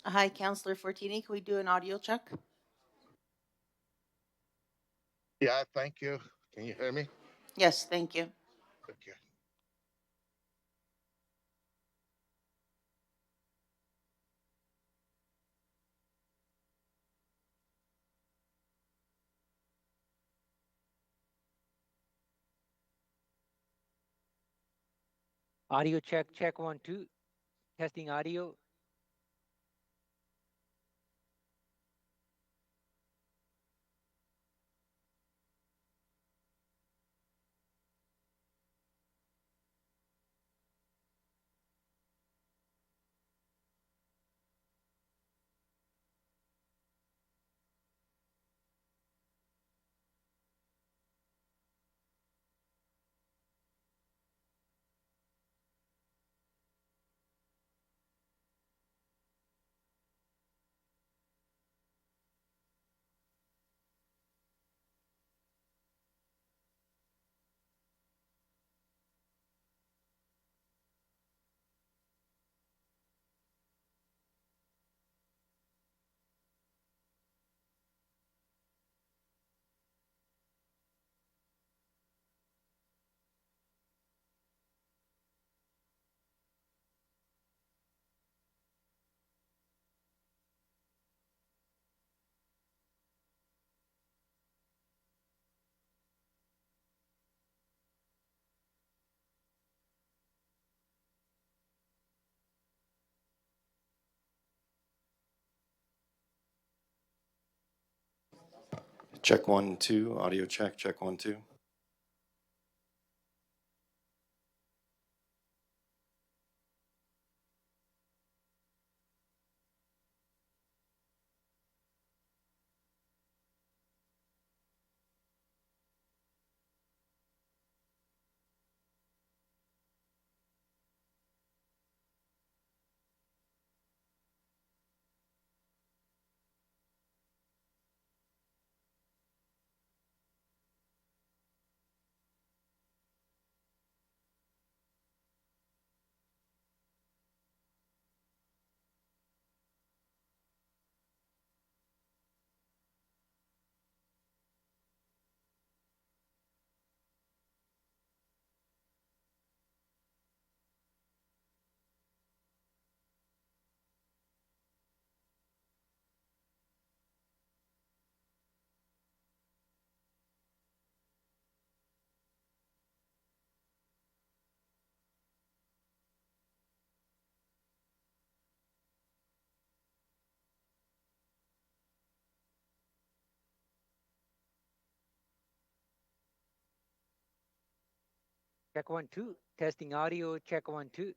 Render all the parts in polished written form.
Hi, Counselor Fortini. Can we do an audio check? Yeah, thank you. Can you hear me? Yes, thank you. Okay. Audio check, check 1, 2. Testing audio. Check 1, 2. Audio check. Check 1, 2. Check 1, 2. Testing audio. Check 1, 2.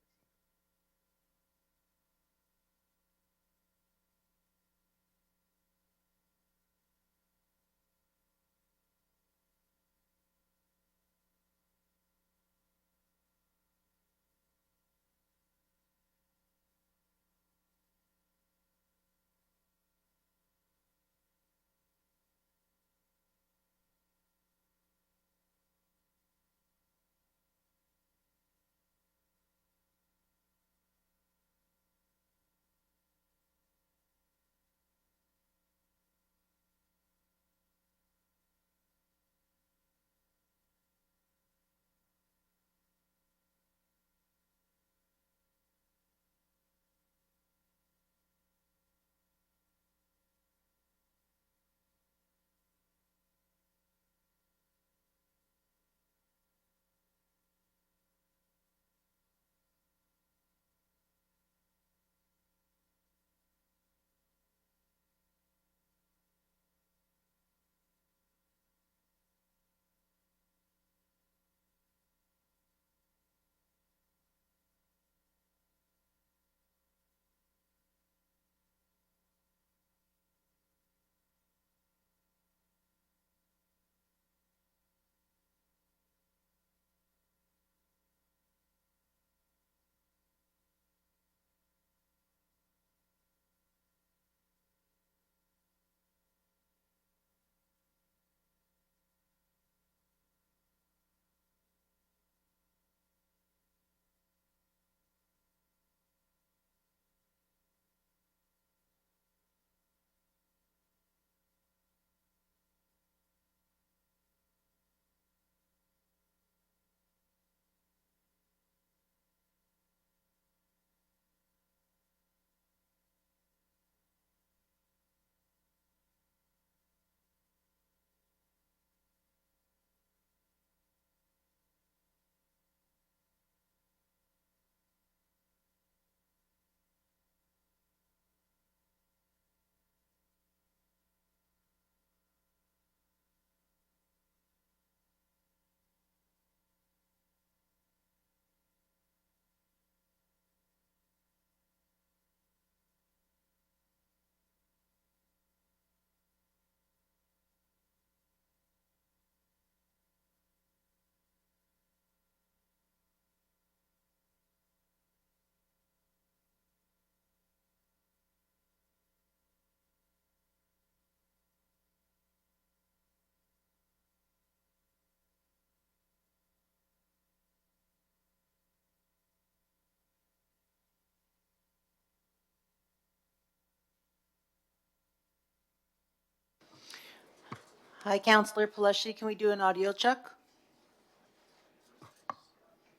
Hi, Counselor Palashi, can we do an audio check?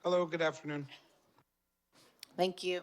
Hello, good afternoon. Thank you.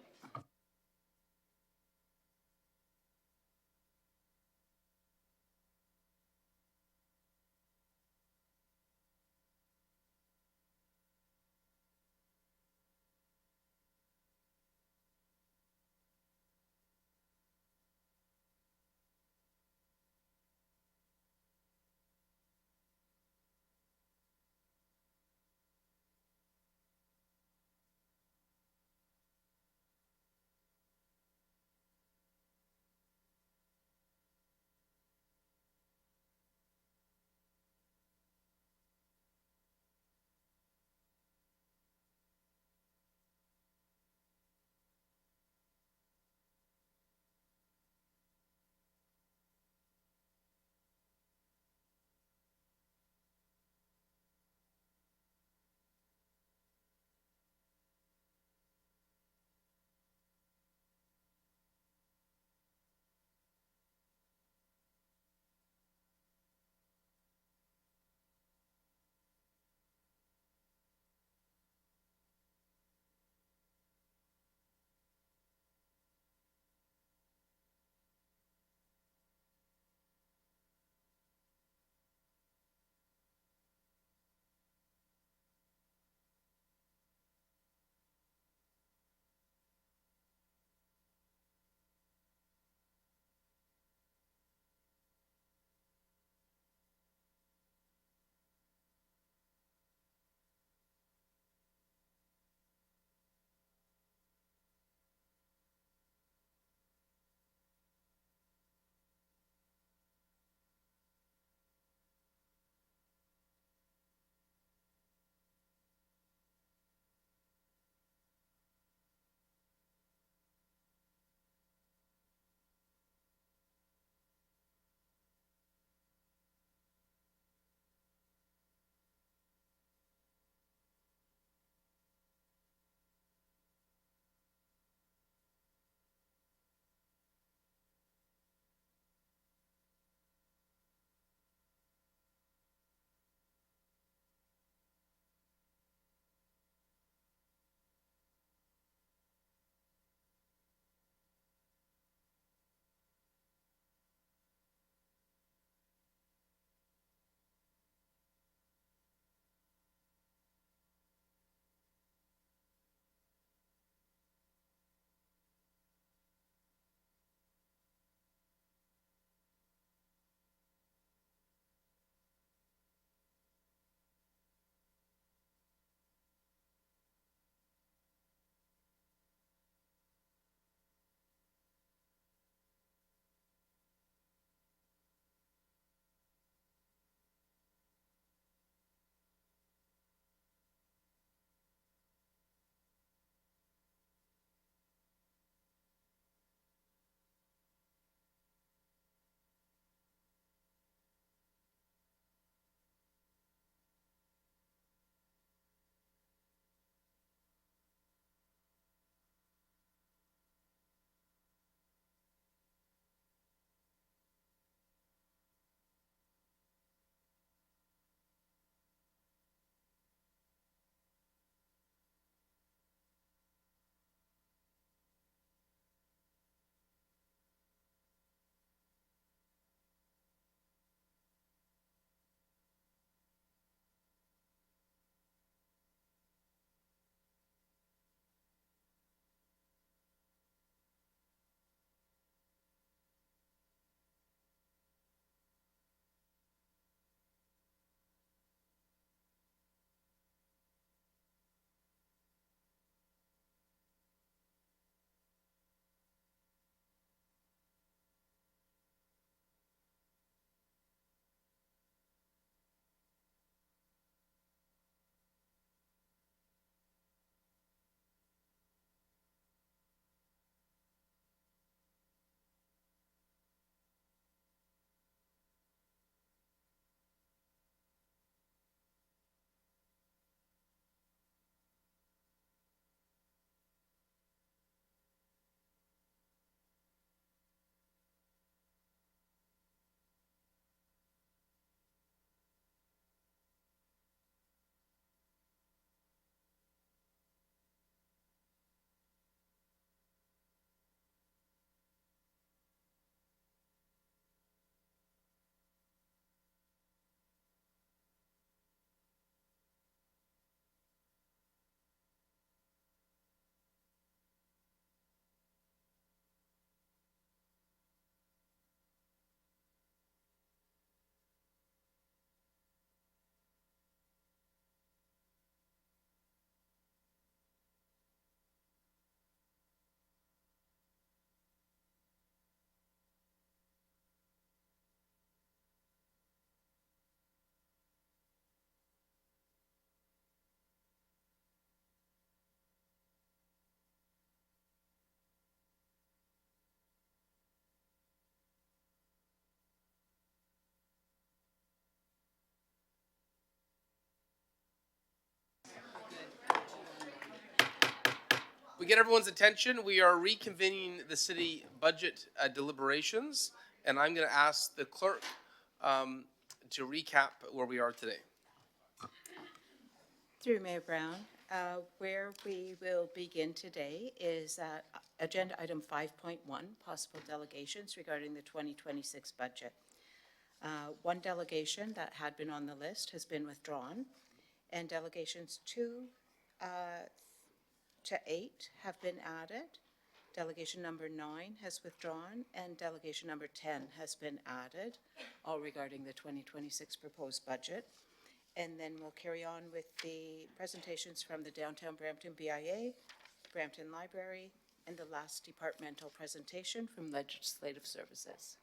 we get everyone's attention. We are reconvening the city budget deliberations, and I'm going to ask the clerk to recap where we are today. Through Mayor Brown, where we will begin today is agenda item 5.1, possible delegations regarding the 2026 budget. One delegation that had been on the list has been withdrawn, and delegations 2 to 8 have been added. Delegation number 9 has withdrawn, and delegation number 10 has been added, all regarding the 2026 proposed budget. And then we'll carry on with the presentations from the Downtown Brampton BIA, Brampton Library, and the last departmental presentation from Legislative Services.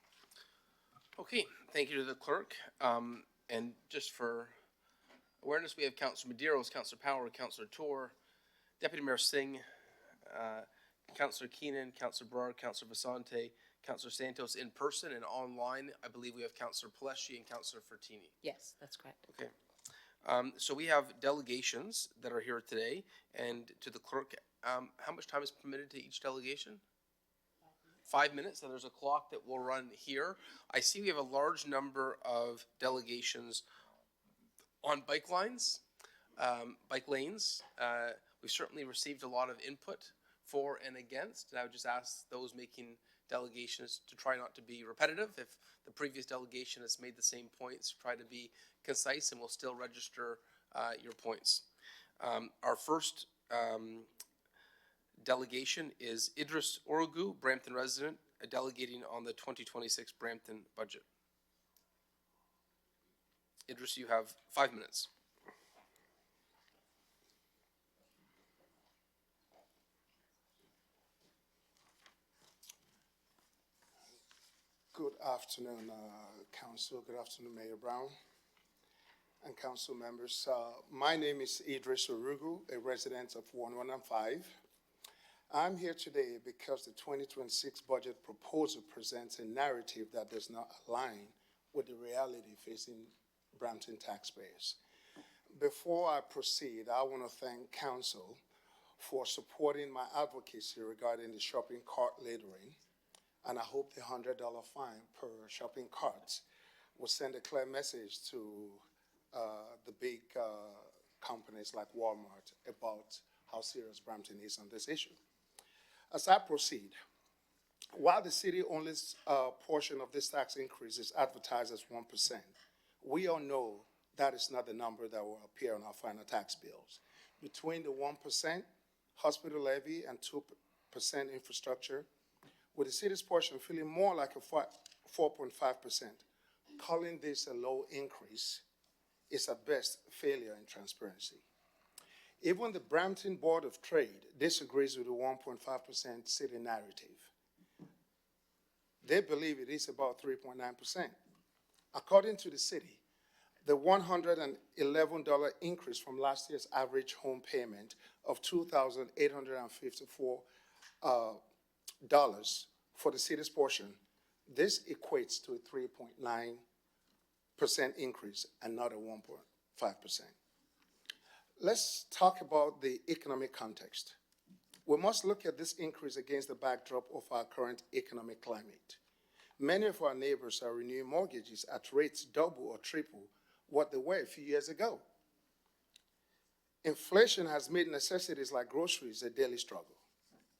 Okay, thank you to the clerk. And just for awareness, we have Councillor Medeiros, Councillor Power, Councillor Tour, Deputy Mayor Singh, Councillor Keenan, Councillor Brard, Councillor Vasante, Councillor Santos in person, and online, I believe we have Councillor Paleshi and Councillor Fertini. Yes, that's correct. Okay. So we have delegations that are here today, and to the clerk, how much time is permitted to each delegation? 5 minutes. So there's a clock that will run here. I see we have a large number of delegations on bike lanes. We've certainly received a lot of input for and against, and I would just ask those making delegations to try not to be repetitive. If the previous delegation has made the same points, try to be concise, and we'll still register your points. Our first delegation is Idris Orugu, Brampton resident, delegating on the 2026 Brampton budget. Idris, you have 5 minutes. Good afternoon, Council. Good afternoon, Mayor Brown and Council members. My name is Idris Orugu, a resident of 1115. I'm here today because the 2026 budget proposal presents a narrative that does not align with the reality facing Brampton taxpayers. Before I proceed, I want to thank Council for supporting my advocacy regarding the shopping cart littering, and I hope the $100 fine per shopping cart will send a clear message to the big companies like Walmart about how serious Brampton is on this issue. As I proceed, while the city-only portion of this tax increase is advertised as 1%, we all know that is not the number that will appear on our final tax bills. Between the 1% hospital levy and 2% infrastructure, with the city's portion feeling more like a 4.5%, calling this a low increase is at best failure in transparency. Even the Brampton Board of Trade disagrees with the 1.5% city narrative. They believe it is about 3.9%. According to the city, the $111 increase from last year's average home payment of $2,854 for the city's portion, this equates to a 3.9% increase and not a 1.5%. Let's talk about the economic context. We must look at this increase against the backdrop of our current economic climate. Many of our neighbors are renewing mortgages at rates double or triple what they were a few years ago. Inflation has made necessities like groceries a daily struggle.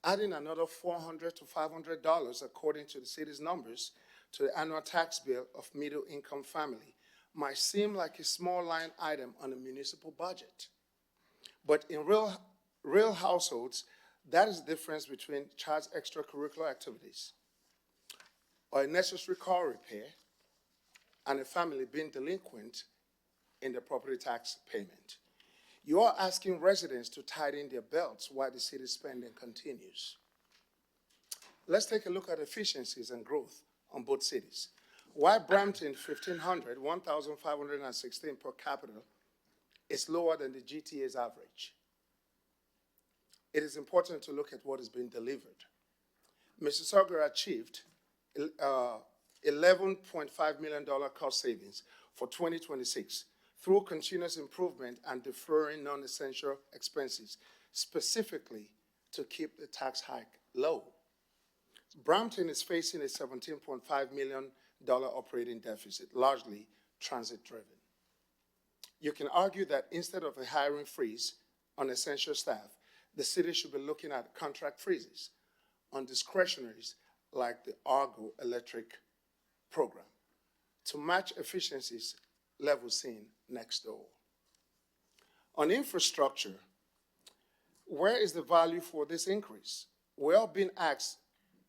Adding another $400 to $500, according to the city's numbers, to the annual tax bill of middle-income family might seem like a small line item on a municipal budget. But in real households, that is the difference between child's extracurricular activities or a necessary car repair and a family being delinquent in their property tax payment. You are asking residents to tighten their belts while the city spending continues. Let's take a look at efficiencies and growth on both cities. While Brampton, 1,516 per capita, is lower than the GTA's average, it is important to look at what is being delivered. Mississauga achieved $11.5 million cost savings for 2026 through continuous improvement and deferring non-essential expenses, specifically to keep the tax hike low. Brampton is facing a $17.5 million operating deficit, largely transit-driven. You can argue that instead of a hiring freeze on essential staff, the city should be looking at contract freezes on discretionaries like the Argo Electric program to match efficiencies levels seen next door. On infrastructure, where is the value for this increase? We are being asked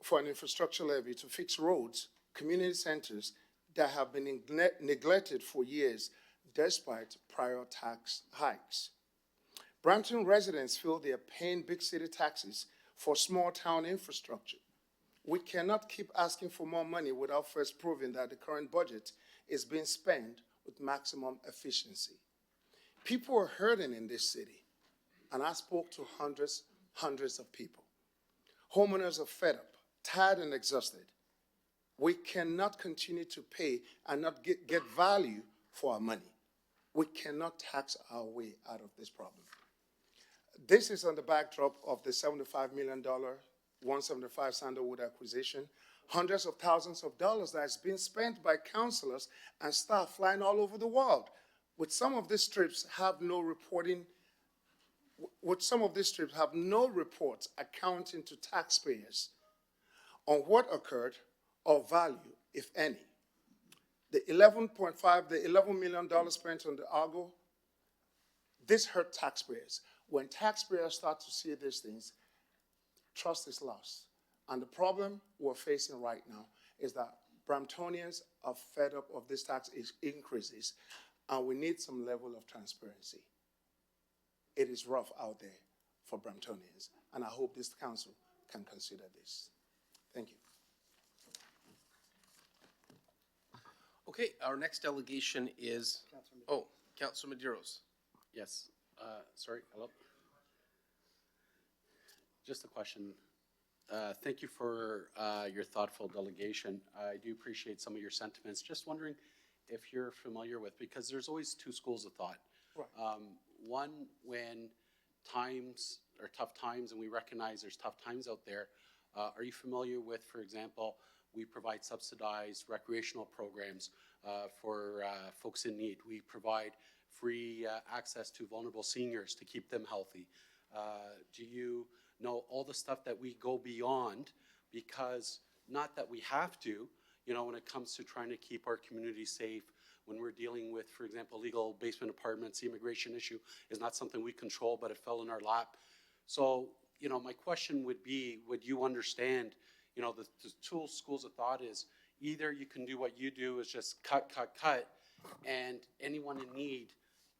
for an infrastructure levy to fix roads, community centers that have been neglected for years despite prior tax hikes. Brampton residents feel they are paying big city taxes for small town infrastructure. We cannot keep asking for more money without first proving that the current budget is being spent with maximum efficiency. People are hurting in this city, and I spoke to hundreds of people. Homeowners are fed up, tired and exhausted. We cannot continue to pay and not get value for our money. We cannot tax our way out of this problem. This is on the backdrop of the $75 million 175 Sandalwood acquisition, hundreds of thousands of dollars that has been spent by councilors and staff flying all over the world. With some of these trips have no reporting, have no reports accounting to taxpayers on what occurred or value, if any. The $11 million spent on the Argo, this hurt taxpayers. When taxpayers start to see these things, trust is lost. And the problem we're facing right now is that Bramptonians are fed up of these tax increases, and we need some level of transparency. It is rough out there for Bramptonians, and I hope this council can consider this. Thank you. Okay, our next delegation is, Councilor Medeiros. Yes, sorry, hello? Just a question. Thank you for your thoughtful delegation. I do appreciate some of your sentiments. Just wondering if you're familiar with, because there's always two schools of thought. Right. One, when times are tough times and we recognize there's tough times out there, are you familiar with, for example, we provide subsidized recreational programs for folks in need. We provide free access to vulnerable seniors to keep them healthy. Do you know all the stuff that we go beyond, because not that we have to, you know, when it comes to trying to keep our community safe, when we're dealing with, for example, illegal basement apartments, the immigration issue is not something we control, but it fell in our lap. So, you know, my question would be, would you understand, you know, the two schools of thought is either you can do what you do is just cut, and anyone in need,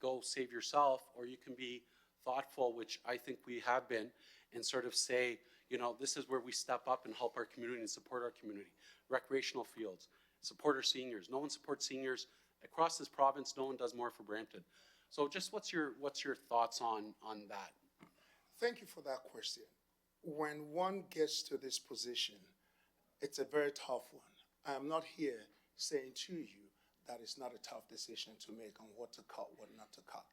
go save yourself, or you can be thoughtful, which I think we have been, and sort of say, you know, this is where we step up and help our community and support our community. Recreational fields, support our seniors. No one supports seniors across this province. No one does more for Brampton. So just what's your thoughts on that? Thank you for that question. When one gets to this position, it's a very tough one. I am not here saying to you that it's not a tough decision to make on what to cut, what not to cut.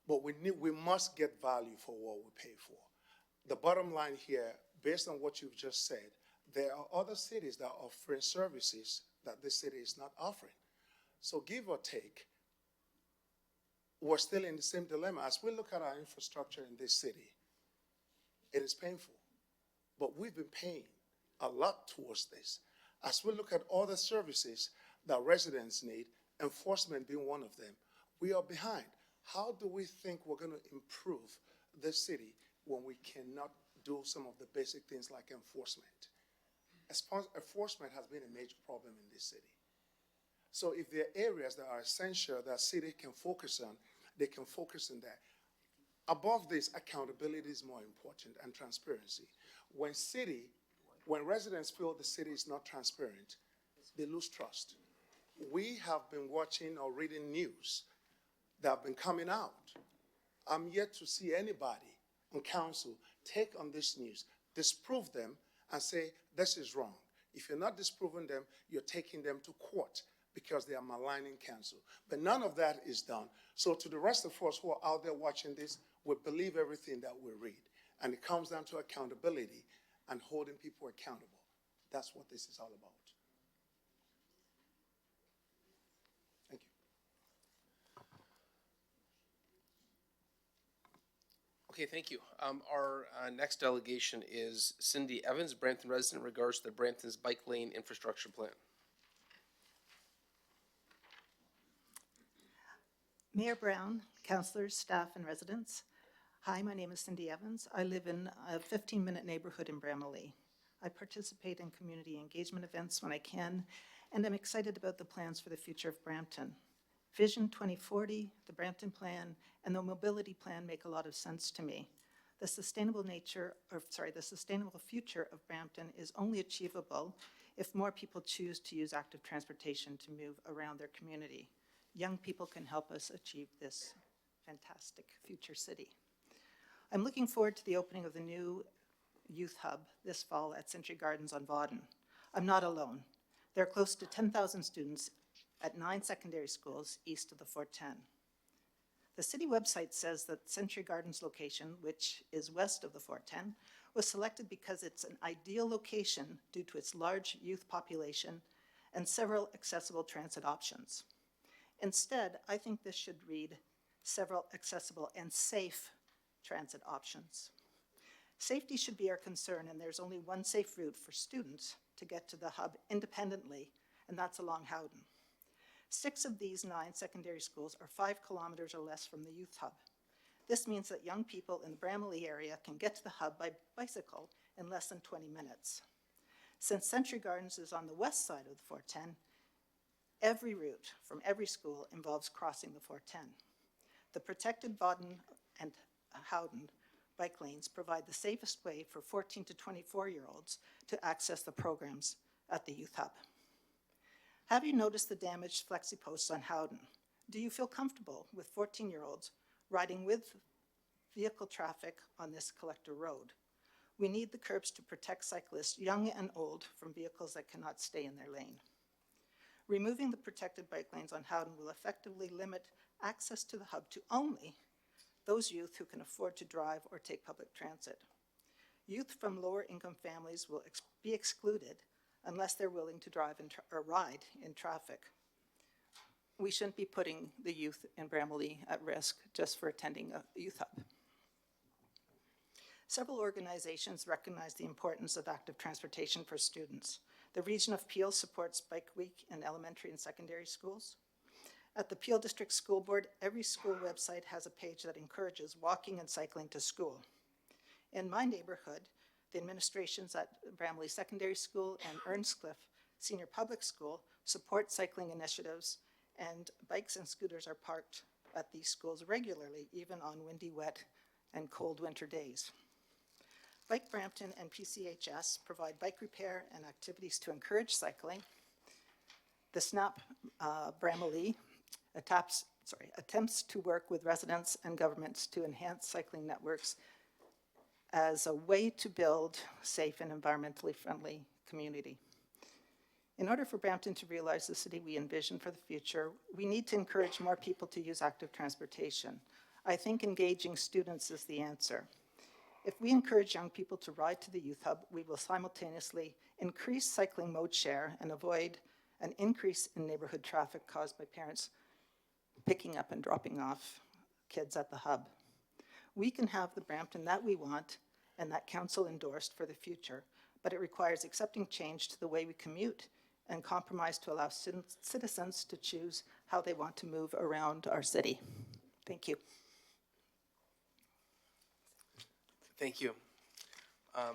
But we must get value for what we pay for. The bottom line here, based on what you've just said, there are other cities that are offering services that this city is not offering. So give or take, we're still in the same dilemma. As we look at our infrastructure in this city, it is painful. But we've been paying a lot towards this. As we look at other services that residents need, enforcement being one of them, we are behind. How do we think we're going to improve this city when we cannot do some of the basic things like enforcement? Enforcement has been a major problem in this city. So if there are areas that are essential that city can focus on, they can focus on that. Above this, accountability is more important, and transparency. When residents feel the city is not transparent, they lose trust. We have been watching or reading news that have been coming out. I'm yet to see anybody on council take on this news, disprove them, and say, this is wrong. If you're not disproving them, you're taking them to court because they are maligning council. But none of that is done. So to the rest of us who are out there watching this, we believe everything that we read. And it comes down to accountability and holding people accountable. That's what this is all about. Thank you. Okay, thank you. Our next delegation is Cindy Evans, Brampton resident, in regards to the Brampton's Bike Lane Infrastructure Plan. Mayor Brown, councilors, staff, and residents. Hi, my name is Cindy Evans. I live in a 15-minute neighborhood in Bramalea. I participate in community engagement events when I can, and I'm excited about the plans for the future of Brampton. Vision 2040, the Brampton Plan, and the Mobility Plan make a lot of sense to me. The sustainable future of Brampton is only achievable if more people choose to use active transportation to move around their community. Young people can help us achieve this fantastic future city. I'm looking forward to the opening of the new youth hub this fall at Century Gardens on Vauden. I'm not alone. There are close to 10,000 students at 9 secondary schools east of the 410. The city website says that Century Gardens location, which is west of the 410, was selected because it's an ideal location due to its large youth population and several accessible transit options. Instead, I think this should read several accessible and safe transit options. Safety should be our concern, and there's only one safe route for students to get to the hub independently, and that's along Howden. 6 of these 9 secondary schools are 5 kilometers or less from the youth hub. This means that young people in the Bramalea area can get to the hub by bicycle in less than 20 minutes. Since Century Gardens is on the west side of the 410, every route from every school involves crossing the 410. The protected Vauden and Howden bike lanes provide the safest way for 14 to 24-year-olds to access the programs at the youth hub. Have you noticed the damaged flexi posts on Howden? Do you feel comfortable with 14-year-olds riding with vehicle traffic on this collector road? We need the curbs to protect cyclists, young and old, from vehicles that cannot stay in their lane. Removing the protected bike lanes on Howden will effectively limit access to the hub to only those youth who can afford to drive or take public transit. Youth from lower income families will be excluded unless they're willing to drive or ride in traffic. We shouldn't be putting the youth in Bramalea at risk just for attending a youth hub. Several organizations recognize the importance of active transportation for students. The Region of Peel supports Bike Week in elementary and secondary schools. At the Peel District School Board, every school website has a page that encourages walking and cycling to school. In my neighborhood, the administrations at Bramalea Secondary School and Earnscliffe Senior Public School support cycling initiatives, and bikes and scooters are parked at these schools regularly, even on windy, wet, and cold winter days. Bike Brampton and PCHS provide bike repair and activities to encourage cycling. The SNAP Bramalea attempts to work with residents and governments to enhance cycling networks as a way to build safe and environmentally friendly community. In order for Brampton to realize the city we envision for the future, we need to encourage more people to use active transportation. I think engaging students is the answer. If we encourage young people to ride to the youth hub, we will simultaneously increase cycling mode share and avoid an increase in neighborhood traffic caused by parents picking up and dropping off kids at the hub. We can have the Brampton that we want and that council endorsed for the future, but it requires accepting change to the way we commute and compromise to allow citizens to choose how they want to move around our city. Thank you. Thank you. I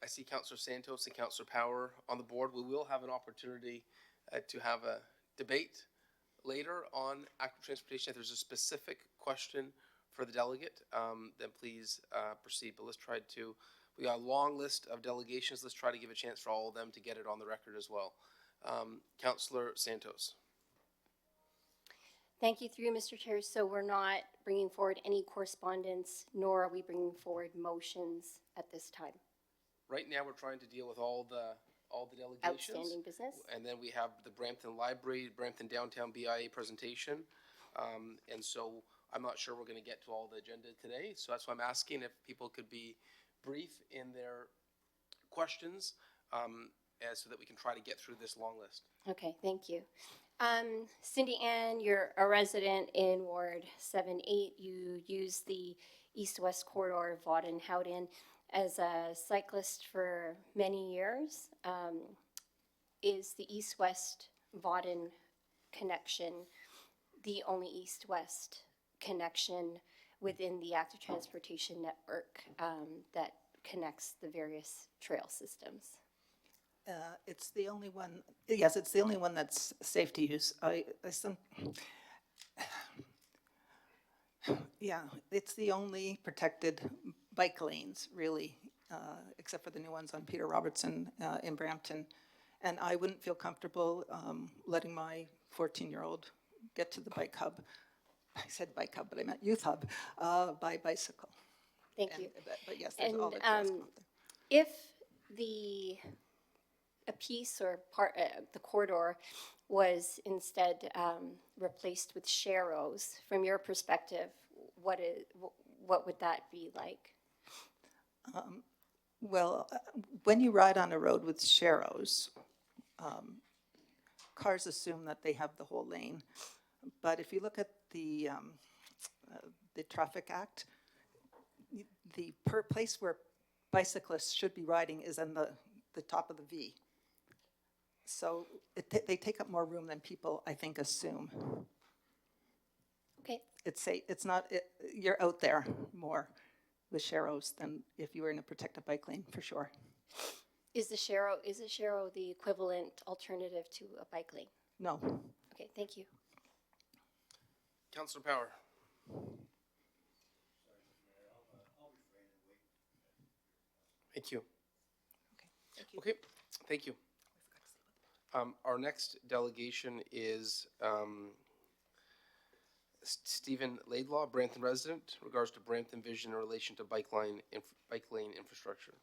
see Councillor Santos and Councillor Power on the board. We will have an opportunity to have a debate later on active transportation. If there's a specific question for the delegate, then please proceed. But let's try to, we got a long list of delegations. Let's try to give a chance for all of them to get it on the record as well. Councillor Santos. Thank you, through you, Mr. Chair. So we're not bringing forward any correspondence, nor are we bringing forward motions at this time. Right now, we're trying to deal with all the delegations. Outstanding business. And then we have the Brampton Library, Brampton Downtown BIA presentation. And so I'm not sure we're going to get to all the agenda today, so that's why I'm asking if people could be brief in their questions, so that we can try to get through this long list. Okay, thank you. Cindy Ann, you're a resident in Ward 7-8. You use the east-west corridor of Vaughan-Howden as a cyclist for many years. Is the east-west Vaughan connection the only east-west connection within the active transportation network that connects the various trail systems? It's the only one, yes, it's the only one that's safe to use. Yeah, it's the only protected bike lanes, really, except for the new ones on Peter Robertson in Brampton. And I wouldn't feel comfortable letting my 14-year-old get to the bike hub. I said bike hub, but I meant youth hub, by bicycle. Thank And- you. But yes, there's And all the trails come up there. if a piece or part, the corridor was instead replaced with sharrows, from your perspective, what would that be like? Well, when you ride on a road with sharrows, cars assume that they have the whole lane. But if you look at the Traffic Act, the place where bicyclists should be riding is on the top of the V. So they take up more room than people, I think, assume. Okay, It's not, you're out there more with sharrows than if you were in a protected bike lane, for sure. is a sharrow the equivalent alternative to a bike lane? No. Okay, thank you. Councillor Power. Thank you. Thank you. Okay, thank you. Our next delegation is Stephen Laidlaw, Brampton resident, regards to Brampton vision in relation to bike lane infrastructure.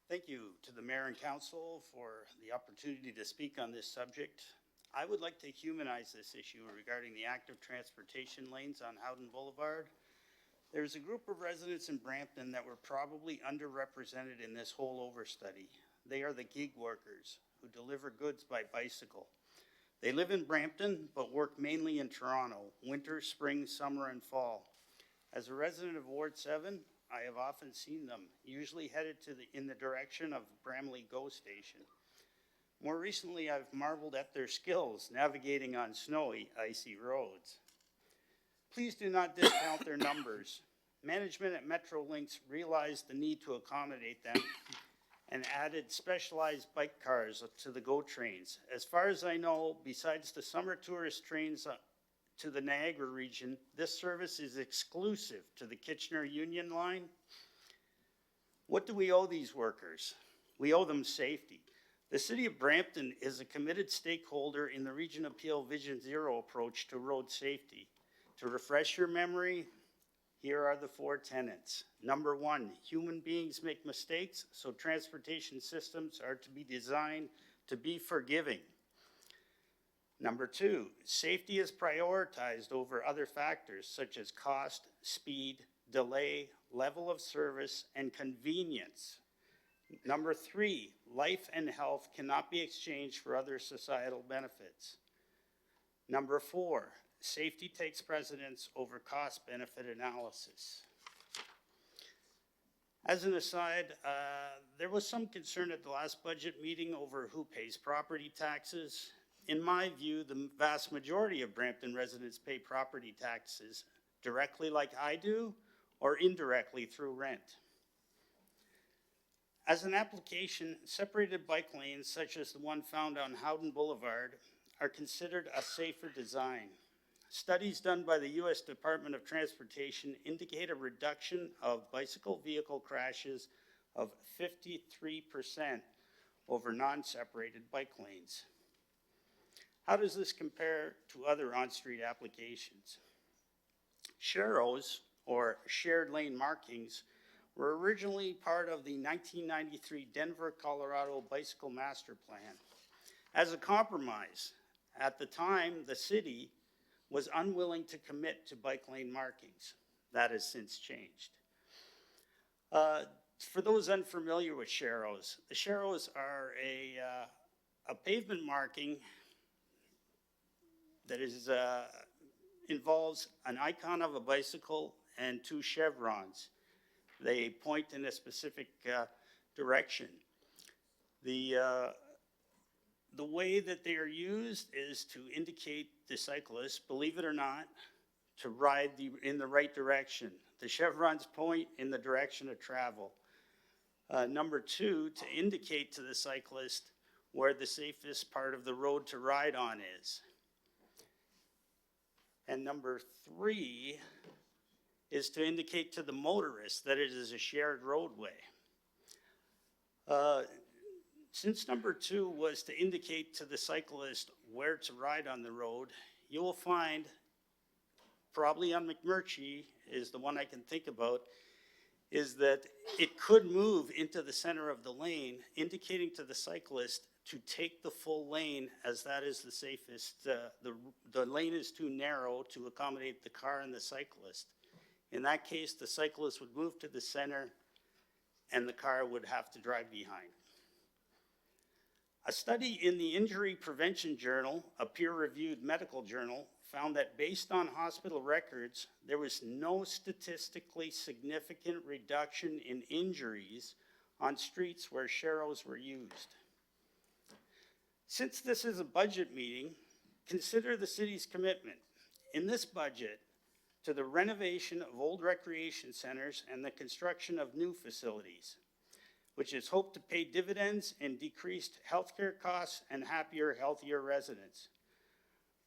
Thank you to the Mayor and Council for the opportunity to speak on this subject. I would like to humanize this issue regarding the active transportation lanes on Howden Boulevard. There's a group of residents in Brampton that were probably underrepresented in this whole overstudy. They are the gig workers who deliver goods by bicycle. They live in Brampton, but work mainly in Toronto, winter, spring, summer, and fall. As a resident of Ward 7, I have often seen them, usually headed in the direction of Bramley GO Station. More recently, I've marveled at their skills navigating on snowy, icy roads. Please do not discount their numbers. Management at Metrolinx realized the need to accommodate them and added specialized bike cars to the GO trains. As far as I know, besides the summer tourist trains to the Niagara region, this service is exclusive to the Kitchener Union Line. What do we owe these workers? We owe them safety. The City of Brampton is a committed stakeholder in the Region Appeal Vision Zero approach to road safety. To refresh your memory, here are the 4 tenets. Number 1, human beings make mistakes, so transportation systems are to be designed to be forgiving. Number 2, safety is prioritized over other factors such as cost, speed, delay, level of service, and convenience. Number 3, life and health cannot be exchanged for other societal benefits. Number 4, safety takes precedence over cost-benefit analysis. As an aside, there was some concern at the last budget meeting over who pays property taxes. In my view, the vast majority of Brampton residents pay property taxes directly like I do, or indirectly through rent. As an application, separated bike lanes such as the one found on Howden Boulevard are considered a safer design. Studies done by the U.S. Department of Transportation indicate a reduction of bicycle vehicle crashes of 53% over non-separated bike lanes. How does this compare to other on-street applications? Sharrows, or shared lane markings, were originally part of the 1993 Denver, Colorado Bicycle Master Plan. As a compromise, at the time, the city was unwilling to commit to bike lane markings. That has since changed. For those unfamiliar with Sharrows, the Sharrows are a pavement marking that is, involves an icon of a bicycle and two chevrons. They point in a specific direction. The way that they are used is to indicate the cyclist, believe it or not, to ride in the right direction. The chevrons point in the direction of travel. Number two, to indicate to the cyclist where the safest part of the road to ride on is. And number three is to indicate to the motorist that it is a shared roadway. Since number two was to indicate to the cyclist where to ride on the road, you will find, probably on McMurtry is the one I can think about, is that it could move into the center of the lane, indicating to the cyclist to take the full lane, as that is the safest. The lane is too narrow to accommodate the car and the cyclist. In that case, the cyclist would move to the center and the car would have to drive behind. A study in the Injury Prevention Journal, a peer-reviewed medical journal, found that based on hospital records, there was no statistically significant reduction in injuries on streets where Sharrows were used. Since this is a budget meeting, consider the city's commitment in this budget to the renovation of old recreation centers and the construction of new facilities, which is hoped to pay dividends in decreased healthcare costs and happier, healthier residents.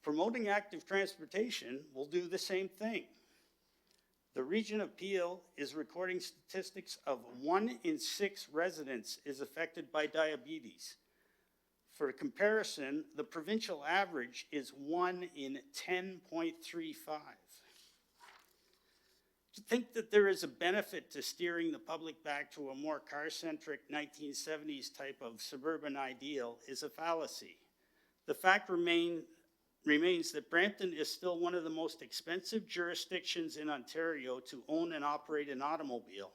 Promoting active transportation will do the same thing. The region of Peel is recording statistics of 1 in 6 residents is affected by diabetes. For comparison, the provincial average is 1 in 10.35. To think that there is a benefit to steering the public back to a more car-centric 1970s type of suburban ideal is a fallacy. The fact remains that Brampton is still one of the most expensive jurisdictions in Ontario to own and operate an automobile.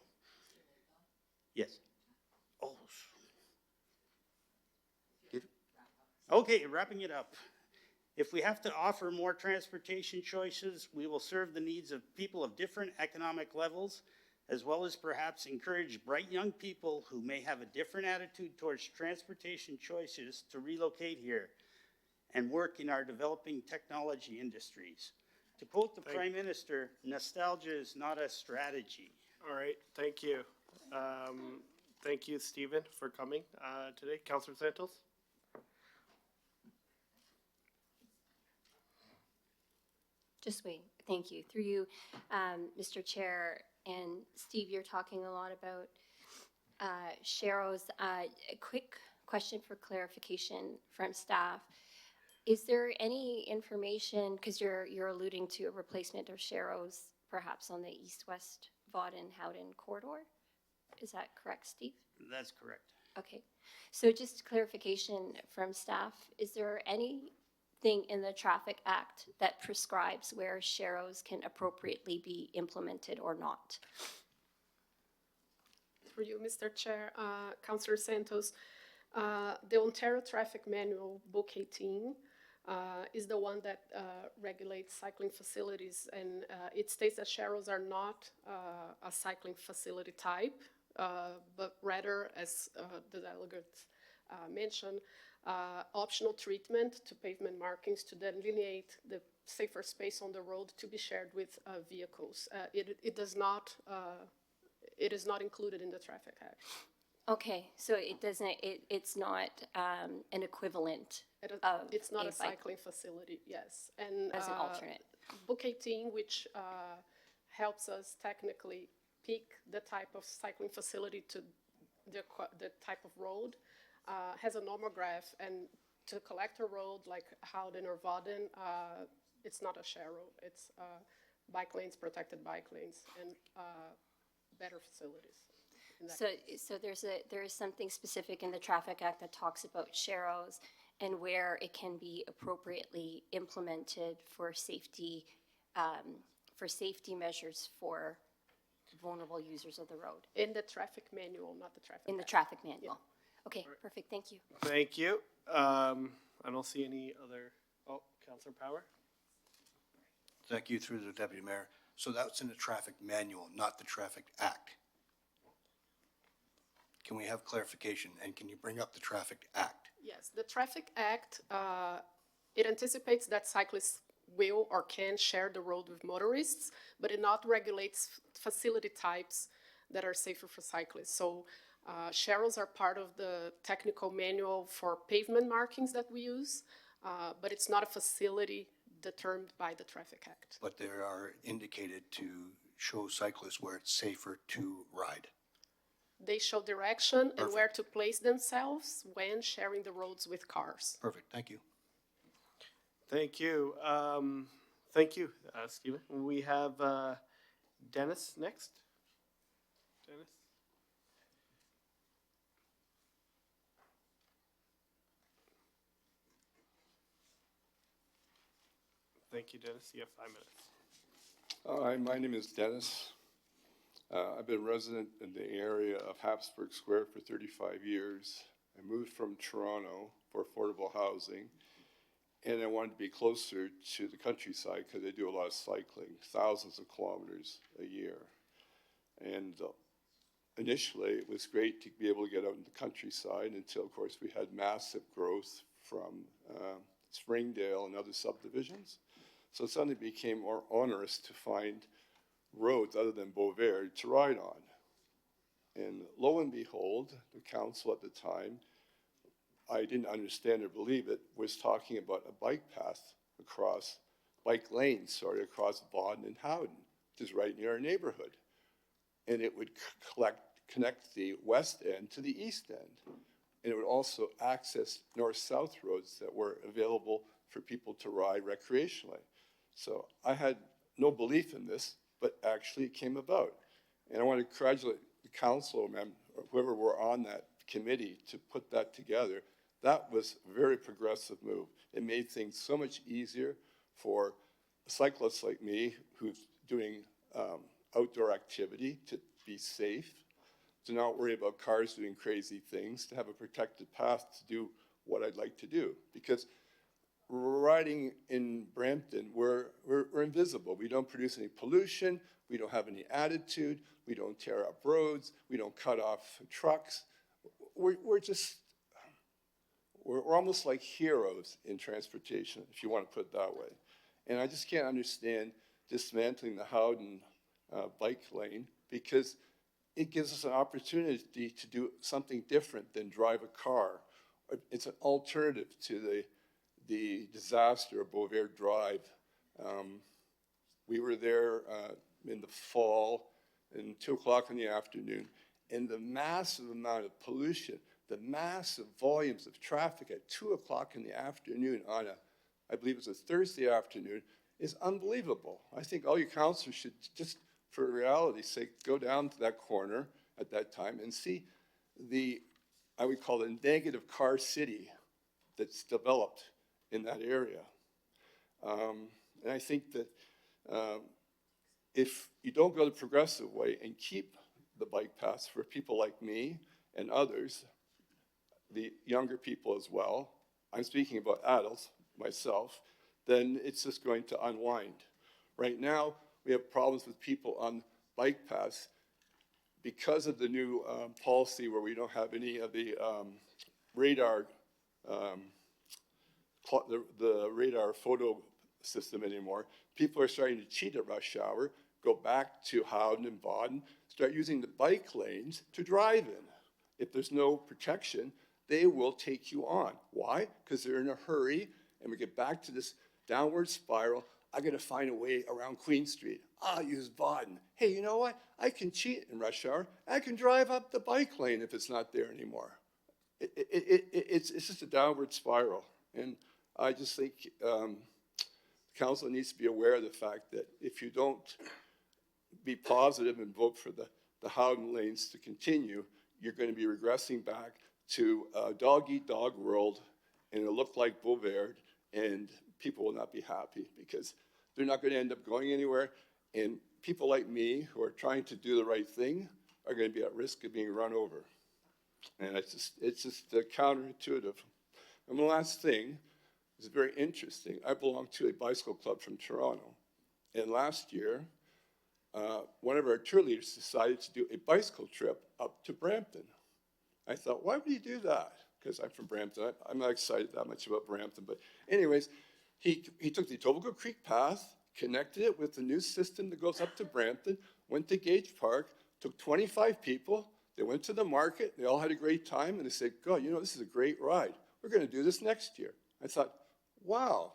Yes. Oh. Okay, wrapping it up. If we have to offer more transportation choices, we will serve the needs of people of different economic levels, as well as perhaps encourage bright young people who may have a different attitude towards transportation choices to relocate here and work in our developing technology industries. To quote the Prime Minister, nostalgia is not a strategy. All right, thank you. Thank you, Stephen, for coming today. Councillor Santos? Just wait. Thank you. Through you, Mr. Chair, and Steve, you're talking a lot about Sharrows. A quick question for clarification from staff. Is there any information, because you're alluding to a replacement of Sharrows perhaps on the east-west Vaughan-Howden corridor? Is that correct, Steve? That's correct. Okay. So just clarification from staff, is there anything in the Traffic Act that prescribes where Sharrows can appropriately be implemented or not? For you, Mr. Chair, Councillor Santos, the Ontario Traffic Manual, Book 18, is the one that regulates cycling facilities, and it states that Sharrows are not a cycling facility type, but rather, as the delegate mentioned, optional treatment to pavement markings to delineate the safer space on the road to be shared with vehicles. It is not included in the Traffic Act. Okay, so it doesn't. It's not an equivalent. It's not a cycling facility. Yes, and as an alternate. Book 18, which helps us technically pick the type of cycling facility to the type of road, has a normograph, and to collect a road like Howden or Vaughan, it's not a share road. It's bike lanes, protected bike lanes, and better facilities. in that So, case. so there is something specific in the Traffic Act that talks about sharrows and where it can be appropriately implemented for safety measures for vulnerable users of the road In the traffic manual, not the traffic. in the act. traffic manual. Okay, perfect, thank you. Thank you. I don't see any other, Counselor Power? Thank you through the Deputy Mayor. So that's in the traffic manual, not the traffic act. Can we have clarification, and can you bring up the traffic act? Yes, the Traffic Act, it anticipates that cyclists will or can share the road with motorists, but it not regulates facility types that are safer for cyclists. So sharrows are part of the technical manual for pavement markings that we use, but it's not a facility determined by the Traffic Act. But they are indicated to show cyclists where it's safer to ride. They show direction and Perfect. where to place themselves when sharing the roads with cars. Perfect, thank you. Thank you. Thank you, Stephen. We have Dennis next. Dennis? Thank you, Dennis. You have 5 minutes. Hi, my name is Dennis. I've been resident in the area of Habsburg Square for 35 years. I moved from Toronto for affordable housing, and I wanted to be closer to the countryside because I do a lot of cycling, thousands of kilometers a year. And initially, it was great to be able to get out in the countryside until, of course, we had massive growth from Springdale and other subdivisions. So it suddenly became more onerous to find roads other than Beauvert to ride on. And lo and behold, the council at the time, I didn't understand or believe it, was talking about a bike path across, bike lane, across Vaughan and Howden, which is right near our neighborhood. And it would connect the west end to the east end. And it would also access north-south roads that were available for people to ride recreationally. So I had no belief in this, but actually it came about. And I want to congratulate the council member, or whoever were on that committee to put that together. That was a very progressive move. It made things so much easier for cyclists like me who's doing outdoor activity to be safe, to not worry about cars doing crazy things, to have a protected path to do what I'd like to do. Because riding in Brampton, we're invisible. We don't produce any pollution. We don't have any attitude. We don't tear up roads. We don't cut off trucks. We're almost like heroes in transportation, if you want to put it that way. And I just can't understand dismantling the Howden bike lane, because it gives us an opportunity to do something different than drive a car. It's an alternative to the disaster of Beauvert Drive. We were there in the fall, and 2 o'clock in the afternoon, and the massive amount of pollution, the massive volumes of traffic at 2 o'clock in the afternoon on I believe it was a Thursday afternoon, is unbelievable. I think all you councilors should just, for reality's sake, go down to that corner at that time and see I would call it a negative car city that's developed in that area. And I think that if you don't go the progressive way and keep the bike paths for people like me and others, the younger people as well, I'm speaking about adults, myself, then it's just going to unwind. Right now, we have problems with people on bike paths because of the new policy where we don't have any of the radar, the radar photo system anymore. People are starting to cheat at rush hour, go back to Howden and Vaughan, start using the bike lanes to drive in. If there's no protection, they will take you on. Why? Because they're in a hurry, and we get back to this downward spiral. I got to find a way around Queen Street. I'll use Vaughan. Hey, you know what? I can cheat in rush hour. I can drive up the bike lane if it's not there anymore. It's just a downward spiral. And I just think council needs to be aware of the fact that if you don't be positive and vote for the the Howden lanes to continue, you're going to be regressing back to a dog-eat-dog world, and it'll look like Beauvert, and people will not be happy because they're not going to end up going anywhere. And people like me who are trying to do the right thing are going to be at risk of being run over. And it's just counterintuitive. And the last thing is very interesting. I belong to a bicycle club from Toronto. And last year, one of our tour leaders decided to do a bicycle trip up to Brampton. I thought, why would he do that? Because I'm from Brampton. I'm not excited that much about Brampton. But anyways, he took the Etobicoke Creek path, connected it with the new system that goes up to Brampton, went to Gage Park, took 25 people. They went to the market. They all had a great time. And they said, God, you know, this is a great ride. We're going to do this next year. I thought, wow,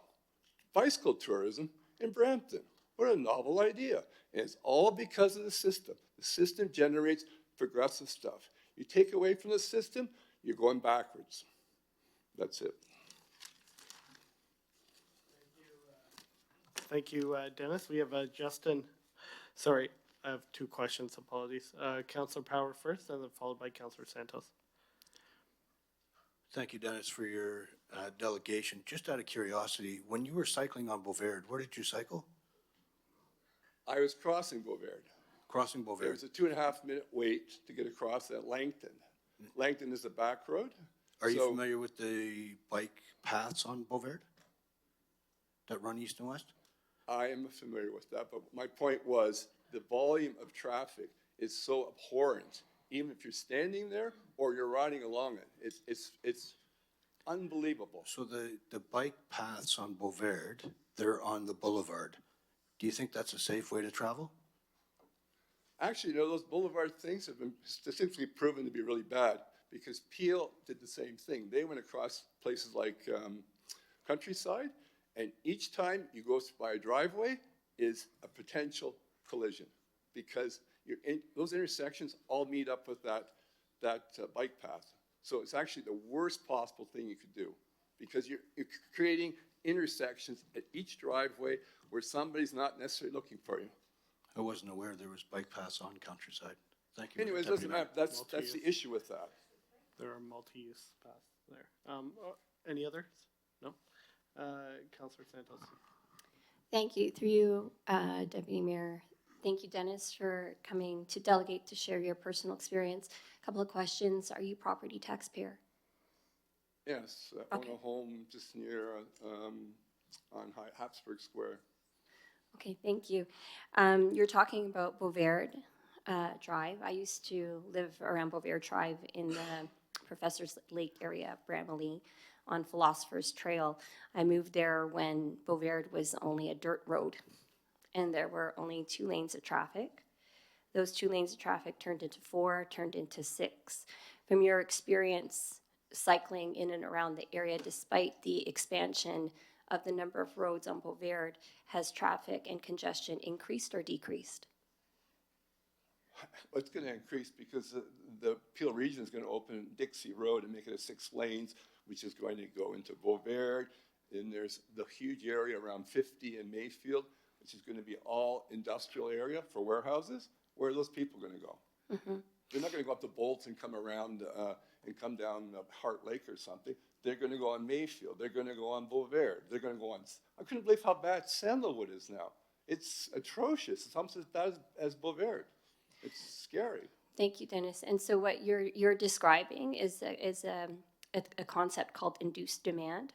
bicycle tourism in Brampton. What a novel idea. And it's all because of the system. The system generates progressive stuff. You take away from the system, you're going backwards. That's it. Thank you, Dennis. We have Justin. Sorry, I have two questions. Apologies. Councillor Power first, and then followed by Councillor Santos. Thank you, Dennis, for your delegation. Just out of curiosity, when you were cycling on Beauvert, where did you cycle? I was crossing Beauvert. Crossing There Beauvert. was a 2.5-minute wait to get across at Langton. Langton is a back road. Are you So familiar with the bike paths on Beauvert that run east and west? I am familiar with that, but my point was the volume of traffic is so abhorrent, even if you're standing there or you're riding along it. It's unbelievable. So the bike paths on Beauvert, they're on the boulevard. Do you think that's a safe way to travel? Actually, you know, those boulevard things have been statistically proven to be really bad because Peel did the same thing. They went across places like Countryside, and each time you go by a driveway is a potential collision because those intersections all meet up with that bike path. So it's actually the worst possible thing you could do because you're creating intersections at each driveway where somebody's not necessarily looking for you. I wasn't aware there was bike paths on Countryside. Thank you. Anyways, Deputy doesn't Mayor. matter. That's the issue with that. There are multi-use paths there. Any others? No? Councillor Santos. Thank you. Through you, Deputy Mayor. Thank you, Dennis, for coming to delegate to share your personal experience. A couple of questions. Are you a property taxpayer? Yes, I own a home just near on Habsburg Square. Okay, thank you. You're talking about Beauvert Drive. I used to live around Beauvert Drive in the Professor's Lake area of Bramalea on Philosopher's Trail. I moved there when Beauvert was only a dirt road and there were only 2 lanes of traffic. Those 2 lanes of traffic turned into 4, turned into 6. From your experience cycling in and around the area, despite the expansion of the number of roads on Beauvert, has traffic and congestion increased or decreased? Well, it's going to increase because the Peel region is going to open Dixie Road and make it a 6 lanes, which is going to go into Beauvert. And there's the huge area around 50 in Mayfield, which is going to be all industrial area for warehouses. Where are those people going to go? Mm-hmm. They're not going to go up to Bolts and come around and come down Hart Lake or something. They're going to go on Mayfield. They're going to go on Beauvert. They're going to go on. I couldn't believe how bad Sandalwood is now. It's atrocious. It's almost as bad as Beauvert. It's scary. Thank you, Dennis. And so what you're describing is a concept called induced demand,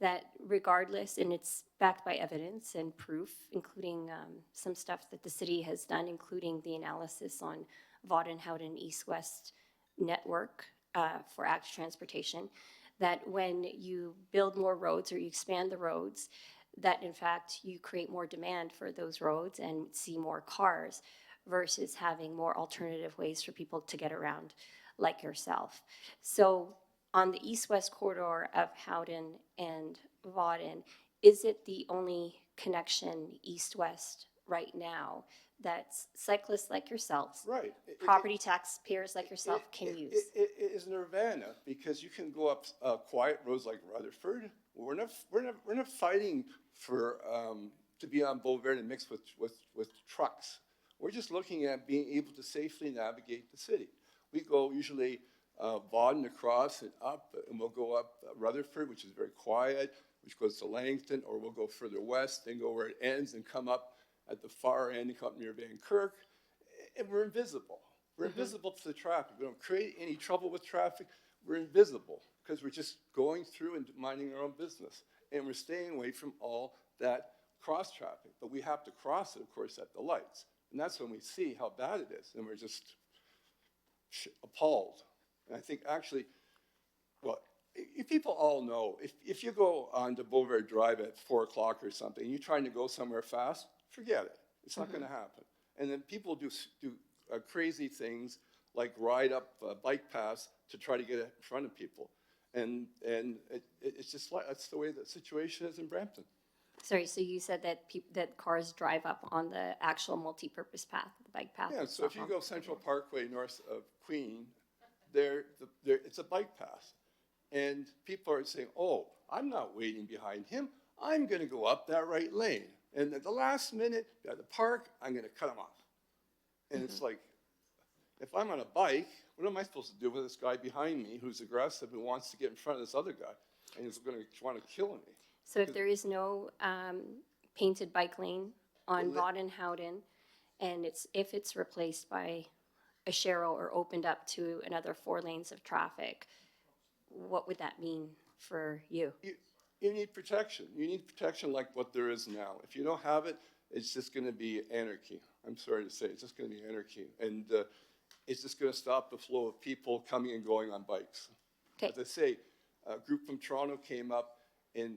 that regardless, and it's backed by evidence and proof, including some stuff that the city has done, including the analysis on Vaughton-Howden East-West network for active transportation, that when you build more roads or you expand the roads, that in fact you create more demand for those roads and see more cars versus having more alternative ways for people to get around like yourself. So on the east-west corridor of Howden and Vaughton, is it the only connection east-west right now that cyclists like yourselves, right, property taxpayers like yourself can use? It is nirvana because you can go up quiet roads like Rutherford. We're not fighting for to be on Beauvert and mix with trucks. We're just looking at being able to safely navigate the city. We go usually Vaughan across and up, and we'll go up Rutherford, which is very quiet, which goes to Langton, or we'll go further west and go where it ends and come up at the far end and come up near Van Kirk, and we're invisible. We're invisible to the traffic. We don't create any trouble with traffic. We're invisible because we're just going through and minding our own business, and we're staying away from all that cross traffic. But we have to cross it, of course, at the lights, and that's when we see how bad it is, and we're just appalled. And I think actually, well, if people all know, if you go on to Boulevard Drive at 4 o'clock or something, and you're trying to go somewhere fast, forget it. It's not going to happen. And then people do crazy things like ride up bike paths to try to get in front of people. And it's just like, that's the way the situation is in Brampton. Sorry, so you said that that cars drive up on the actual multi-purpose path, the bike path? Yeah, so if you go Central Parkway north of Queen, it's a bike path. And people are saying, oh, I'm not waiting behind him. I'm going to go up that right lane. And at the last minute, at the park, I'm going to cut him off. And it's like, if I'm on a bike, what am I supposed to do with this guy behind me who's aggressive and wants to get in front of this other guy and is going to want to kill me? So if there is no painted bike lane on Vaughn and Howden, and if it's replaced by a Sharrow or opened up to another 4 lanes of traffic, what would that mean for you? You need protection. You need protection like what there is now. If you don't have it, it's just going to be anarchy. I'm sorry to say, it's just going to be anarchy. And it's just going to stop the flow of people coming and going on bikes. Okay. As I say, a group from Toronto came up and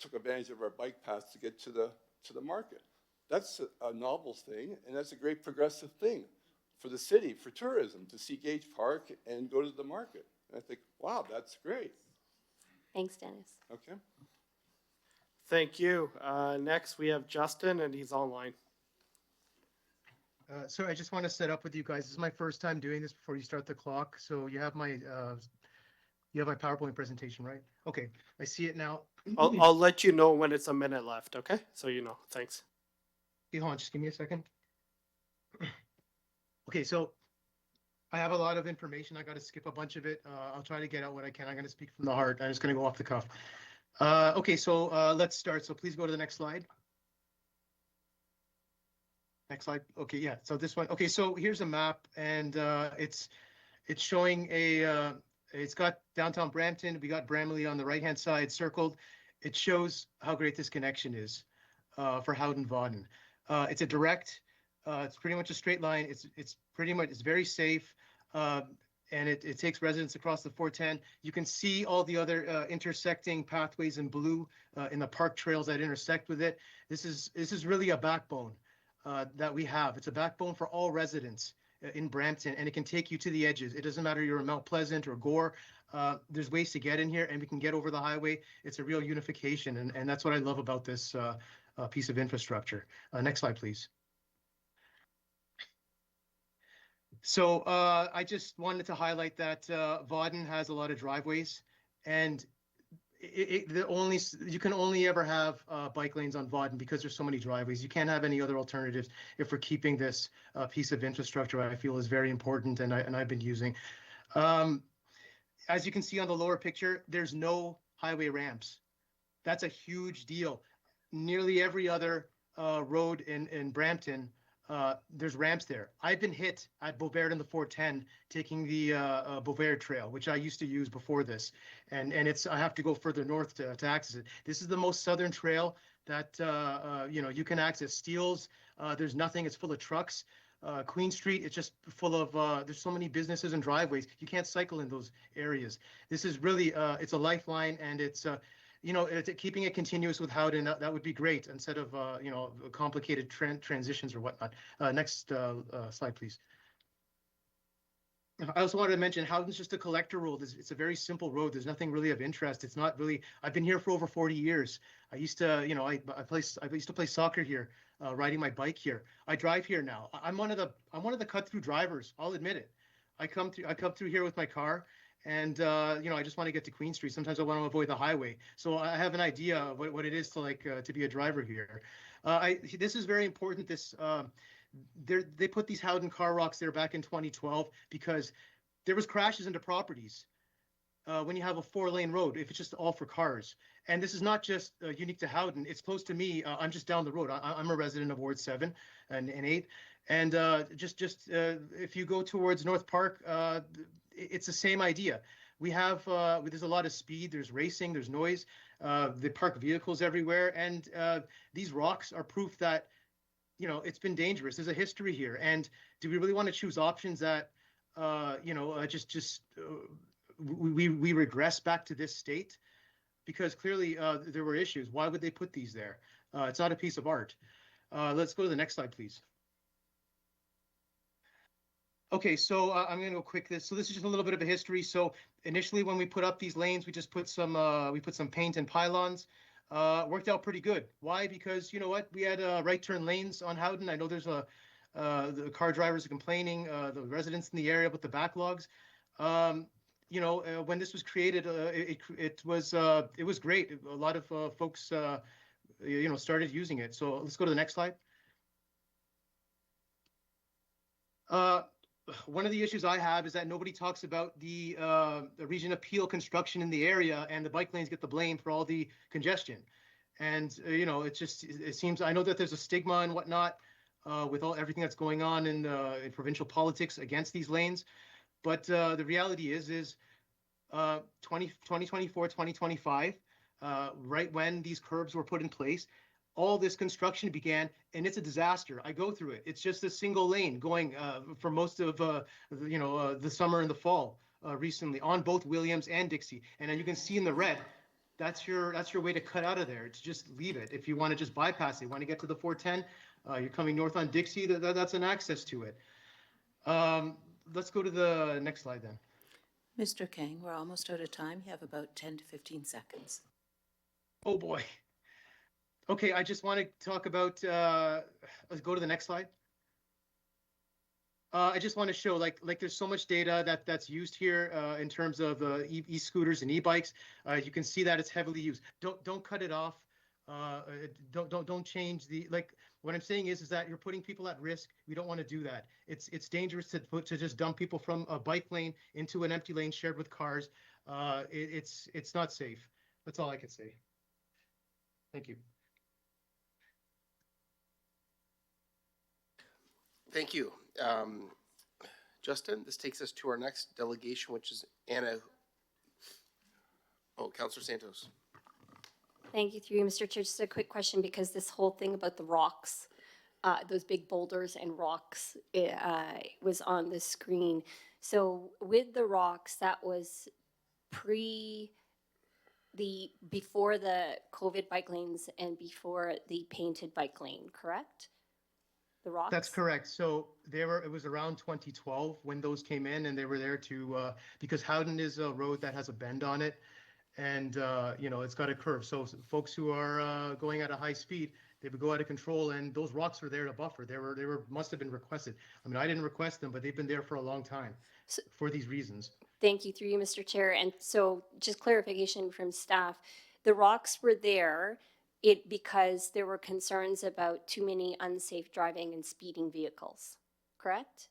took advantage of our bike paths to get to the market. That's a novel thing, and that's a great progressive thing for the city, for tourism, to see Gage Park and go to the market. And I think, wow, that's great. Thanks, Dennis. Okay. Thank you. Next, we have Justin, and he's online. So I just want to set up with you guys. This is my first time doing this before you start the clock. So you have my PowerPoint presentation, right? Okay, I see it now. I'll let you know when it's a minute left, okay? So you know. Thanks. Hey, hold on, just give me a second. Okay, so I have a lot of information. I got to skip a bunch of it. I'll try to get out what I can. I'm going to speak from the heart. I'm just going to go off the cuff. Okay, so let's start. So please go to the next slide. Next slide. Okay, yeah. So this one. Okay, so here's a map, and it's showing it's got downtown Brampton. We got Bramalea on the right-hand side circled. It shows how great this connection is for Howden Vaughan. It's a direct. It's pretty much a straight line. It's very safe, and it takes residents across the 410. You can see all the other intersecting pathways in blue in the park trails that intersect with it. This is really a backbone that we have. It's a backbone for all residents in Brampton, and it can take you to the edges. It doesn't matter you're in Mount Pleasant or Gore. There's ways to get in here, and we can get over the highway. It's a real unification, and that's what I love about this piece of infrastructure. Next slide, please. So I just wanted to highlight that Vaughan has a lot of driveways, and you can only ever have bike lanes on Vaughan because there's so many driveways. You can't have any other alternatives if we're keeping this piece of infrastructure I feel is very important, and I've been using. As you can see on the lower picture, there's no highway ramps. That's a huge deal. Nearly every other road in Brampton, there's ramps there. I've been hit at Bovaird in the 410 taking the Bovaird Trail, which I used to use before this, and I have to go further north to access it. This is the most southern trail that you can access. Steeles, there's nothing. It's full of trucks. Queen Street, it's just full of there's so many businesses and driveways. You can't cycle in those areas. This is really it's a lifeline, and it's keeping it continuous with Howden, that would be great instead of, complicated transitions or whatnot. Next slide, please. I also wanted to mention Howden's just a collector road. It's a very simple road. There's nothing really of interest. It's not really, I've been here for over 40 years. I used to, I used to play soccer here, riding my bike here. I drive here now. I'm one of the cut through drivers. I'll admit it. I come through here with my car. And, I just want to get to Queen Street. Sometimes I want to avoid the highway. So I have an idea of what it is to to be a driver here. This is very important. they put these Howden car rocks there back in 2012 because there was crashes into properties when you have a 4-lane road, if it's just all for cars. And this is not just unique to Howden. It's close to me. I'm just down the road. I'm a resident of Ward 7 and 8. And if you go towards North Park, it's the same idea. We have, there's a lot of speed, there's racing, there's noise, they park vehicles everywhere. And these rocks are proof that, you know, it's been dangerous. There's a history here. And do we really want to choose options that, we regress back to this state? Because clearly there were issues. Why would they put these there? It's not a piece of art. Let's go to the next slide, please. Okay, so I'm going to go quick this. So this is just a little bit of a history. So initially, when we put up these lanes, we just put some paint and pylons. Worked out pretty good. Why? Because you know what? We had right turn lanes on Howden. I know there's the car drivers are complaining, the residents in the area with the backlogs. When this was created, it was great. A lot of folks, started using it. So let's go to the next slide. One of the issues I have is that nobody talks about the Region of Peel construction in the area, and the bike lanes get the blame for all the congestion. And it seems, I know that there's a stigma and whatnot with everything that's going on in provincial politics against these lanes. But the reality is 2024, 2025, right when these curbs were put in place, all this construction began, and it's a disaster. I go through it. It's just a single lane going for most of the summer and the fall recently on both Williams and Dixie. And then you can see in the red, that's your way to cut out of there. To just leave it. If you want to just bypass it, want to get to the 410, you're coming north on Dixie. That's an access to it. Let's go to the next slide then. Mr. King, we're almost out of time. You have about 10 to 15 seconds. Oh boy. Okay, I just want to talk about, let's go to the next slide. I just want to show like there's so much data that's used here in terms of e-scooters and e-bikes. You can see that it's heavily used. Don't cut it off. Don't change what I'm saying is that you're putting people at risk. We don't want to do that. It's dangerous to just dump people from a bike lane into an empty lane shared with cars. It's not safe. That's all I can say. Thank you. Thank you. Justin, this takes us to our next delegation, which is Anna. Oh, Councillor Santos. Thank you, through you, Mr. Chair. Just a quick question, because this whole thing about the rocks, those big boulders and rocks, was on the screen. So with the rocks, that was before the COVID bike lanes and before the painted bike lane, correct? The rocks? That's correct. So it was around 2012 when those came in, and they were there to, because Howden is a road that has a bend on it, and it's got a curve. So folks who are going at a high speed, they would go out of control, and those rocks were there to buffer. They must have been requested. I mean, I didn't request them, but they've been there for a long time for these reasons. Thank you, through you, Mr. Chair. And so just clarification from staff, the rocks were there because there were concerns about too many unsafe driving and speeding vehicles, correct?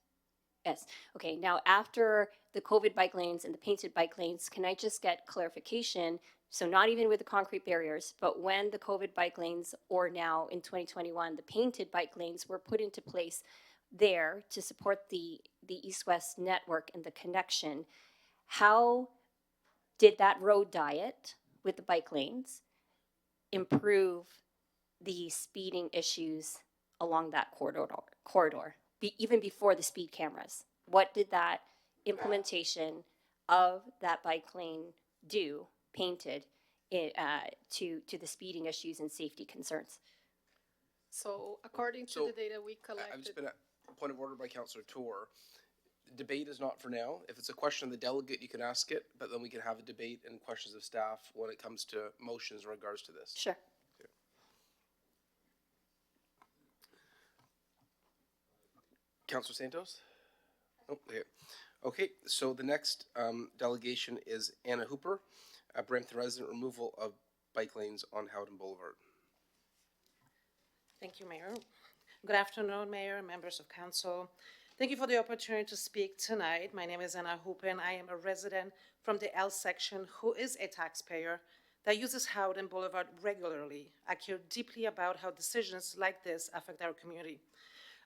Yes. Okay, now after the COVID bike lanes and the painted bike lanes, can I just get clarification? So not even with the concrete barriers, but when the COVID bike lanes, or now in 2021, the painted bike lanes were put into place there to support the East-West network and the connection, how did that road diet with the bike lanes improve the speeding issues along that corridor, even before the speed cameras? What did that implementation of that bike lane do, painted, to the speeding issues and safety concerns? So according to the data we collected. I've just been a point of order by Councillor Tour. The debate is not for now. If it's a question of the delegate, you can ask it, but then we can have a debate and questions of staff when it comes to motions in regards to this. Sure. Okay. Councillor Santos? Oh, okay. Okay, so the next delegation is Anna Hooper, a Brampton resident, removal of bike lanes on Howden Boulevard. Thank you, Mayor. Good afternoon, Mayor and members of council. Thank you for the opportunity to speak tonight. My name is Anna Hoopen. I am a resident from the L section who is a taxpayer that uses Howden Boulevard regularly. I care deeply about how decisions like this affect our community.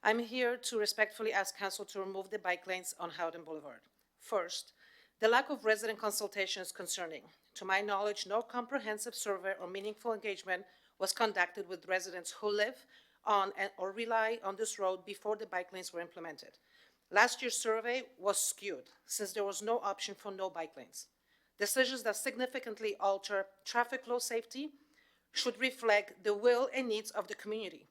I'm here to respectfully ask council to remove the bike lanes on Howden Boulevard. First, the lack of resident consultation is concerning. To my knowledge, no comprehensive survey or meaningful engagement was conducted with residents who live on or rely on this road before the bike lanes were implemented. Last year's survey was skewed since there was no option for no bike lanes. Decisions that significantly alter traffic flow safety should reflect the will and needs of the community.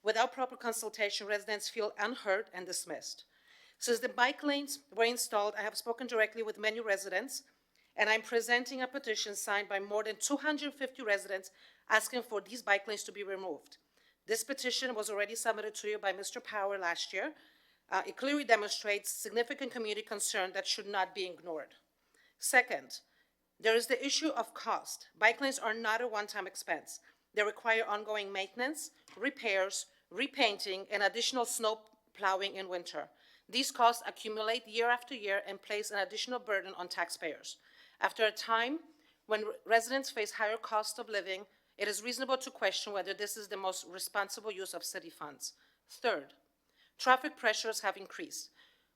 Without proper consultation, residents feel unheard and dismissed. Since the bike lanes were installed, I have spoken directly with many residents, and I'm presenting a petition signed by more than 250 residents asking for these bike lanes to be removed. This petition was already submitted to you by Mr. Power last year. It clearly demonstrates significant community concern that should not be ignored. Second, there is the issue of cost. Bike lanes are not a one-time expense. They require ongoing maintenance, repairs, repainting, and additional snow plowing in winter. These costs accumulate year after year and place an additional burden on taxpayers. After a time when residents face higher cost of living, it is reasonable to question whether this is the most responsible use of city funds. Third, traffic pressures have increased.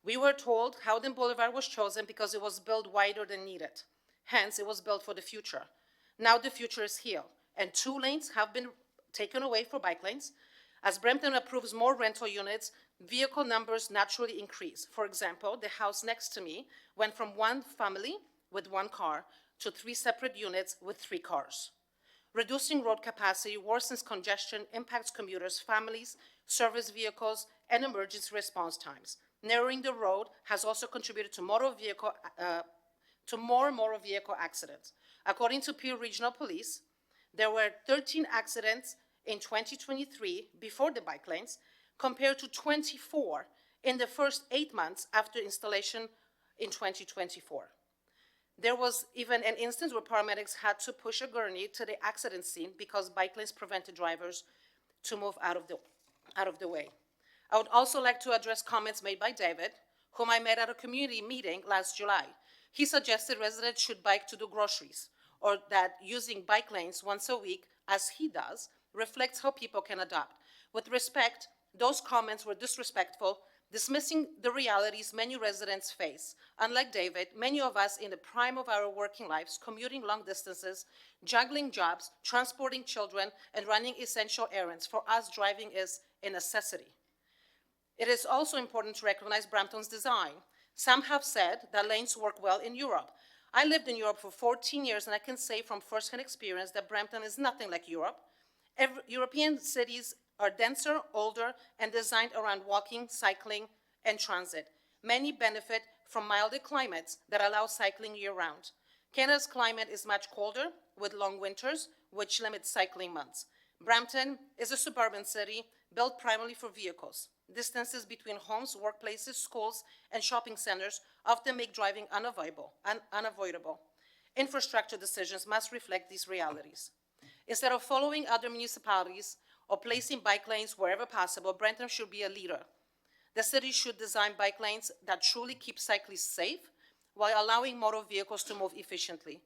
We were told Howden Boulevard was chosen because it was built wider than needed. Hence, it was built for the future. Now the future is here, and 2 lanes have been taken away for bike lanes. As Brampton approves more rental units, vehicle numbers naturally increase. For example, the house next to me went from 1 family with 1 car to 3 separate units with 3 cars. Reducing road capacity worsens congestion, impacts commuters, families, service vehicles, and emergency response times. Narrowing the road has also contributed to more motor vehicle accidents. According to Peel Regional Police, there were 13 accidents in 2023 before the bike lanes, compared to 24 in the first 8 months after installation in 2024. There was even an instance where paramedics had to push a gurney to the accident scene because bike lanes prevented drivers to move out of the way. I would also like to address comments made by David, whom I met at a community meeting last July. He suggested residents should bike to do groceries, or that using bike lanes once a week, as he does, reflects how people can adapt. With respect, those comments were disrespectful, dismissing the realities many residents face. Unlike David, many of us in the prime of our working lives, commuting long distances, juggling jobs, transporting children, and running essential errands. For us, driving is a necessity. It is also important to recognize Brampton's design. Some have said that lanes work well in Europe. I lived in Europe for 14 years, and I can say from firsthand experience that Brampton is nothing like Europe. European cities are denser, older, and designed around walking, cycling, and transit. Many benefit from milder climates that allow cycling year-round. Canada's climate is much colder, with long winters, which limits cycling months. Brampton is a suburban city built primarily for vehicles. Distances between homes, workplaces, schools, and shopping centers often make driving unavoidable. Infrastructure decisions must reflect these realities. Instead of following other municipalities or placing bike lanes wherever possible, Brampton should be a leader. The city should design bike lanes that truly keep cyclists safe while allowing motor vehicles to move efficiently.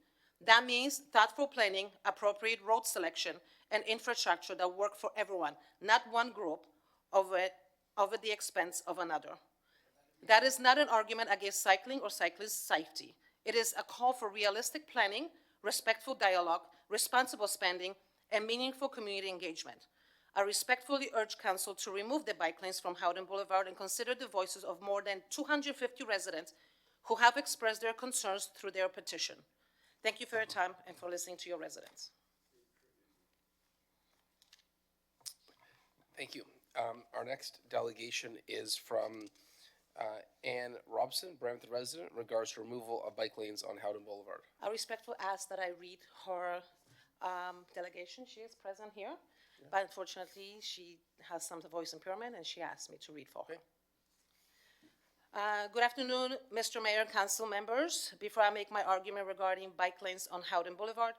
That means thoughtful planning, appropriate road selection, and infrastructure that work for everyone, not one group over the expense of another. That is not an argument against cycling or cyclist safety. It is a call for realistic planning, respectful dialogue, responsible spending, and meaningful community engagement. I respectfully urge Council to remove the bike lanes from Howden Boulevard and consider the voices of more than 250 residents who have expressed their concerns through their petition. Thank you for your time and for listening to your residents. Thank you. Our next delegation is from Ann Robson, Brampton resident, in regards to removal of bike lanes on Howden Boulevard. I respectfully ask that I read her delegation. She is present here, but unfortunately she has some voice impairment and she asked me to read for her. Good afternoon, Mr. Mayor and Council members. Before I make my argument regarding bike lanes on Howden Boulevard,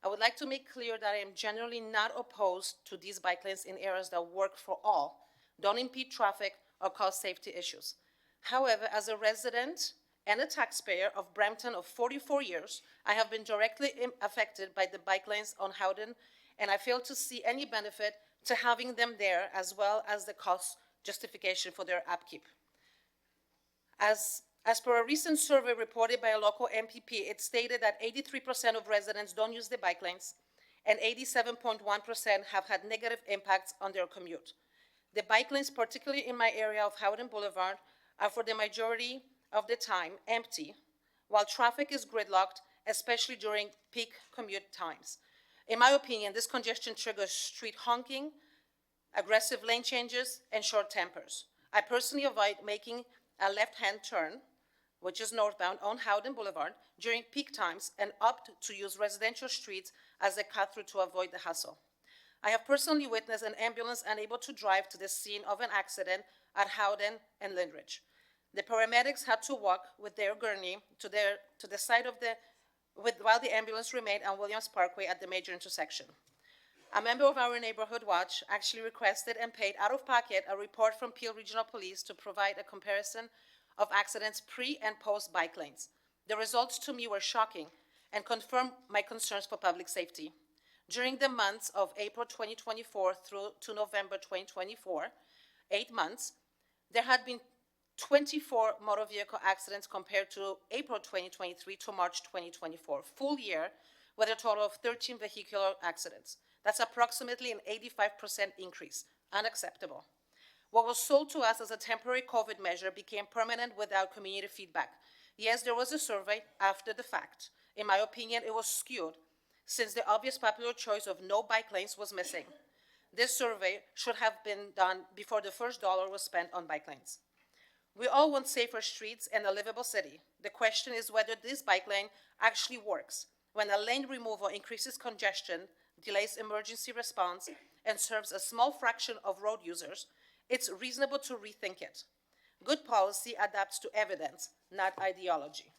I would like to make clear that I am generally not opposed to these bike lanes in areas that work for all, don't impede traffic, or cause safety issues. However, as a resident and a taxpayer of Brampton of 44 years, I have been directly affected by the bike lanes on Howden, and I fail to see any benefit to having them there, as well as the cost justification for their upkeep. As per a recent survey reported by a local MPP, it stated that 83% of residents don't use the bike lanes, and 87.1% have had negative impacts on their commute. The bike lanes, particularly in my area of Howden Boulevard, are for the majority of the time empty, while traffic is gridlocked, especially during peak commute times. In my opinion, this congestion triggers street honking, aggressive lane changes, and short tempers. I personally avoid making a left-hand turn, which is northbound on Howden Boulevard, during peak times and opt to use residential streets as a cut-through to avoid the hassle. I have personally witnessed an ambulance unable to drive to the scene of an accident at Howden and Lindridge. The paramedics had to walk with their gurney to the side of while the ambulance remained on Williams Parkway at the major intersection. A member of our neighborhood watch actually requested and paid out of pocket a report from Peel Regional Police to provide a comparison of accidents pre and post bike lanes. The results to me were shocking and confirmed my concerns for public safety. During the months of April 2024 through to November 2024, 8 months, there had been 24 motor vehicle accidents compared to April 2023 to March 2024, full year, with a total of 13 vehicular accidents. That's approximately an 85% increase, unacceptable. What was sold to us as a temporary COVID measure became permanent without community feedback. Yes, there was a survey after the fact. In my opinion, it was skewed, since the obvious popular choice of no bike lanes was missing. This survey should have been done before the first dollar was spent on bike lanes. We all want safer streets and a livable city. The question is whether this bike lane actually works. When a lane removal increases congestion, delays emergency response, and serves a small fraction of road users, it's reasonable to rethink it. Good policy adapts to evidence, not ideology.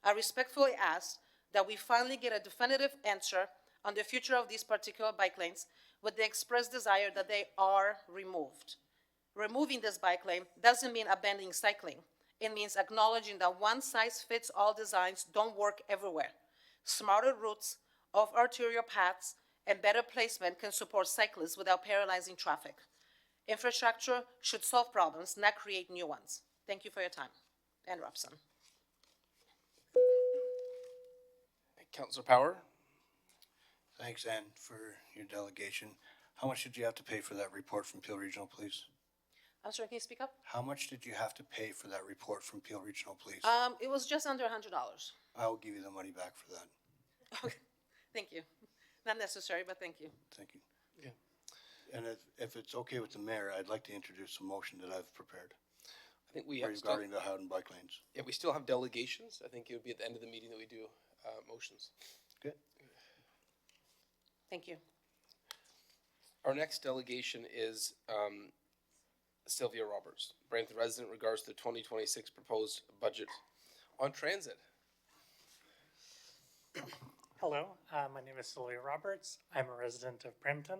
I respectfully ask that we finally get a definitive answer on the future of these particular bike lanes with the express desire that they are removed. Removing this bike lane doesn't mean abandoning cycling. It means acknowledging that one-size-fits-all designs don't work everywhere. Smarter routes, off-arterial paths, and better placement can support cyclists without paralyzing traffic. Infrastructure should solve problems, not create new ones. Thank you for your time. Ann Robson. Councilor Power? Thanks, Ann, for your delegation. How much did you have to pay for that report from Peel Regional Police? I'm sorry, can you speak up? How much did you have to pay for that report from Peel Regional Police? It was just under $100. I will give you the money back for that. Okay, thank you. Not necessary, but thank you. Thank you. Yeah. And if it's okay with the mayor, I'd like to introduce a motion that I've prepared I think we have regarding the Howden bike lanes. Yeah, we still have delegations. I think it would be at the end of the meeting that we do motions. Good. Thank you. Our next delegation is Sylvia Roberts, Brampton resident, regards to the 2026 proposed budget on transit. Hello, my name is Sylvia Roberts. I'm a resident of Brampton.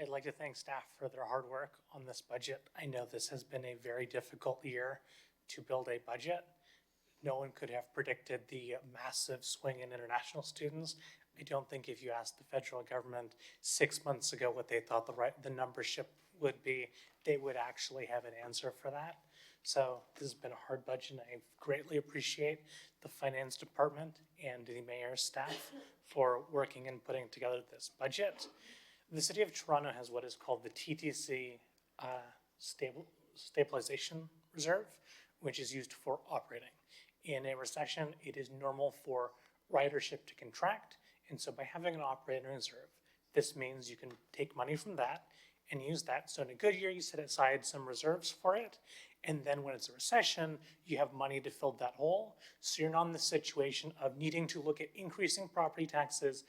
I'd like to thank staff for their hard work on this budget. I know this has been a very difficult year to build a budget. No one could have predicted the massive swing in international students. I don't think if you asked the federal government 6 months ago what they thought the numbership would be, they would actually have an answer for that. So this has been a hard budget, and I greatly appreciate the finance department and the mayor's staff for working and putting together this budget. The city of Toronto has what is called the TTC stabilization reserve, which is used for operating. In a recession, it is normal for ridership to contract, and so by having an operating reserve, this means you can take money from that and use that. So in a good year, you set aside some reserves for it, and then when it's a recession, you have money to fill that hole. So you're not in the situation of needing to look at increasing property taxes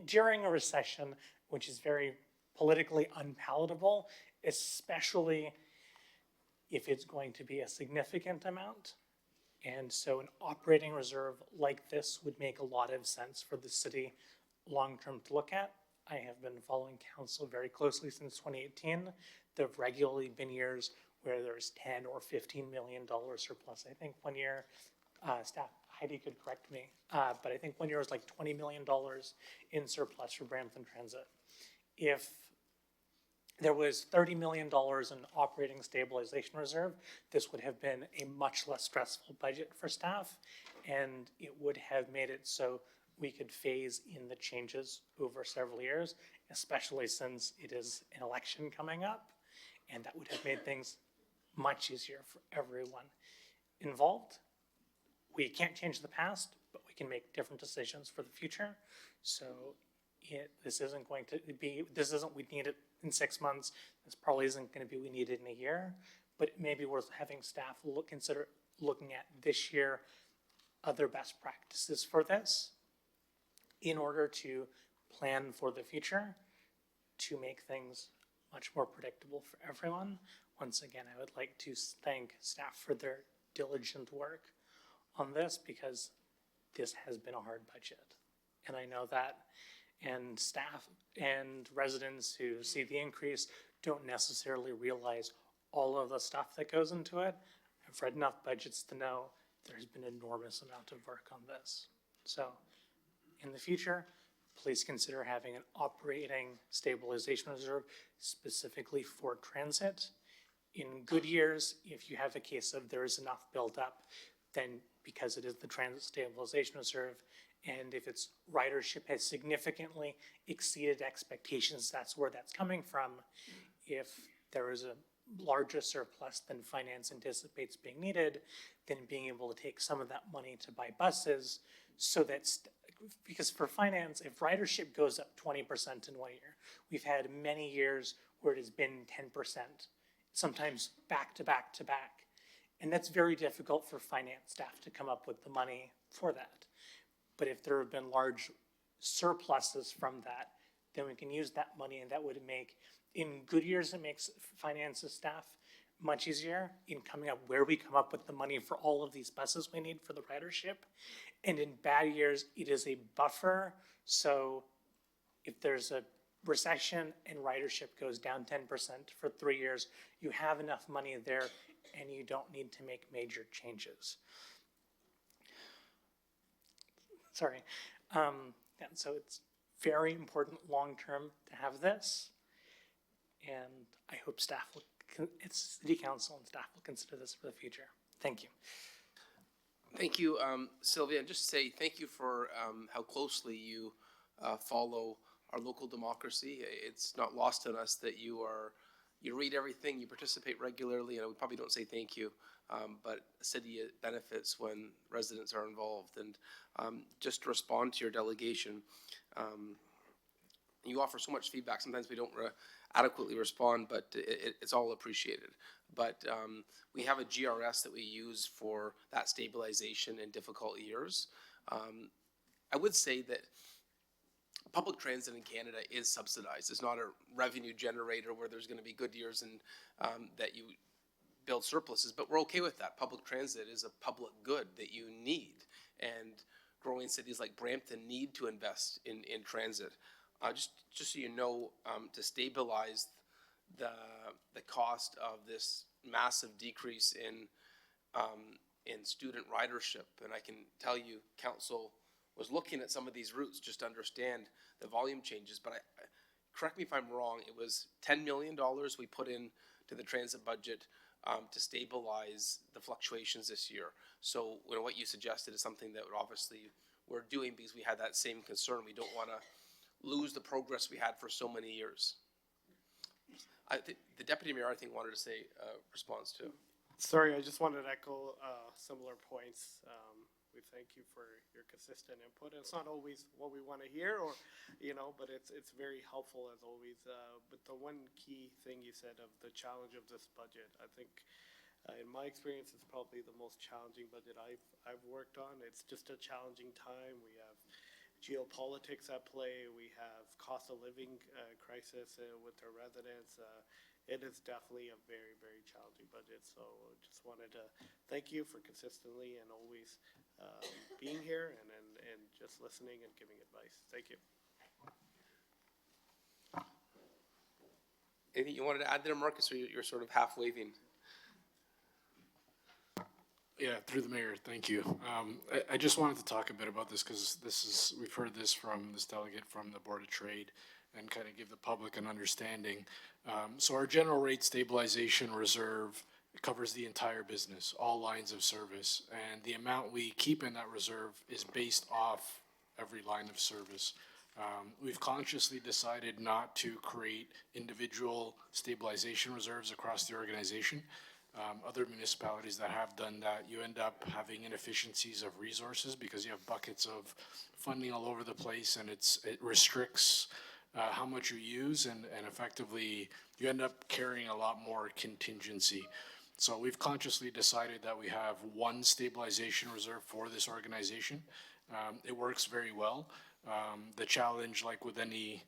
during a recession, which is very politically unpalatable, especially if it's going to be a significant amount. And so an operating reserve like this would make a lot of sense for the city long-term to look at. I have been following council very closely since 2018. There have regularly been years where there's 10 or $15 million surplus. I think one year, staff, Heidi could correct me, but I think one year was like $20 million in surplus for Brampton Transit. If there was $30 million in operating stabilization reserve, this would have been a much less stressful budget for staff, and it would have made it so we could phase in the changes over several years, especially since it is an election coming up, and that would have made things much easier for everyone involved. We can't change the past, but we can make different decisions for the future. So this isn't what we need it in 6 months. This probably isn't going to be what we need it in a year, but it may be worth having staff consider looking at this year other best practices for this in order to plan for the future to make things much more predictable for everyone. Once again, I would like to thank staff for their diligent work on this, because this has been a hard budget. And I know that, and staff and residents who see the increase don't necessarily realize all of the stuff that goes into it. I've read enough budgets to know there's been an enormous amount of work on this. So in the future, please consider having an operating stabilization reserve specifically for transit. In good years, if you have a case of there is enough built up, then because it is the transit stabilization reserve, and if its ridership has significantly exceeded expectations, that's where that's coming from. If there is a larger surplus than finance anticipates being needed, then being able to take some of that money to buy buses, so that's because for finance, if ridership goes up 20% in 1 year, we've had many years where it has been 10%, sometimes back to back to back. And that's very difficult for finance staff to come up with the money for that. But if there have been large surpluses from that, then we can use that money, and that would make, in good years, it makes finance staff much easier in coming up where we come up with the money for all of these buses we need for the ridership. And in bad years, it is a buffer. So if there's a recession and ridership goes down 10% for 3 years, you have enough money there and you don't need to make major changes. Sorry. And so it's very important long-term to have this. And I hope staff will, City Council and staff will consider this for the future. Thank you. Thank you, Sylvia. And just say thank you for how closely you follow our local democracy. It's not lost on us that you read everything, you participate regularly, and we probably don't say thank you, but the city benefits when residents are involved. And just to respond to your delegation, you offer so much feedback. Sometimes we don't adequately respond, but it's all appreciated. But we have a GRS that we use for that stabilization in difficult years. I would say that public transit in Canada is subsidized. It's not a revenue generator where there's going to be good years and that you build surpluses, but we're okay with that. Public transit is a public good that you need, and growing cities like Brampton need to invest in transit. Just so you know, to stabilize the cost of this massive decrease in student ridership, and I can tell you, council was looking at some of these routes just to understand the volume changes, but correct me if I'm wrong, it was $10 million we put in to the transit budget to stabilize the fluctuations this year. So what you suggested is something that obviously we're doing because we had that same concern. We don't want to lose the progress we had for so many years. The deputy mayor, I think, wanted to say response to. Sorry, I just wanted to echo similar points. We thank you for your consistent input. It's not always what we want to hear, or but it's very helpful as always. But the one key thing you said of the challenge of this budget, I think, in my experience, it's probably the most challenging budget I've worked on. It's just a challenging time. We have geopolitics at play. We have cost of living crisis with our residents. It is definitely a very, very challenging budget. So just wanted to thank you for consistently and always being here and just listening and giving advice. Thank you. Anything you wanted to add there, Marcus, or you're sort of half waving? Yeah, through the mayor, thank you. I just wanted to talk a bit about this because we've heard this from this delegate from the Board of Trade and kind of give the public an understanding. So our general rate stabilization reserve covers the entire business, all lines of service, and the amount we keep in that reserve is based off every line of service. We've consciously decided not to create individual stabilization reserves across the organization. Other municipalities that have done that, you end up having inefficiencies of resources because you have buckets of funding all over the place, and it restricts how much you use, and effectively you end up carrying a lot more contingency. So we've consciously decided that we have one stabilization reserve for this organization. It works very well. The challenge, like with any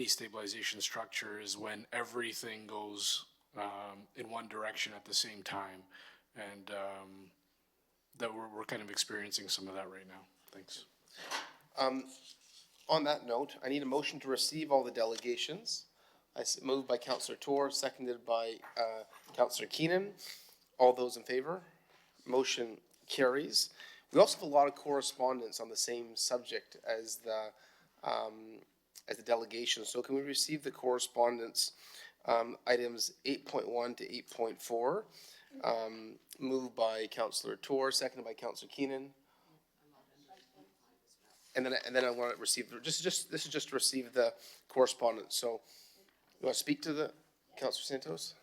stabilization structure, is when everything goes in one direction at the same time, and that we're kind of experiencing some of that right now. Thanks. On that note, I need a motion to receive all the delegations. Moved by Councillor Toor, seconded by Councillor Keenan. All those in favor? Motion carries. We also have a lot of correspondence on the same subject as the delegation. So can we receive the correspondence, items 8.1 to 8.4, moved by Councillor Toor, seconded by Councillor Keenan. And then I want to receive this is just to receive the correspondence. So you want to speak to the Councillor Santos?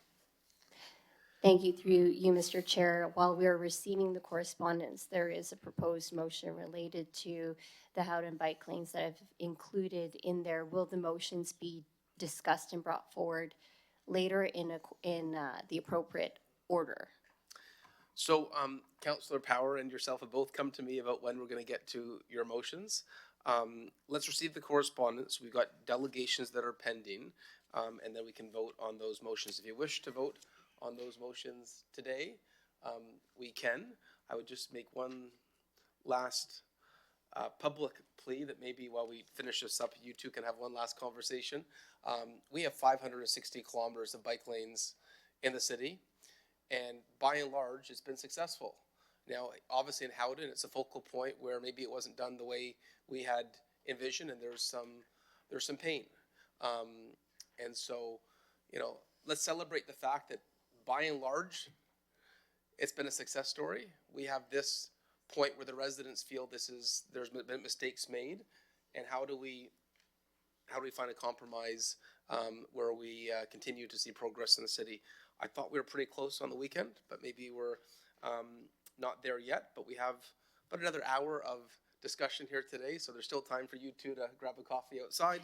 Thank you. Through you, Mr. Chair. While we are receiving the correspondence, there is a proposed motion related to the Howden bike lanes that I've included in there. Will the motions be discussed and brought forward later in the appropriate order? So, Councillor Power and yourself have both come to me about when we're going to get to your motions. Let's receive the correspondence. We've got delegations that are pending, and then we can vote on those motions. If you wish to vote on those motions today, we can. I would just make one last public plea that maybe while we finish this up, you two can have one last conversation. We have 560 kilometers of bike lanes in the city, and by and large, it's been successful. Now, obviously in Howden, it's a focal point where maybe it wasn't done the way we had envisioned, and there's some pain. And so, let's celebrate the fact that by and large, it's been a success story. We have this point where the residents feel there's been mistakes made, and how do we find a compromise where we continue to see progress in the city? I thought we were pretty close on the weekend, but maybe we're not there yet. But we have about another hour of discussion here today, so there's still time for you two to grab a coffee outside.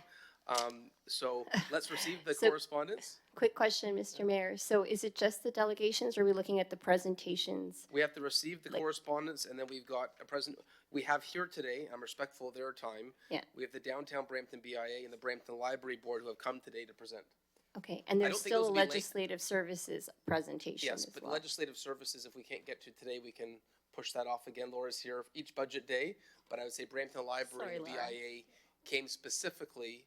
So let's receive the correspondence. Quick question, Mr. Mayor. So is it just the delegations, or are we looking at the presentations? We have to receive the correspondence, and then we've got a present. We have here today, I'm respectful of their time. Yeah. We have the Downtown Brampton BIA and the Brampton Library Board who have come today to present. Okay, and I there's don't think still those a will be late. legislative services presentation Yes, as but well. legislative services, if we can't get to today, we can push that off again. Laura's here each budget day, but I would say Brampton Library and the Sorry, Laura. BIA came specifically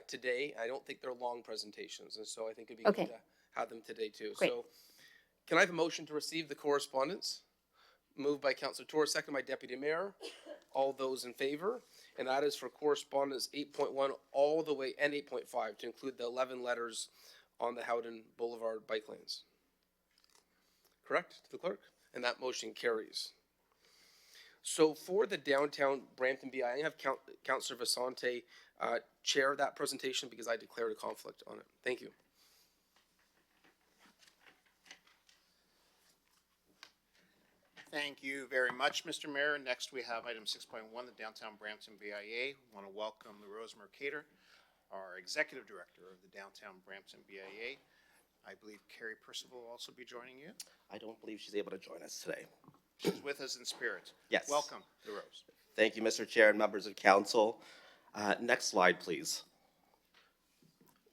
today. I don't think they're long presentations, and so I think it'd be Okay. good to have them today too. Great. So can I have a motion to receive the correspondence? Moved by Councillor Toor, second by Deputy Mayor. All those in favor? And that is for correspondence 8.1 all the way, and 8.5 to include the 11 letters on the Howden Boulevard bike lanes. Correct, to the clerk? And that motion carries. So for the Downtown Brampton BIA, I have Councillor Vasante chair that presentation because I declared a conflict on it. Thank you. Thank you very much, Mr. Mayor. Next, we have item 6.1, the Downtown Brampton BIA. We want to welcome Rose Mercator, our Executive Director of the Downtown Brampton BIA. I believe Carrie Percival will also be joining you. I don't believe she's able to join us today. She's with us in spirit. Yes. Welcome, Rose. Thank you, Mr. Chair and members of council. Next slide, please.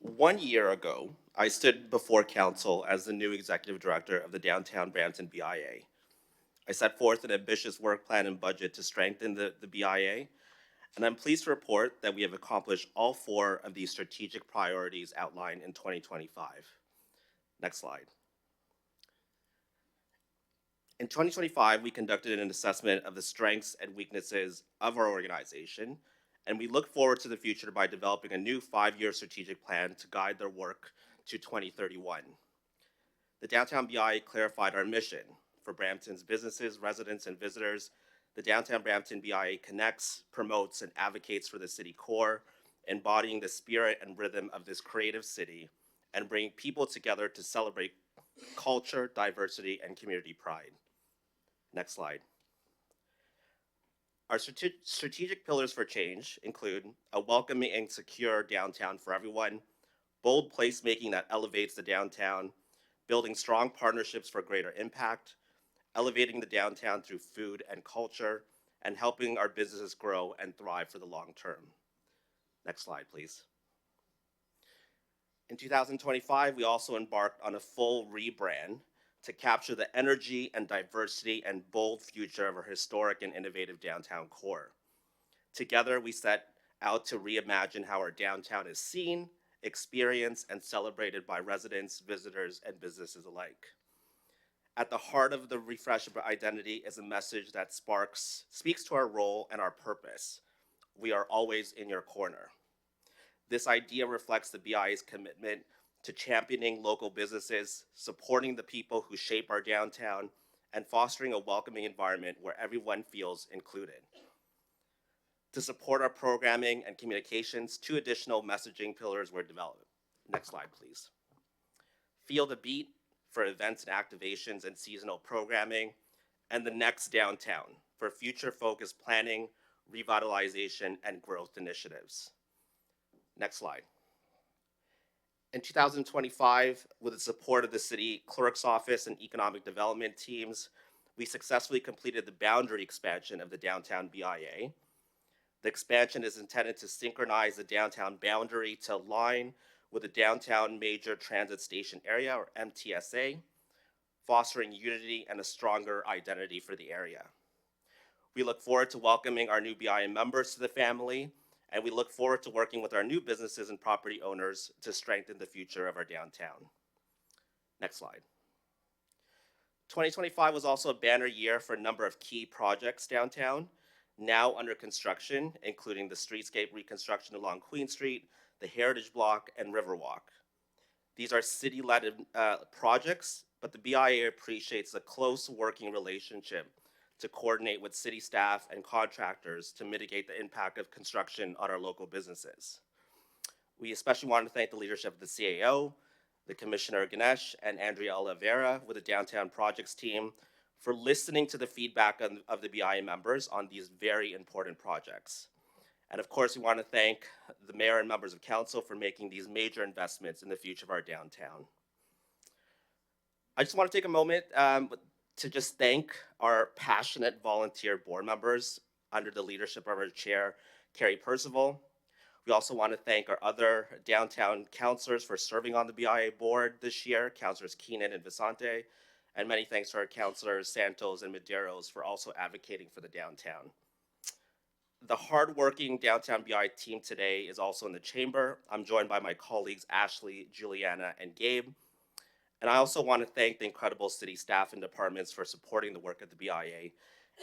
1 year ago, I stood before council as the new Executive Director of the Downtown Brampton BIA. I set forth an ambitious work plan and budget to strengthen the BIA And I'm pleased to report that we have accomplished all 4 of these strategic priorities outlined in 2025. Next slide. In 2025, we conducted an assessment of the strengths and weaknesses of our organization, and we look forward to the future by developing a new 5-year strategic plan to guide their work to 2031. The Downtown BIA clarified our mission. For Brampton's businesses, residents, and visitors, the Downtown Brampton BIA connects, promotes, and advocates for the city core, embodying the spirit and rhythm of this creative city and bringing people together to celebrate culture, diversity, and community pride. Next slide. Our strategic pillars for change include a welcoming and secure downtown for everyone, bold placemaking that elevates the downtown, building strong partnerships for greater impact, elevating the downtown through food and culture, and helping our businesses grow and thrive for the long term. Next slide, please. In 2025, we also embarked on a full rebrand to capture the energy and diversity and bold future of our historic and innovative downtown core. Together, we set out to reimagine how our downtown is seen, experienced, and celebrated by residents, visitors, and businesses alike. At the heart of the refresh of our identity is a message that speaks to our role and our purpose. We are always in your corner. This idea reflects the BIA's commitment to championing local businesses, supporting the people who shape our downtown, and fostering a welcoming environment where everyone feels included. To support our programming and communications, 2 additional messaging pillars were developed. Next slide, please. Feel the Beat for events and activations and seasonal programming, and the Next Downtown for future-focused planning, revitalization, and growth initiatives. Next slide. In 2025, with the support of the City Clerk's Office and Economic Development teams, we successfully completed the boundary expansion of the Downtown BIA. The expansion is intended to synchronize the downtown boundary to align with the Downtown Major Transit Station Area, or MTSA, fostering unity and a stronger identity for the area. We look forward to welcoming our new BIA members to the family, and we look forward to working with our new businesses and property owners to strengthen the future of our downtown. Next slide. 2025 was also a banner year for a number of key projects downtown, now under construction, including the streetscape reconstruction along Queen Street, the Heritage Block, and Riverwalk. These are city-led projects, but the BIA appreciates the close working relationship to coordinate with city staff and contractors to mitigate the impact of construction on our local businesses. We especially want to thank the leadership of the CAO, the Commissioner Ganesh, and Andrea Oliveira with the Downtown Projects team for listening to the feedback of the BIA members on these very important projects. And of course, we want to thank the mayor and members of council for making these major investments in the future of our downtown. I just want to take a moment to just thank our passionate volunteer board members under the leadership of our chair, Carrie Percival. We also want to thank our other downtown councilors for serving on the BIA board this year, Councilors Keenan and Vicente, and many thanks to our councilors Santos and Medeiros for also advocating for the downtown. The hardworking Downtown BIA team today is also in the chamber. I'm joined by my colleagues Ashley, Juliana, and Gabe. And I also want to thank the incredible city staff and departments for supporting the work of the BIA.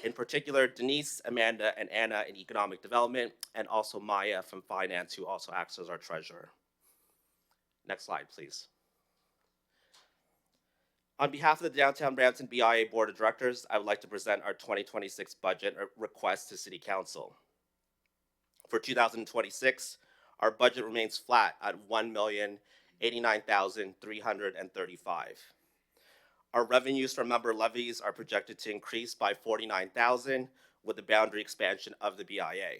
In particular, Denise, Amanda, and Anna in Economic Development, and also Maya from Finance, who also acts as our treasurer. Next slide, please. On behalf of the Downtown Brampton BIA Board of Directors, I would like to present our 2026 budget request to City Council. For 2026, our budget remains flat at $1,089,335. Our revenues from member levies are projected to increase by $49,000 with the boundary expansion of the BIA.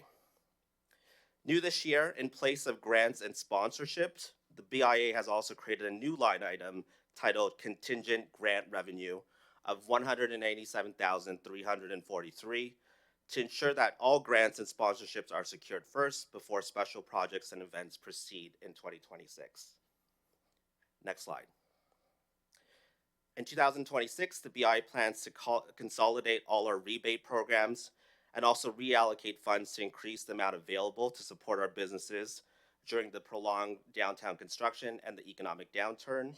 New this year, in place of grants and sponsorships, the BIA has also created a new line item titled Contingent Grant Revenue of $187,343 to ensure that all grants and sponsorships are secured first before special projects and events proceed in 2026. Next slide. In 2026, the BIA plans to consolidate all our rebate programs and also reallocate funds to increase the amount available to support our businesses during the prolonged downtown construction and the economic downturn.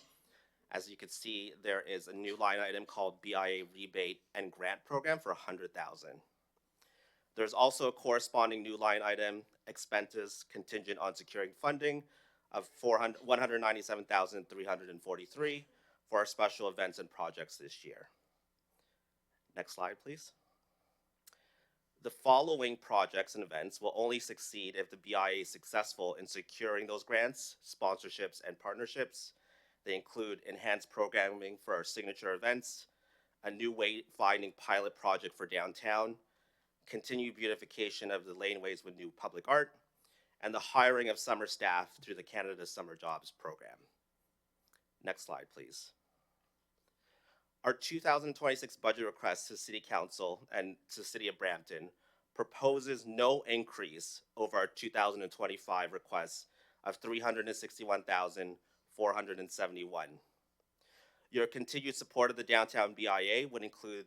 As you can see, there is a new line item called BIA rebate and grant program for $100,000. There's also a corresponding new line item, expenses contingent on securing funding, of $197,343 for our special events and projects this year. Next slide, please. The following projects and events will only succeed if the BIA is successful in securing those grants, sponsorships, and partnerships. They include enhanced programming for our signature events, a new wayfinding pilot project for downtown, continued beautification of the laneways with new public art, and the hiring of summer staff through the Canada Summer Jobs Program. Next slide, please. Our 2026 budget request to City Council and to the City of Brampton proposes no increase over our 2025 request of $361,471. Your continued support of the Downtown BIA would include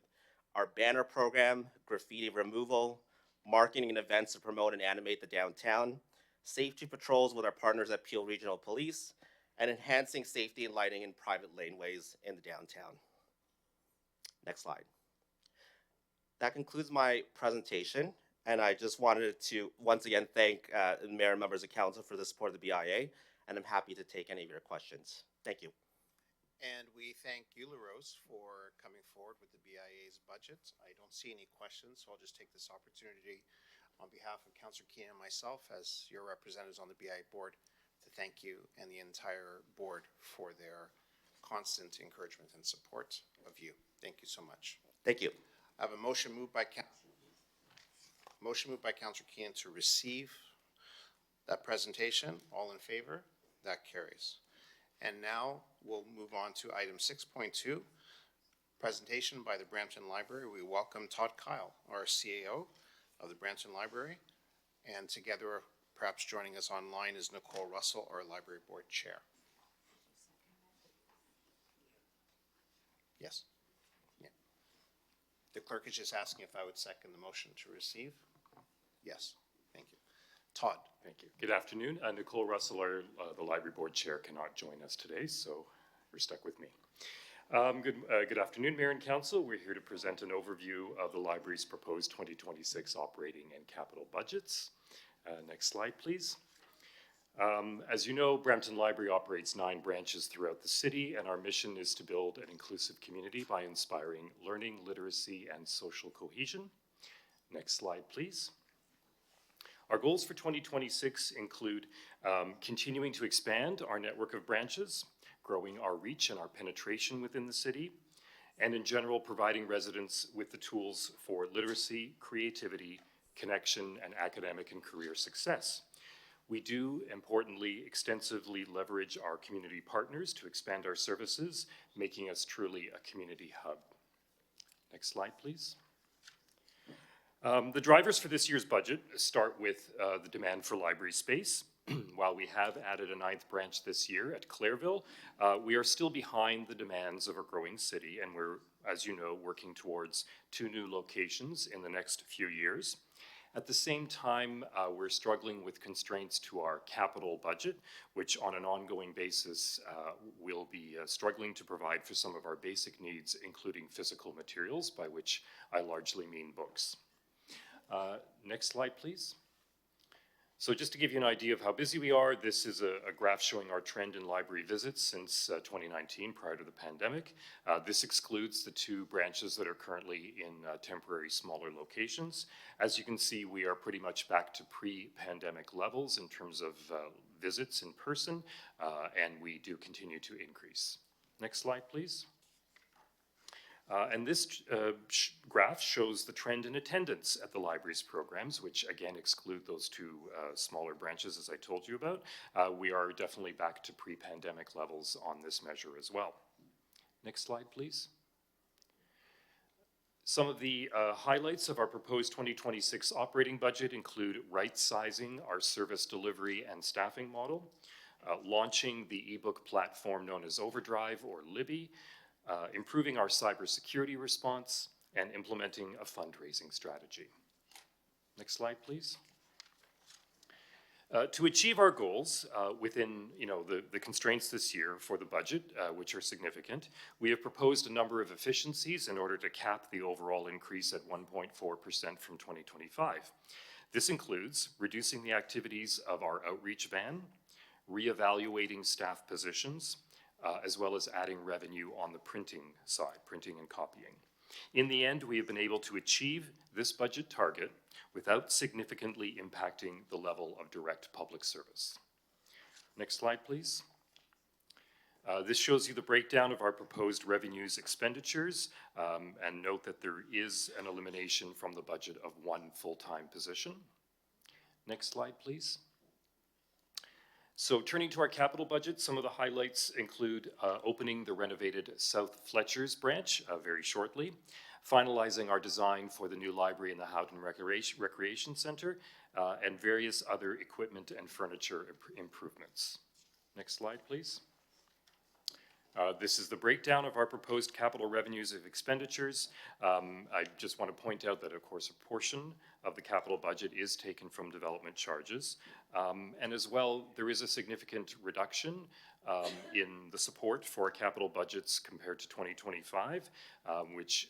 our banner program, graffiti removal, marketing and events to promote and animate the downtown, safety patrols with our partners at Peel Regional Police, and enhancing safety and lighting in private laneways in the downtown. Next slide. That concludes my presentation, and I just wanted to once again thank the mayor and members of council for the support of the BIA, and I'm happy to take any of your questions. Thank you. And we thank you, LaRose, for coming forward with the BIA's budget. I don't see any questions, so I'll just take this opportunity on behalf of Councillor Keenan and myself, as your representatives on the BIA board, to thank you and the entire board for their constant encouragement and support of you. Thank you so much. Thank you. I have a motion moved by Councillor Keenan to receive that presentation. All in favor? That carries. And now we'll move on to item 6.2, presentation by the Brampton Library. We welcome Todd Kyle, our CAO of the Brampton Library, and together, perhaps joining us online, is Nicole Russell, our Library Board Chair. Yes. Yeah. The clerk is just asking if I would second the motion to receive. Yes. Thank you. Todd. Thank you. Good afternoon. Nicole Russell, the Library Board Chair, cannot join us today, so you're stuck with me. Good afternoon, Mayor and Council. We're here to present an overview of the library's proposed 2026 operating and capital budgets. Next slide, please. As you know, Brampton Library operates 9 branches throughout the city, and our mission is to build an inclusive community by inspiring learning, literacy, and social cohesion. Next slide, please. Our goals for 2026 include continuing to expand our network of branches, growing our reach and our penetration within the city, and in general, providing residents with the tools for literacy, creativity, connection, and academic and career success. We do, importantly, extensively leverage our community partners to expand our services, making us truly a community hub. Next slide, please. The drivers for this year's budget start with the demand for library space. While we have added a 9th branch this year at Clairville, we are still behind the demands of a growing city, and we're, as you know, working towards 2 new locations in the next few years. At the same time, we're struggling with constraints to our capital budget, which on an ongoing basis will be struggling to provide for some of our basic needs, including physical materials, by which I largely mean books. Next slide, please. So just to give you an idea of how busy we are, this is a graph showing our trend in library visits since 2019, prior to the pandemic. This excludes the 2 branches that are currently in temporary smaller locations. As you can see, we are pretty much back to pre-pandemic levels in terms of visits in person, and we do continue to increase. Next slide, please. And this graph shows the trend in attendance at the library's programs, which again exclude those 2 smaller branches, as I told you about. We are definitely back to pre-pandemic levels on this measure as well. Next slide, please. Some of the highlights of our proposed 2026 operating budget include right-sizing our service delivery and staffing model, launching the ebook platform known as Overdrive, or Libby, improving our cybersecurity response, and implementing a fundraising strategy. Next slide, please. To achieve our goals within, the constraints this year for the budget, which are significant, we have proposed a number of efficiencies in order to cap the overall increase at 1.4% from 2025. This includes reducing the activities of our outreach van, reevaluating staff positions, as well as adding revenue on the printing side, printing and copying. In the end, we have been able to achieve this budget target without significantly impacting the level of direct public service. Next slide, please. This shows you the breakdown of our proposed revenues expenditures, and note that there is an elimination from the budget of one full-time position. Next slide, please. So turning to our capital budget, some of the highlights include opening the renovated South Fletcher's branch very shortly, finalizing our design for the new library in the Howden Recreation Center, and various other equipment and furniture improvements. Next slide, please. This is the breakdown of our proposed capital revenues of expenditures. I just want to point out that, of course, a portion of the capital budget is taken from development charges. And as well, there is a significant reduction in the support for capital budgets compared to 2025, which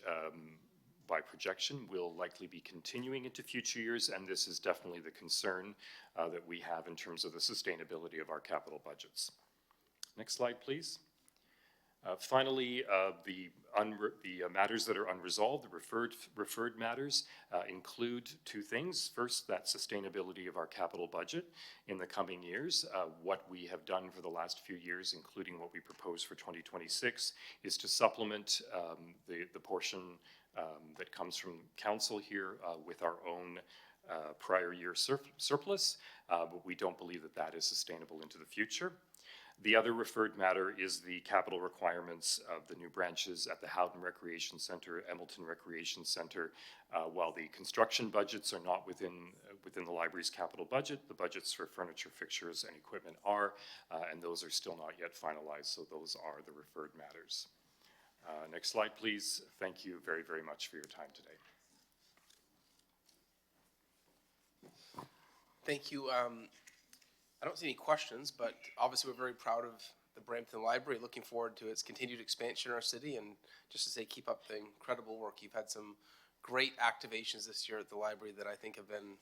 by projection will likely be continuing into future years, and this is definitely the concern that we have in terms of the sustainability of our capital budgets. Next slide, please. Finally, the matters that are unresolved, the referred matters, include two things. First, that sustainability of our capital budget in the coming years. What we have done for the last few years, including what we propose for 2026, is to supplement the portion that comes from council here with our own prior year surplus, but we don't believe that that is sustainable into the future. The other referred matter is the capital requirements of the new branches at the Howden Recreation Center, Hamilton Recreation Center. While the construction budgets are not within the library's capital budget, the budgets for furniture, fixtures, and equipment are, and those are still not yet finalized, so those are the referred matters. Next slide, please. Thank you very, very much for your time today. Thank you. I don't see any questions, but obviously we're very proud of the Brampton Library, looking forward to its continued expansion in our city, and just to say, keep up the incredible work. You've had some great activations this year at the library that I think have been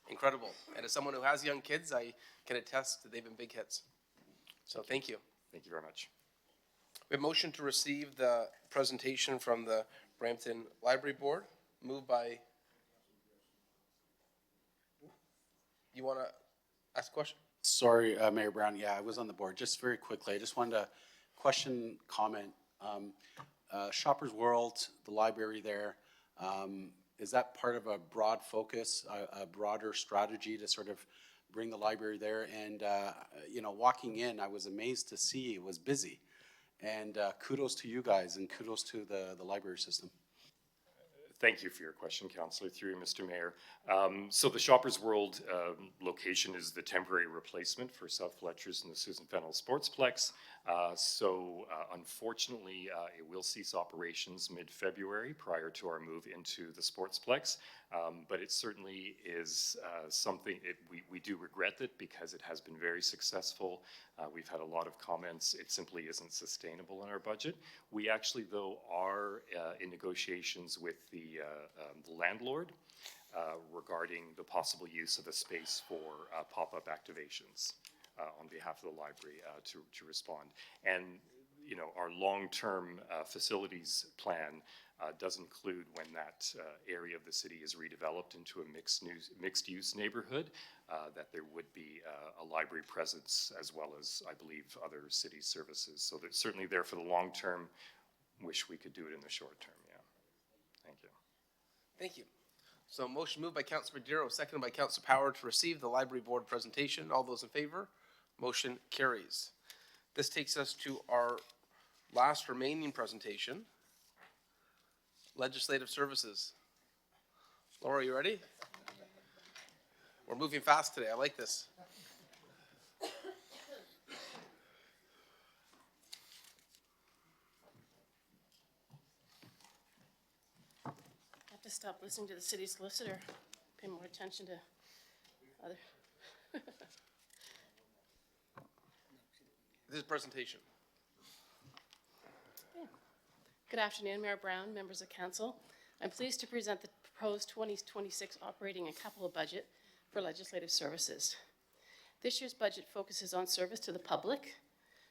incredible. And as someone who has young kids, I can attest that they've been big hits. So thank you. Thank you very much. We have a motion to receive the presentation from the Brampton Library Board, moved by... You want to ask a question? Sorry, Mayor Brown. Yeah, I was on the board. Just very quickly, I just wanted to comment. Shoppers World, the library there, is that part of a broad focus, a broader strategy to sort of bring the library there? And, walking in, I was amazed to see it was busy. And kudos to you guys and kudos to the library system. Thank you for your question, Councillor, through you, Mr. Mayor. So the Shoppers World location is the temporary replacement for South Fletcher's and the Susan Fennell Sportsplex. Unfortunately, it will cease operations mid-February prior to our move into the Sportsplex. But it certainly is something, we do regret it because it has been very successful. We've had a lot of comments. It simply isn't sustainable in our budget. We actually, though, are in negotiations with the landlord regarding the possible use of the space for pop-up activations on behalf of the library to respond. And, our long-term facilities plan does include when that area of the city is redeveloped into a mixed-use neighborhood, that there would be a library presence as well as, I believe, other city services. So they're certainly there for the long term. Wish we could do it in the short term, yeah. Thank you. Thank you. So motion moved by Councilor Madero, seconded by Councilor Power to receive the library board presentation. All those in favor? Motion carries. This takes us to our last remaining presentation. Legislative Services. Laura, you ready? We're moving fast today. I like this. I have to stop listening to the city solicitor. pay more attention to other. This is presentation. Good afternoon, Mayor Brown, members of council. I'm pleased to present the proposed 2026 operating and capital budget for legislative services. This year's budget focuses on service to the public,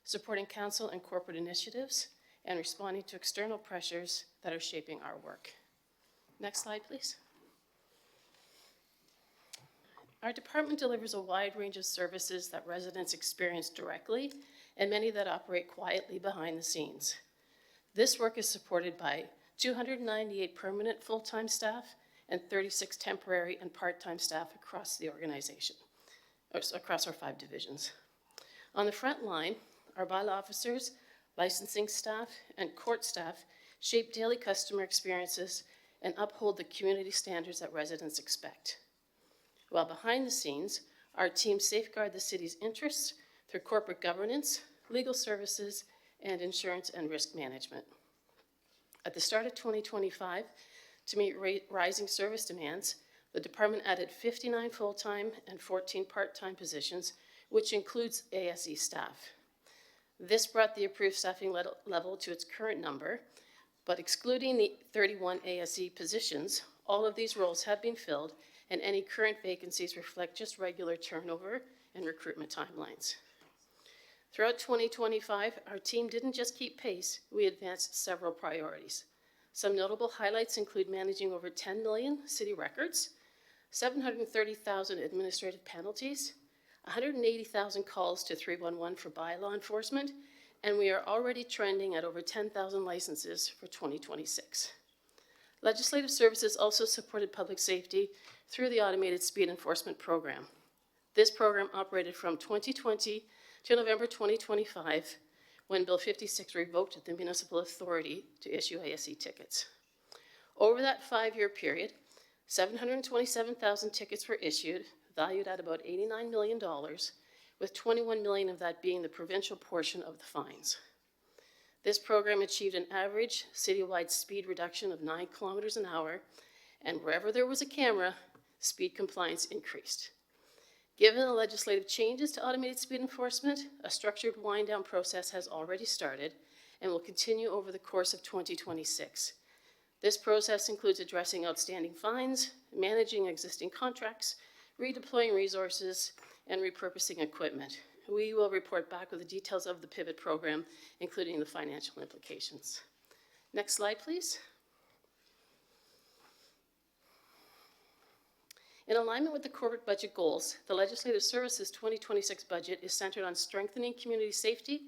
supporting council and corporate initiatives, and responding to external pressures that are shaping our work. Next slide, please. Our department delivers a wide range of services that residents experience directly and many that operate quietly behind the scenes. This work is supported by 298 permanent full-time staff and 36 temporary and part-time staff across the organization, across our 5 divisions. On the front line, our bylaw officers, licensing staff, and court staff shape daily customer experiences and uphold the community standards that residents expect. While behind the scenes, our teams safeguard the city's interests through corporate governance, legal services, and insurance and risk management. At the start of 2025, to meet rising service demands, the department added 59 full-time and 14 part-time positions, which includes ASE staff. This brought the approved staffing level to its current number, but excluding the 31 ASE positions, all of these roles have been filled, and any current vacancies reflect just regular turnover and recruitment timelines. Throughout 2025, our team didn't just keep pace, we advanced several priorities. Some notable highlights include managing over 10 million city records, 730,000 administrative penalties, 180,000 calls to 311 for bylaw enforcement, and we are already trending at over 10,000 licenses for 2026. Legislative services also supported public safety through the Automated Speed Enforcement Program. This program operated from 2020 to November 2025, when Bill 56 revoked the municipal authority to issue ASE tickets. Over that 5-year period, 727,000 tickets were issued, valued at about $89 million, with 21 million of that being the provincial portion of the fines. This program achieved an average citywide speed reduction of 9 kilometers an hour, and wherever there was a camera, speed compliance increased. Given the legislative changes to automated speed enforcement, a structured wind-down process has already started and will continue over the course of 2026. This process includes addressing outstanding fines, managing existing contracts, redeploying resources, and repurposing equipment. We will report back with the details of the pivot program, including the financial implications. Next slide, please. In alignment with the corporate budget goals, the Legislative Services 2026 budget is centered on strengthening community safety,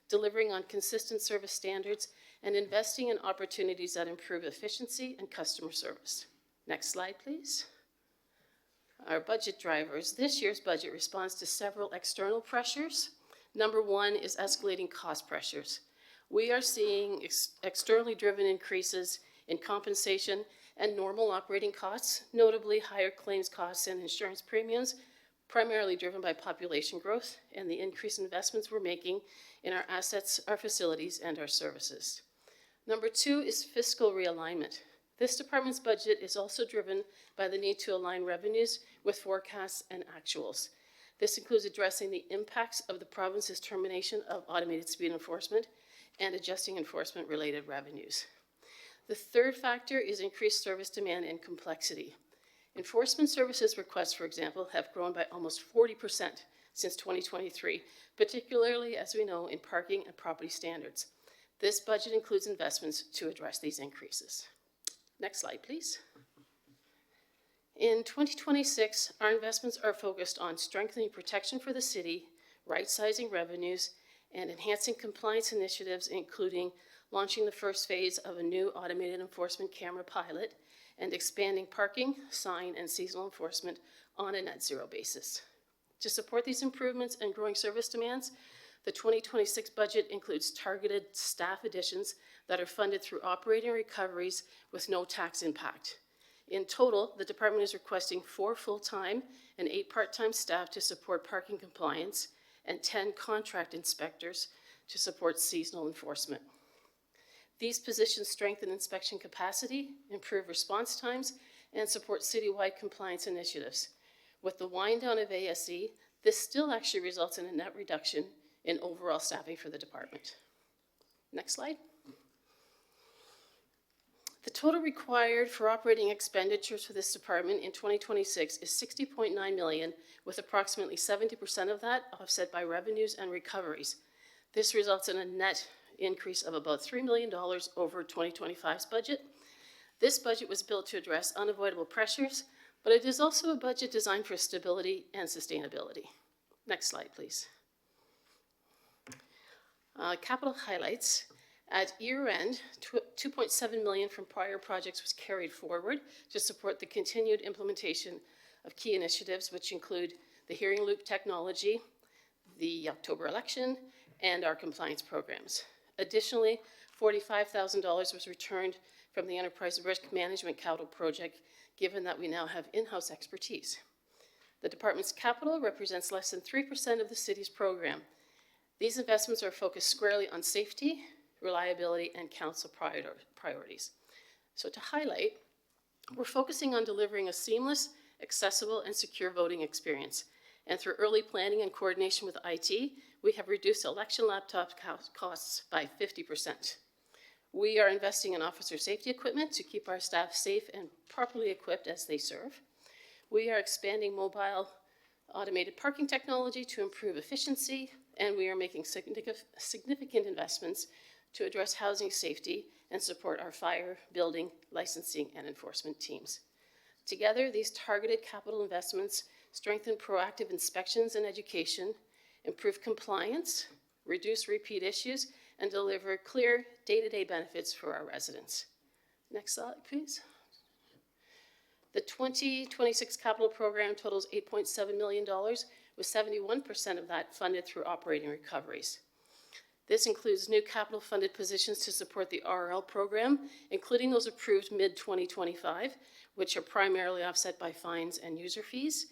delivering on consistent service standards, and investing in opportunities that improve efficiency and customer service. Next slide, please. Our budget drivers. This year's budget responds to several external pressures. Number one is escalating cost pressures. We are seeing externally driven increases in compensation and normal operating costs, notably higher claims costs and insurance premiums, primarily driven by population growth and the increased investments we're making in our assets, our facilities, and our services. Number two is fiscal realignment. This department's budget is also driven by the need to align revenues with forecasts and actuals. This includes addressing the impacts of the province's termination of automated speed enforcement and adjusting enforcement-related revenues. The third factor is increased service demand and complexity. Enforcement services requests, for example, have grown by almost 40% since 2023, particularly, as we know, in parking and property standards. This budget includes investments to address these increases. Next slide, please. In 2026, our investments are focused on strengthening protection for the city, right-sizing revenues, and enhancing compliance initiatives, including launching the first phase of a new automated enforcement camera pilot and expanding parking, sign, and seasonal enforcement on a net zero basis. To support these improvements and growing service demands, the 2026 budget includes targeted staff additions that are funded through operating recoveries with no tax impact. In total, the department is requesting 4 full-time and 8 part-time staff to support parking compliance and 10 contract inspectors to support seasonal enforcement. These positions strengthen inspection capacity, improve response times, and support citywide compliance initiatives. With the wind down of ASC, this still actually results in a net reduction in overall staffing for the department. Next slide. The total required for operating expenditures for this department in 2026 is $60.9 million, with approximately 70% of that offset by revenues and recoveries. This results in a net increase of about $3 million over 2025's budget. This budget was built to address unavoidable pressures, but it is also a budget designed for stability and sustainability. Next slide, please. Capital highlights. At year-end, $2.7 million from prior projects was carried forward to support the continued implementation of key initiatives, which include the hearing loop technology, the October election, and our compliance programs. Additionally, $45,000 was returned from the Enterprise Risk Management Capital Project, given that we now have in-house expertise. The department's capital represents less than 3% of the city's program. These investments are focused squarely on safety, reliability, and council priorities. So to highlight, we're focusing on delivering a seamless, accessible, and secure voting experience. And through early planning and coordination with IT, we have reduced election laptop costs by 50%. We are investing in officer safety equipment to keep our staff safe and properly equipped as they serve. We are expanding mobile automated parking technology to improve efficiency, and we are making significant investments to address housing safety and support our fire, building, licensing, and enforcement teams. Together, these targeted capital investments strengthen proactive inspections and education, improve compliance, reduce repeat issues, and deliver clear day-to-day benefits for our residents. Next slide, please. The 2026 capital program totals $8.7 million, with 71% of that funded through operating recoveries. This includes new capital funded positions to support the RL program, including those approved mid-2025, which are primarily offset by fines and user fees.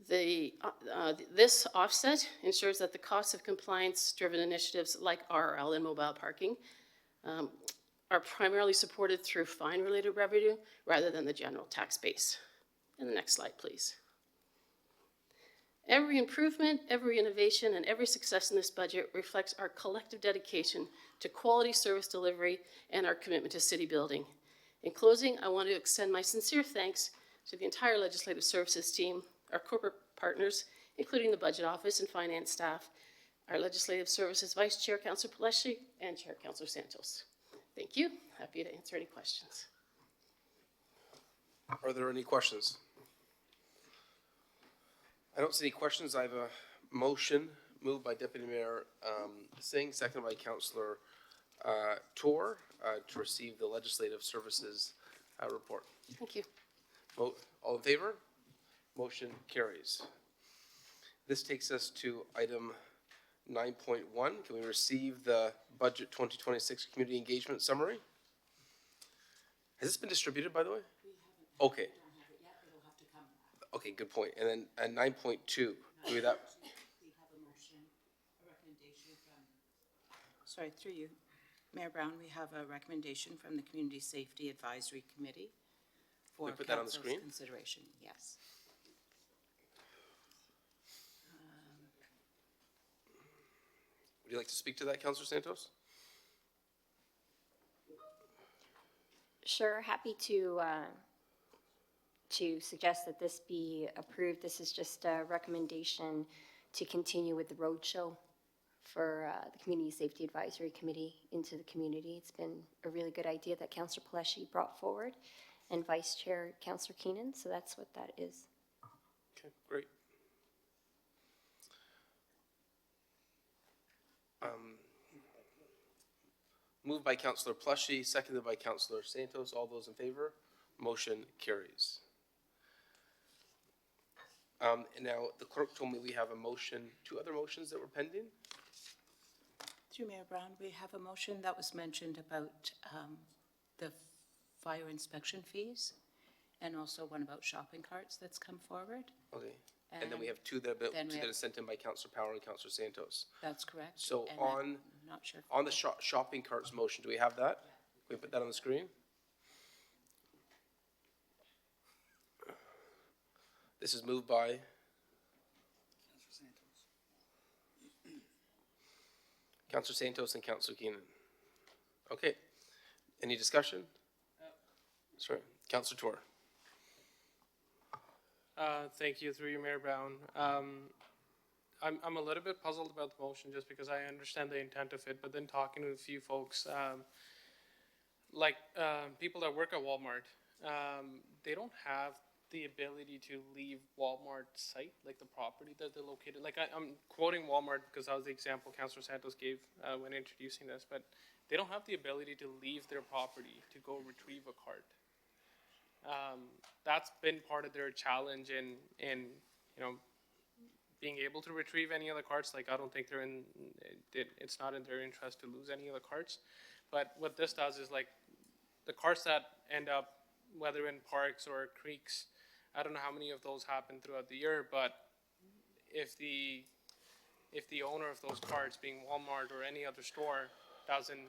This offset ensures that the cost of compliance-driven initiatives like RL and mobile parking are primarily supported through fine-related revenue rather than the general tax base. And the next slide, please. Every improvement, every innovation, and every success in this budget reflects our collective dedication to quality service delivery and our commitment to city building. In closing, I want to extend my sincere thanks to the entire Legislative Services team, our corporate partners, including the Budget Office and finance staff, our Legislative Services Vice Chair, Councillor Pellecci, and Chair, Councillor Santos. Thank you. Happy to answer any questions. Are there any questions? I don't see any questions. I have a motion moved by Deputy Mayor Singh, seconded by Councillor Tour, to receive the Legislative Services report. Thank you. Vote. All in favor? Motion carries. This takes us to item 9.1. Can we receive the Budget 2026 Community Engagement Summary? Has this been distributed, by the way? Okay. Okay, good point. And then 9.2, do we have that? Sorry, through you. Mayor Brown, we have a recommendation from the Community Safety Advisory Committee for Can we put that on the council's screen? consideration. Yes. Would you like to speak to that, Councillor Santos? Sure, happy to suggest that this be approved. This is just a recommendation to continue with the roadshow for the Community Safety Advisory Committee into the community. It's been a really good idea that Councillor Pellecci brought forward, and Vice Chair Councillor Keenan, so that's what that is. Okay, great. Moved by Councillor Pellecci, seconded by Councillor Santos. All those in favor? Motion carries. And now the clerk told me we have a motion, two other motions that were pending. Through Mayor Brown, we have a motion that was mentioned about the fire inspection fees, and also one about shopping carts that's come forward. Okay. And then we have two that are sent in by Councillor Power and Councillor Santos. That's correct. So And on, I'm not sure. on the shopping carts motion, do we have that? Can we put that on the screen? This is moved by Councillor Santos and Councillor Keenan. Okay. Any discussion? Sorry, Councillor Tour. Thank you, through you, Mayor Brown. I'm a little bit puzzled about the motion just because I understand the intent of it, but then talking to a few folks, people that work at Walmart, they don't have the ability to leave Walmart site, like the property that they're located. Like I'm quoting Walmart because that was the example Councillor Santos gave when introducing this, but they don't have the ability to leave their property to go retrieve a cart. That's been part of their challenge in being able to retrieve any of the carts. Like I don't think it's not in their interest to lose any of the carts. But what this does is like the carts that end up, whether in parks or creeks, I don't know how many of those happen throughout the year, but if the owner of those carts, being Walmart or any other store, doesn't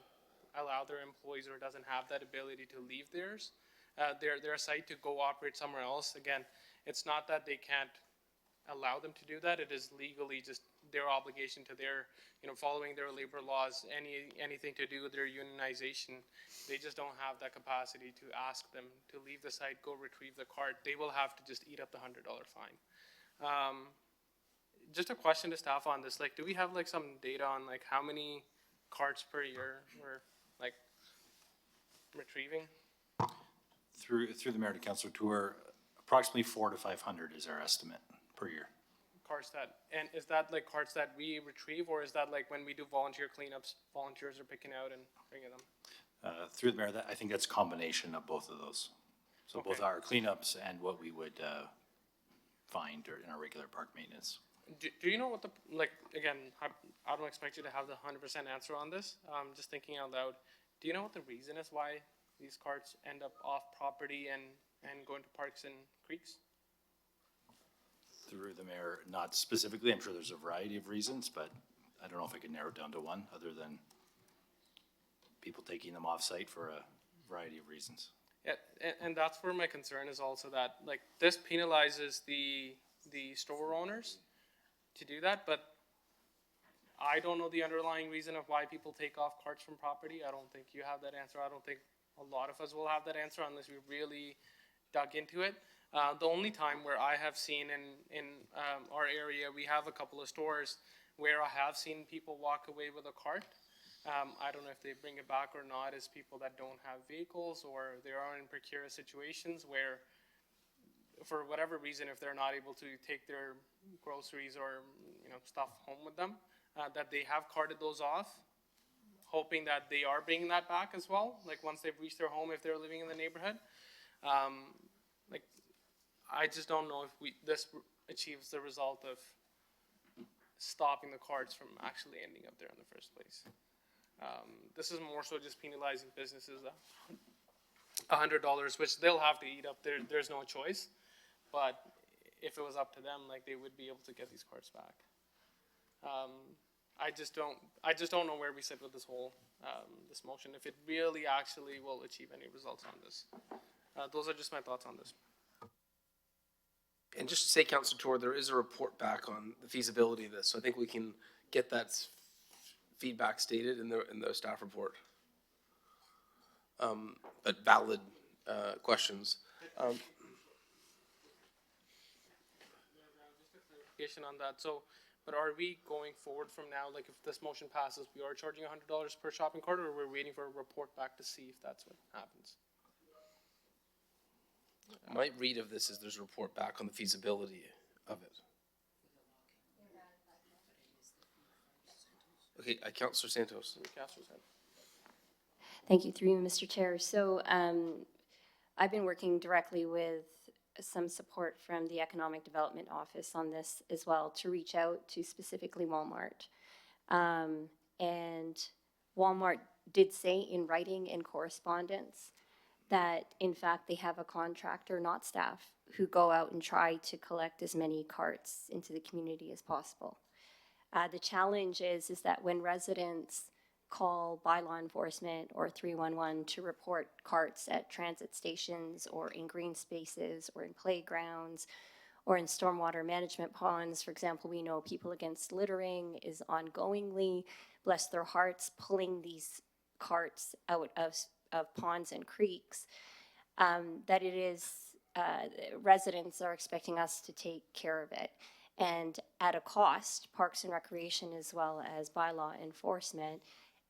allow their employees or doesn't have that ability to leave their site to go operate somewhere else, again, it's not that they can't allow them to do that. It is legally just their obligation to their, following their labor laws, anything to do with their unionization. They just don't have that capacity to ask them to leave the site, go retrieve the cart. They will have to just eat up the $100 fine. Just a question to staff on this, like, do we have like some data on like how many carts per year we're like retrieving? Through the mayor to Councillor Tour, approximately 400 to 500 is our estimate per year. Carts and is that like carts that we retrieve, or is that like when we do volunteer cleanups, volunteers are picking out and bringing them? Through the mayor, I think that's a combination of both of those. So both our cleanups and what we would find in our regular park maintenance. Do you know what again, I don't expect you to have the 100% answer on this. Just thinking out loud. Do you know what the reason is why these carts end up off property and going to parks and creeks? Through the mayor, not specifically. I'm sure there's a variety of reasons, but I don't know if I could narrow it down to one other than people taking them off site for a variety of reasons. Yeah, and that's where my concern is also that like this penalizes the store owners to do that, but I don't know the underlying reason of why people take off carts from property. I don't think you have that answer. I don't think a lot of us will have that answer unless we really dug into it. The only time where I have seen in our area, we have a couple of stores where I have seen people walk away with a cart. I don't know if they bring it back or not, as people that don't have vehicles or they are in precarious situations where, for whatever reason, if they're not able to take their groceries or stuff home with them, that they have carted those off, hoping that they are bringing that back as well. Like once they've reached their home, if they're living in the neighborhood. I just don't know if this achieves the result of stopping the carts from actually ending up there in the first place. This is more so just penalizing businesses $100, which they'll have to eat up. There's no choice. But if it was up to them, like they would be able to get these carts back. I just don't know where we sit with this whole this motion. If it really actually will achieve any results on this. Those are just my thoughts on this. And just to say, Councillor Tour, there is a report back on the feasibility of this, so I think we can get that feedback stated in the staff report. But valid questions. On that. So, but are we going forward from now? Like, if this motion passes, we are charging $100 per shopping cart, or we're waiting for a report back to see if that's what happens? My read of this is there's a report back on the feasibility of it. Okay, Councillor Santos. Thank you, through you, Mr. Chair. So I've been working directly with some support from the Economic Development Office on this as well, to reach out to specifically Walmart. And Walmart did say in writing in correspondence that in fact they have a contractor, not staff, who go out and try to collect as many carts into the community as possible. The challenge is that when residents call bylaw enforcement or 311 to report carts at transit stations or in green spaces or in playgrounds Or in stormwater management ponds, for example, we know People Against Littering is ongoingly, bless their hearts, pulling these carts out of ponds and creeks. That it is, residents are expecting us to take care of it. And at a cost, Parks and Recreation as well as bylaw enforcement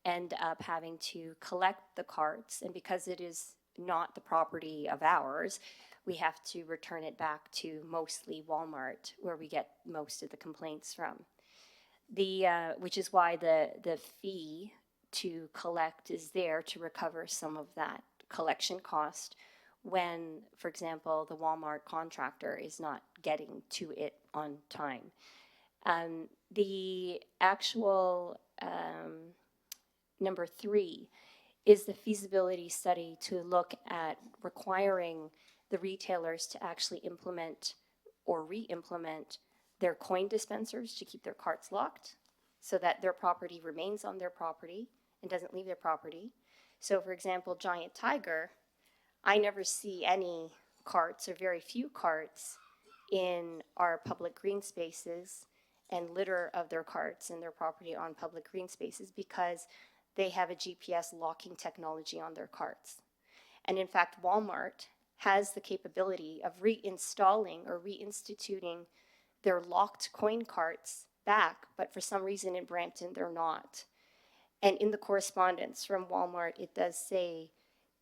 end up having to collect the carts. And because it is not the property of ours, we have to return it back to mostly Walmart, where we get most of the complaints from. Which is why the fee to collect is there to recover some of that collection cost when, for example, the Walmart contractor is not getting to it on time. The actual number 3 is the feasibility study to look at requiring the retailers to actually implement or re-implement their coin dispensers to keep their carts locked so that their property remains on their property and doesn't leave their property. So for example, Giant Tiger, I never see any carts or very few carts in our public green spaces and litter of their carts and their property on public green spaces because they have a GPS locking technology on their carts. And in fact, Walmart has the capability of reinstalling or reinstituting their locked coin carts back, but for some reason in Brampton, they're not. And in the correspondence from Walmart, it does say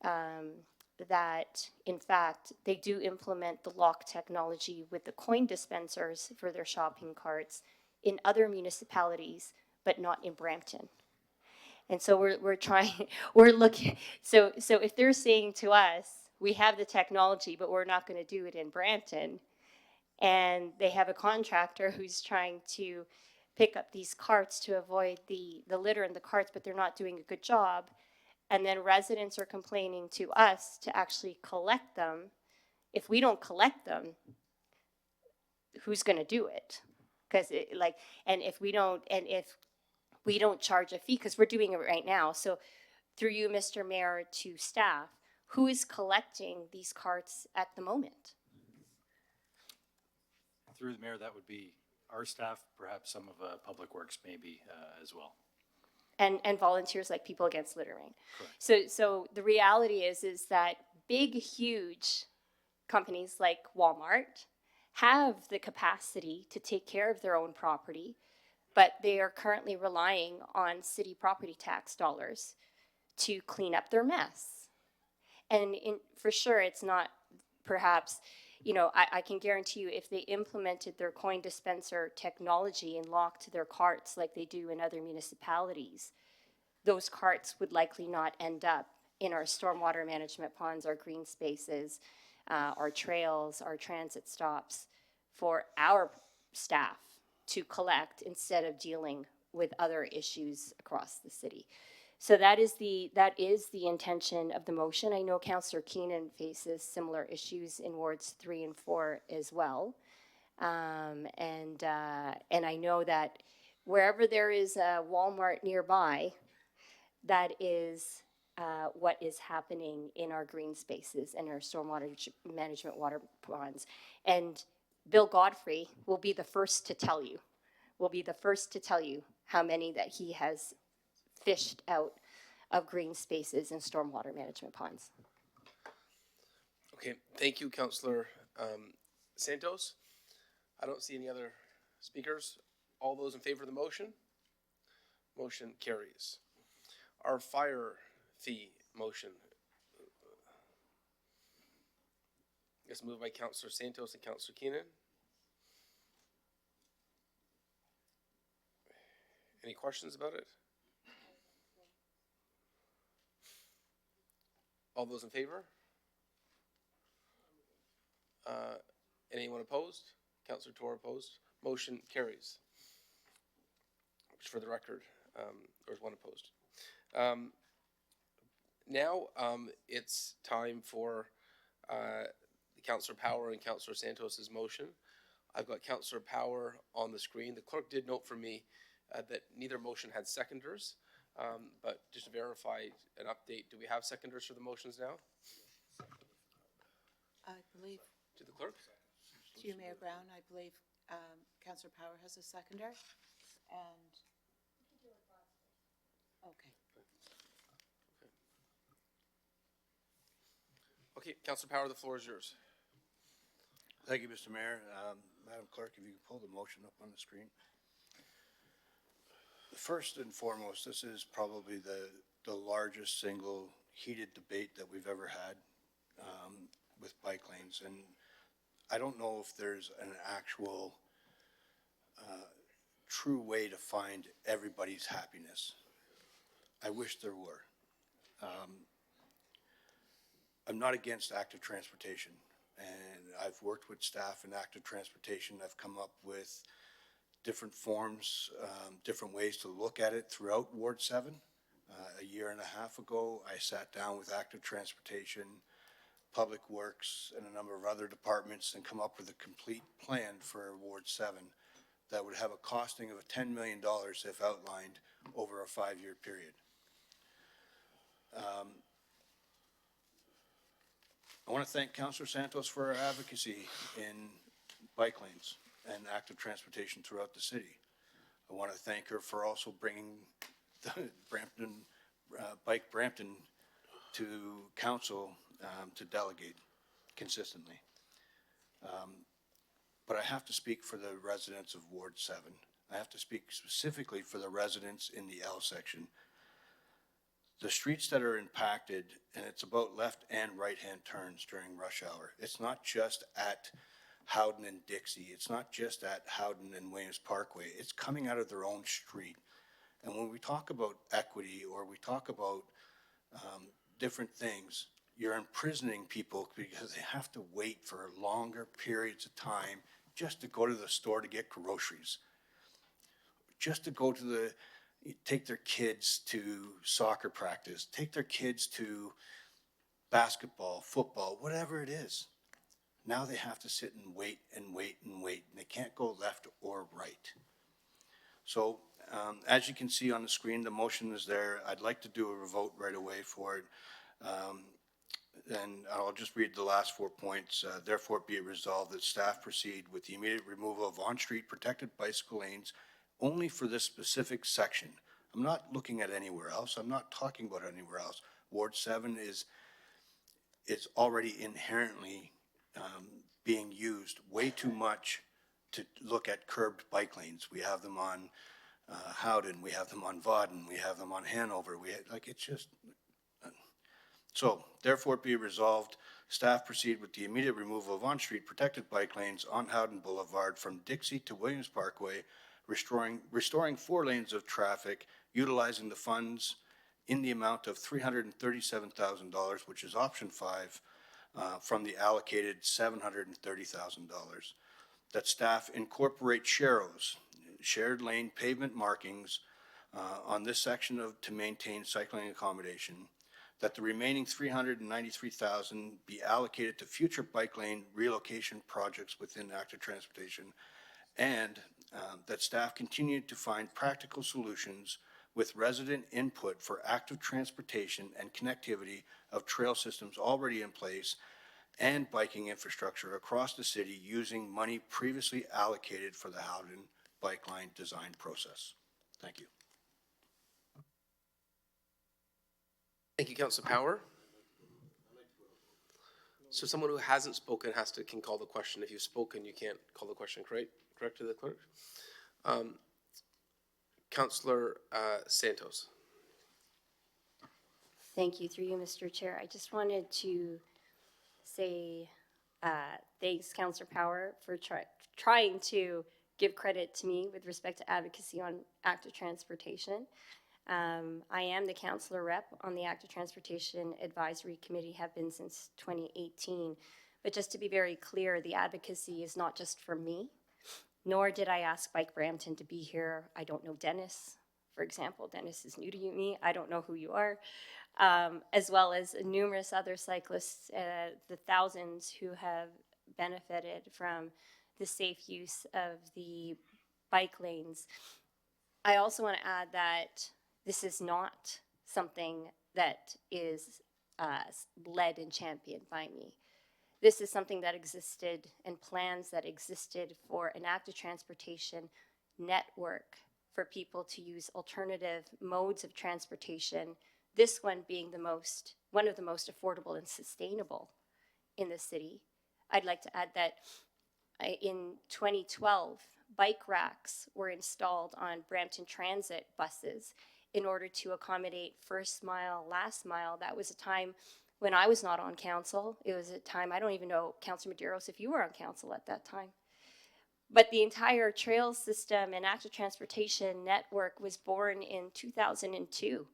that, in fact, they do implement the lock technology with the coin dispensers for their shopping carts in other municipalities, but not in Brampton. And so we're looking, so if they're saying to us, we have the technology, but we're not going to do it in Brampton, and they have a contractor who's trying to pick up these carts to avoid the litter in the carts, but they're not doing a good job, and then residents are complaining to us to actually collect them. If we don't collect them, who's going to do it? Because if we don't charge a fee, because we're doing it right now. So through you, Mr. Mayor, to staff, who is collecting these carts at the moment? Through the mayor, that would be our staff, perhaps some of Public Works maybe as well. And volunteers like People Against Littering. So the reality is that big, huge companies like Walmart have the capacity to take care of their own property, but they are currently relying on city property tax dollars to clean up their mess. And for sure, it's not perhaps, I can guarantee you if they implemented their coin dispenser technology and locked their carts like they do in other municipalities, those carts would likely not end up in our stormwater management ponds, our green spaces, our trails, our transit stops for our staff to collect instead of dealing with other issues across the city. So that is the intention of the motion. I know Councillor Keenan faces similar issues in wards 3 and 4 as well. And I know that wherever there is a Walmart nearby, that is what is happening in our green spaces and our stormwater management water ponds. And Bill Godfrey will be the first to tell you, how many that he has fished out of green spaces and stormwater management ponds. Okay, thank you, Councillor Santos. I don't see any other speakers. All those in favor of the motion? Motion carries. Our fire fee motion. It's moved by Councillor Santos and Councillor Keenan. Any questions about it? All those in favor? Anyone opposed? Councillor Toor opposed. Motion carries. Which for the record, there's one opposed. Now it's time for Councillor Power and Councillor Santos's motion. I've got Councillor Power on the screen. The clerk did note for me that neither motion had seconders, but just to verify an update, do we have seconders for the motions now? I believe. To the clerk? To you, Mayor Brown, I believe Councillor Power has a seconder, and... Okay. Okay, Councillor Power, the floor is yours. Thank you, Mr. Mayor. Madam Clerk, if you can pull the motion up on the screen. First and foremost, this is probably the largest single heated debate that we've ever had with bike lanes. And I don't know if there's an actual true way to find everybody's happiness. I wish there were. I'm not against active transportation, and I've worked with staff in active transportation. I've come up with different forms, different ways to look at it throughout Ward 7. A year and a half ago, I sat down with active transportation, Public Works, and a number of other departments and come up with a complete plan for Ward 7 that would have a costing of $10 million if outlined over a 5-year period. I want to thank Councillor Santos for her advocacy in bike lanes and active transportation throughout the city. I want to thank her for also bringing the Bike Brampton to council to delegate consistently. But I have to speak for the residents of Ward 7. I have to speak specifically for the residents in the L section. The streets that are impacted, and it's about left and right-hand turns during rush hour. It's not just at Howden and Dixie. It's not just at Howden and Williams Parkway. It's coming out of their own street. And when we talk about equity or we talk about different things, you're imprisoning people because they have to wait for longer periods of time just to go to the store to get groceries, just to go to take their kids to soccer practice, take their kids to basketball, football, whatever it is. Now they have to sit and wait and wait and wait, and they can't go left or right. So as you can see on the screen, the motion is there. I'd like to do a vote right away for it. And I'll just read the last 4 points. Therefore, be it resolved that staff proceed with the immediate removal of on-street protected bicycle lanes only for this specific section. I'm not looking at anywhere else. I'm not talking about anywhere else. Ward 7 is already inherently being used way too much to look at curbed bike lanes. We have them on Howden, we have them on Vauden, we have them on Hanover. It's just... So, therefore, be resolved, staff proceed with the immediate removal of on-street protected bike lanes on Howden Boulevard from Dixie to Williams Parkway, restoring 4 lanes of traffic, utilizing the funds in the amount of $337,000, which is option 5, from the allocated $730,000. That staff incorporate sharrows, shared lane pavement markings, on this section to maintain cycling accommodation, that the remaining $393,000 be allocated to future bike lane relocation projects within active transportation, and that staff continue to find practical solutions with resident input for active transportation and connectivity of trail systems already in place and biking infrastructure across the city using money previously allocated for the Howden bike line design process. Thank you. Thank you, Councillor Power. So someone who hasn't spoken can call the question. If you've spoken, you can't call the question, correct to the clerk? Councillor Santos. Thank you, through you, Mr. Chair. I just wanted to say thanks, Councillor Power, for trying to give credit to me with respect to advocacy on active transportation. I am the councillor rep on the Active Transportation Advisory Committee, have been since 2018. But just to be very clear, the advocacy is not just for me, nor did I ask Bike Brampton to be here. I don't know Dennis, for example. Dennis is new to me. I don't know who you are. As well as numerous other cyclists, the thousands who have benefited from the safe use of the bike lanes. I also want to add that this is not something that is led and championed by me. This is something that existed and plans that existed for an active transportation network for people to use alternative modes of transportation, this one being one of the most affordable and sustainable in the city. I'd like to add that in 2012, bike racks were installed on Brampton Transit buses in order to accommodate first mile, last mile. That was a time when I was not on council. It was a time, I don't even know, Councillor Medeiros, if you were on council at that time. But the entire trail system and active transportation network was born in 2002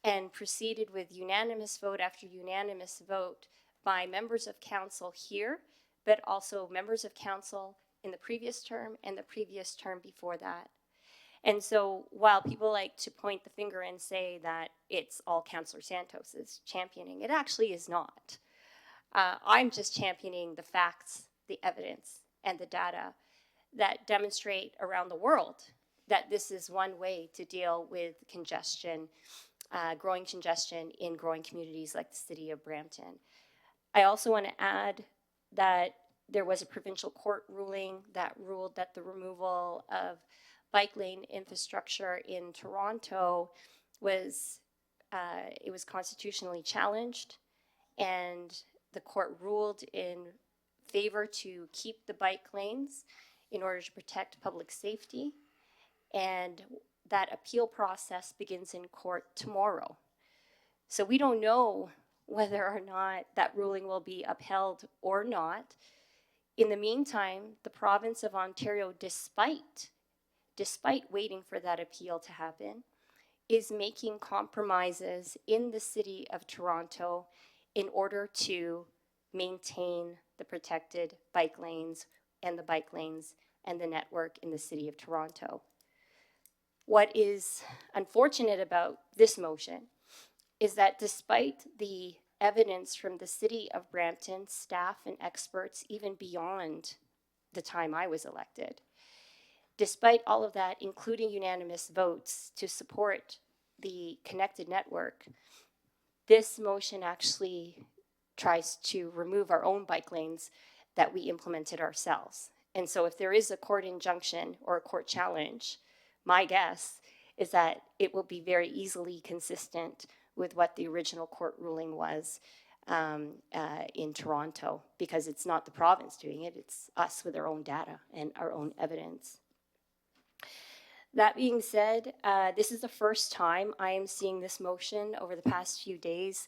and proceeded with unanimous vote after unanimous vote by members of council here, but also members of council in the previous term and the previous term before that. And so while people like to point the finger and say that it's all Councillor Santos's championing, it actually is not. I'm just championing the facts, the evidence, and the data that demonstrate around the world that this is one way to deal with congestion, growing congestion in growing communities like the city of Brampton. I also want to add that there was a provincial court ruling that ruled that the removal of bike lane infrastructure in Toronto was constitutionally challenged, and the court ruled in favor to keep the bike lanes in order to protect public safety, and that appeal process begins in court tomorrow. So we don't know whether or not that ruling will be upheld or not. In the meantime, the province of Ontario, despite waiting for that appeal to happen, is making compromises in the city of Toronto in order to maintain the protected bike lanes and the network in the city of Toronto. What is unfortunate about this motion is that despite the evidence from the city of Brampton, staff and experts, even beyond the time I was elected, despite all of that, including unanimous votes to support the connected network, this motion actually tries to remove our own bike lanes that we implemented ourselves. And so if there is a court injunction or a court challenge, my guess is that it will be very easily consistent with what the original court ruling was in Toronto, because it's not the province doing it, it's us with our own data and our own evidence. That being said, this is the first time I am seeing this motion over the past few days.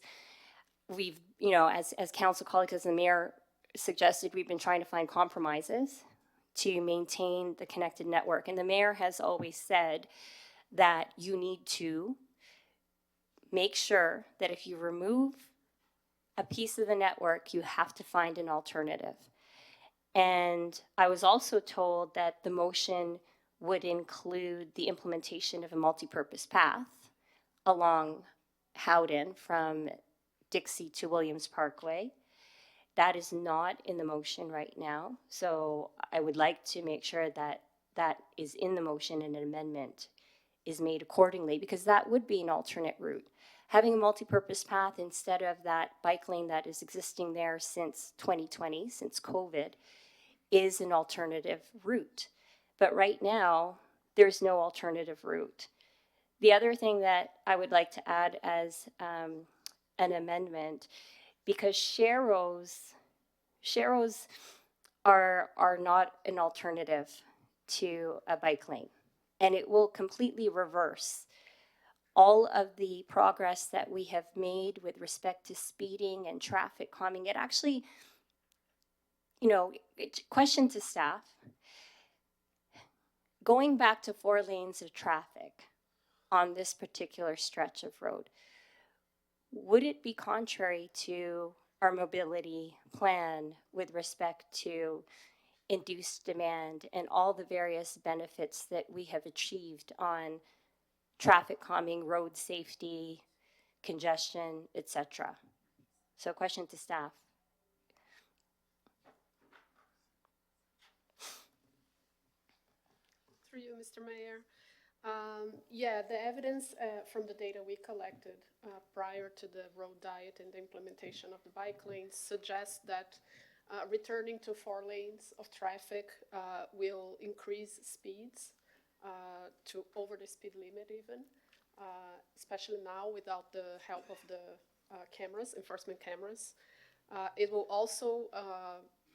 We've, as council colleagues, as the mayor suggested, we've been trying to find compromises to maintain the connected network. And the mayor has always said that you need to make sure that if you remove a piece of the network, you have to find an alternative. And I was also told that the motion would include the implementation of a multi-purpose path along Howden from Dixie to Williams Parkway. That is not in the motion right now, so I would like to make sure that that is in the motion and an amendment is made accordingly, because that would be an alternate route. Having a multi-purpose path instead of that bike lane that is existing there since 2020, since COVID, is an alternative route. But right now, there's no alternative route. The other thing that I would like to add as an amendment, because Sharrows are not an alternative to a bike lane, and it will completely reverse all of the progress that we have made with respect to speeding and traffic calming. It actually, question to staff, going back to 4 lanes of traffic on this particular stretch of road, would it be contrary to our mobility plan with respect to induced demand and all the various benefits that we have achieved on traffic calming, road safety, congestion, etc.? So question to staff. Through you, Mr. Mayor. Yeah, the evidence from the data we collected prior to the road diet and the implementation of the bike lanes suggests that returning to 4 lanes of traffic will increase speeds to over the speed limit even, especially now without the help of the cameras, enforcement cameras. It will also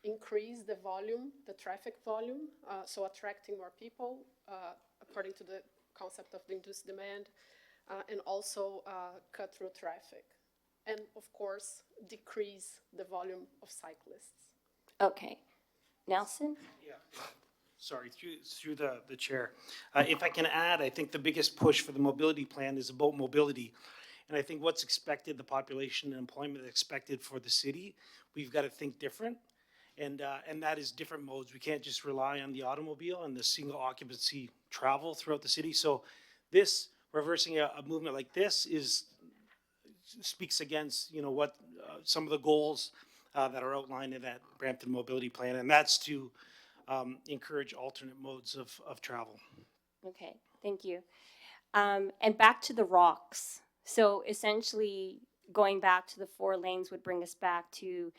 increase the volume, the traffic volume, so attracting more people according to the concept of the induced demand, and also cut through traffic. And of course, decrease the volume of cyclists. Okay. Nelson? Yeah. Sorry, through the chair. If I can add, I think the biggest push for the mobility plan is about mobility. And I think what's expected, the population and employment expected for the city, we've got to think different. And that is different modes. We can't just rely on the automobile and the single occupancy travel throughout the city. So this, reversing a movement like this speaks against, what some of the goals that are outlined in that Brampton Mobility Plan, and that's to encourage alternate modes of travel. Okay, thank you. And back to the rocks. So essentially, going back to the 4 lanes would bring us back to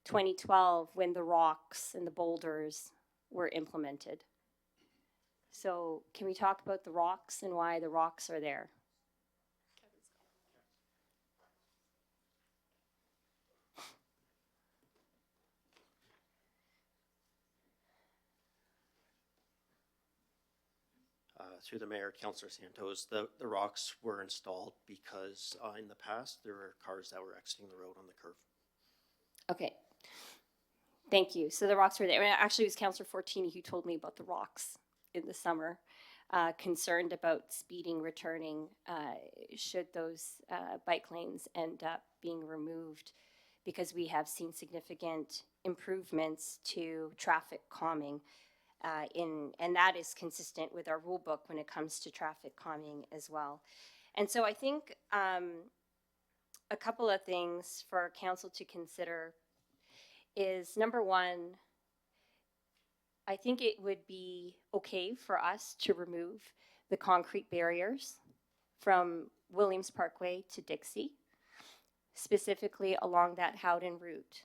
2012 when the rocks and the boulders were implemented. So can we talk about the rocks and why the rocks are there? Through the mayor, Councillor Santos, the rocks were installed because in the past there were cars that were exiting the road on the curve. Okay, thank you. So the rocks were there. Actually, it was Councillor Fortini who told me about the rocks in the summer, concerned about speeding returning should those bike lanes end up being removed, because we have seen significant improvements to traffic calming. And that is consistent with our rule book when it comes to traffic calming as well. And so I think a couple of things for council to consider is, number one, I think it would be okay for us to remove the concrete barriers from Williams Parkway to Dixie, specifically along that Howden route.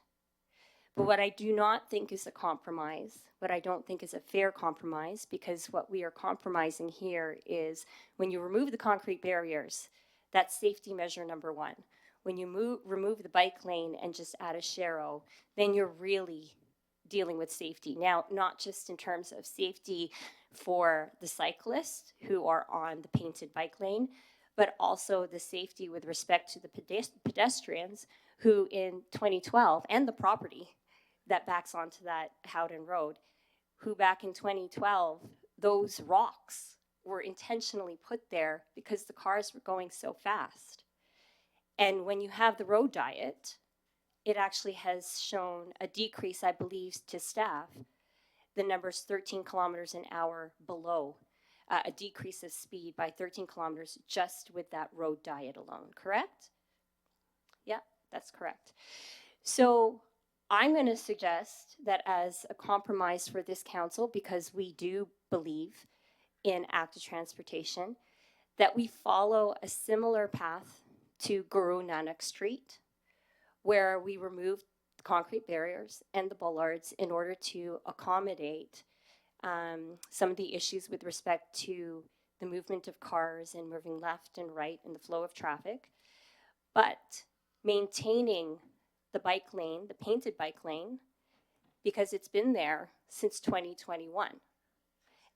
But what I do not think is a compromise, what I don't think is a fair compromise, because what we are compromising here is when you remove the concrete barriers, that's safety measure number 1. When you remove the bike lane and just add a sharrow, then you're really dealing with safety. Now, not just in terms of safety for the cyclists who are on the painted bike lane, but also the safety with respect to the pedestrians who in 2012, and the property that backs onto that Howden Road, who back in 2012, those rocks were intentionally put there because the cars were going so fast. And when you have the road diet, it actually has shown a decrease, I believe, to staff. The number's 13 kilometers an hour below, a decrease of speed by 13 kilometers just with that road diet alone, correct? Yeah, that's correct. So I'm going to suggest that as a compromise for this council, because we do believe in active transportation, that we follow a similar path to Guru Nanak Street, where we remove the concrete barriers and the bollards in order to accommodate some of the issues with respect to the movement of cars and moving left and right in the flow of traffic, but maintaining the bike lane, the painted bike lane, because it's been there since 2021.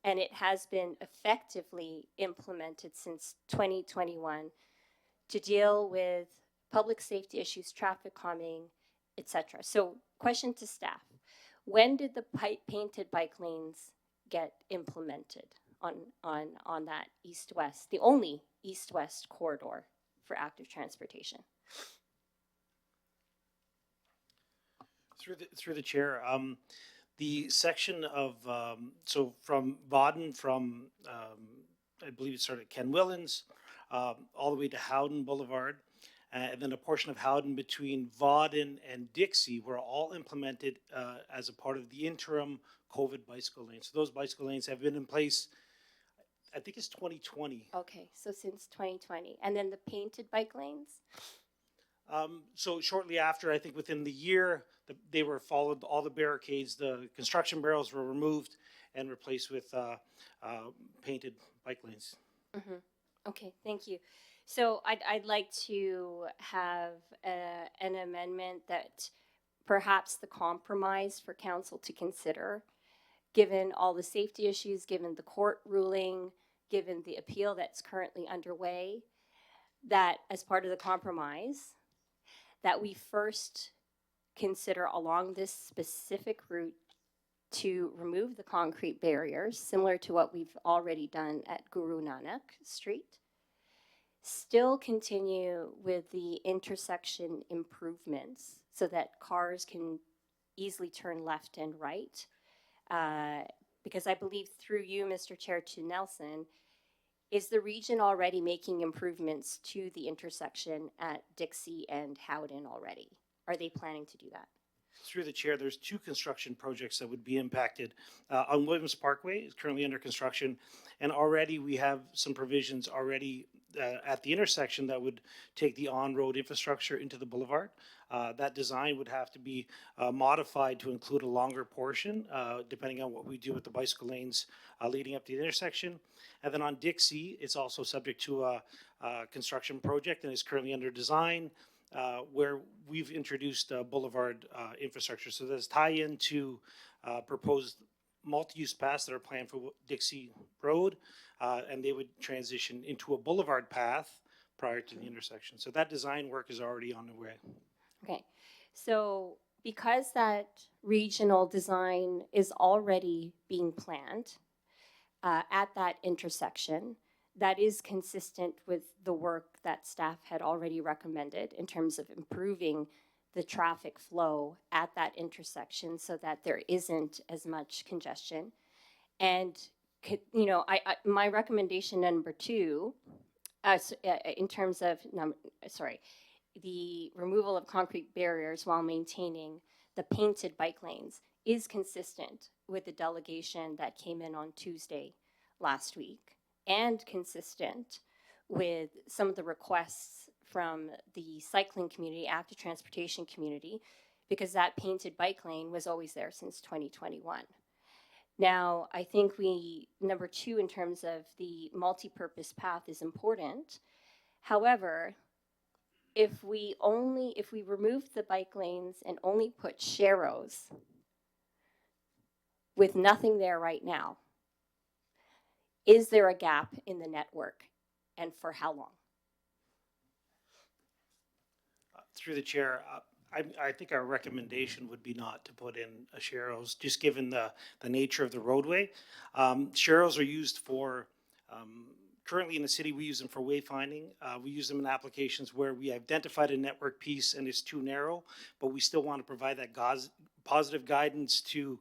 And it has been effectively implemented since 2021 to deal with public safety issues, traffic calming, etc. So, question to staff. When did the painted bike lanes get implemented on that east-west, the only east-west corridor for active transportation? Through the chair, the section of, so from Vauden, from I believe it started at Ken Willans, all the way to Howden Boulevard, and then a portion of Howden between Vauden and Dixie were all implemented as a part of the interim COVID bicycle lanes. So those bicycle lanes have been in place I think it's 2020. Okay, so since 2020. And then the painted bike lanes? So shortly after, I think within the year, they were followed, all the barricades, the construction barrels were removed and replaced with painted bike lanes. Okay, thank you. So I'd like to have an amendment that perhaps the compromise for council to consider, given all the safety issues, given the court ruling, given the appeal that's currently underway, that as part of the compromise, that we first consider along this specific route to remove the concrete barriers, similar to what we've already done at Guru Nanak Street. Still continue with the intersection improvements so that cars can easily turn left and right. Because I believe through you, Mr. Chair, to Nelson, is the region already making improvements to the intersection at Dixie and Howden already? Are they planning to do that? Through the chair, there's 2 construction projects that would be impacted. On Williams Parkway is currently under construction, and already we have some provisions already at the intersection that would take the on-road infrastructure into the boulevard. That design would have to be modified to include a longer portion, depending on what we do with the bicycle lanes leading up to the intersection. And then on Dixie, it's also subject to a construction project and is currently under design, where we've introduced boulevard infrastructure. So there's tie-in to proposed multi-use paths that are planned for Dixie Road, and they would transition into a boulevard path prior to the intersection. So that design work is already on the way. Okay, so because that regional design is already being planned at that intersection, that is consistent with the work that staff had already recommended in terms of improving the traffic flow at that intersection so that there isn't as much congestion. And, you know, my recommendation number 2, in terms of, the removal of concrete barriers while maintaining the painted bike lanes is consistent with the delegation that came in on Tuesday last week, and consistent with some of the requests from the cycling community, active transportation community, because that painted bike lane was always there since 2021. Now, I think number 2, in terms of the multi-purpose path is important. However, if we remove the bike lanes and only put sharrows with nothing there right now, is there a gap in the network, and for how long? Through the chair, I think our recommendation would be not to put in sharrows, just given the nature of the roadway. Sharrows are used for, currently in the city, we use them for wayfinding. We use them in applications where we identified a network piece and it's too narrow, but we still want to provide that positive guidance to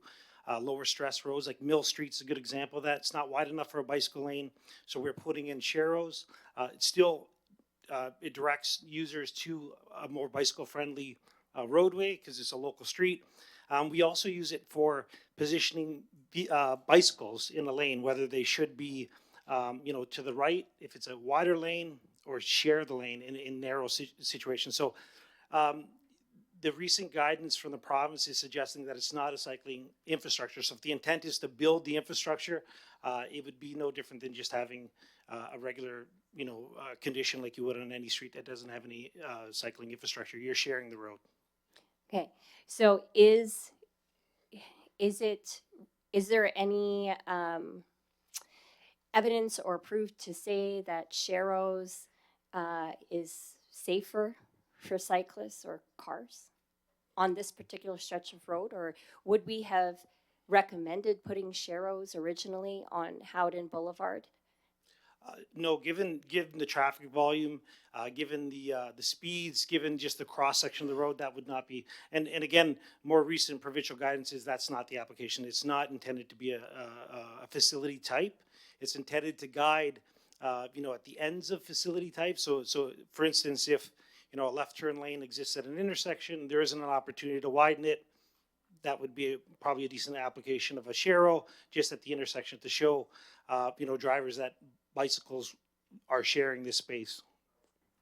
lower stress roads, like Mill Street's a good example of that. It's not wide enough for a bicycle lane, so we're putting in sharrows. It directs users to a more bicycle-friendly roadway because it's a local street. We also use it for positioning bicycles in a lane, whether they should be, to the right if it's a wider lane, or share the lane in narrow situations. So the recent guidance from the province is suggesting that it's not a cycling infrastructure. So if the intent is to build the infrastructure, it would be no different than just having a regular, condition like you would on any street that doesn't have any cycling infrastructure. You're sharing the road. Okay, so is there any evidence or proof to say that sharrows is safer for cyclists or cars on this particular stretch of road? Or would we have recommended putting sharrows originally on Howden Boulevard? No, given the traffic volume, given the speeds, given just the cross section of the road, that would not be. And again, more recent provincial guidance is that's not the application. It's not intended to be a facility type. It's intended to guide, at the ends of facility type. So for instance, if a left turn lane exists at an intersection, there isn't an opportunity to widen it. that would be probably a decent application of a Shero, just at the intersection to show, drivers that bicycles are sharing this space.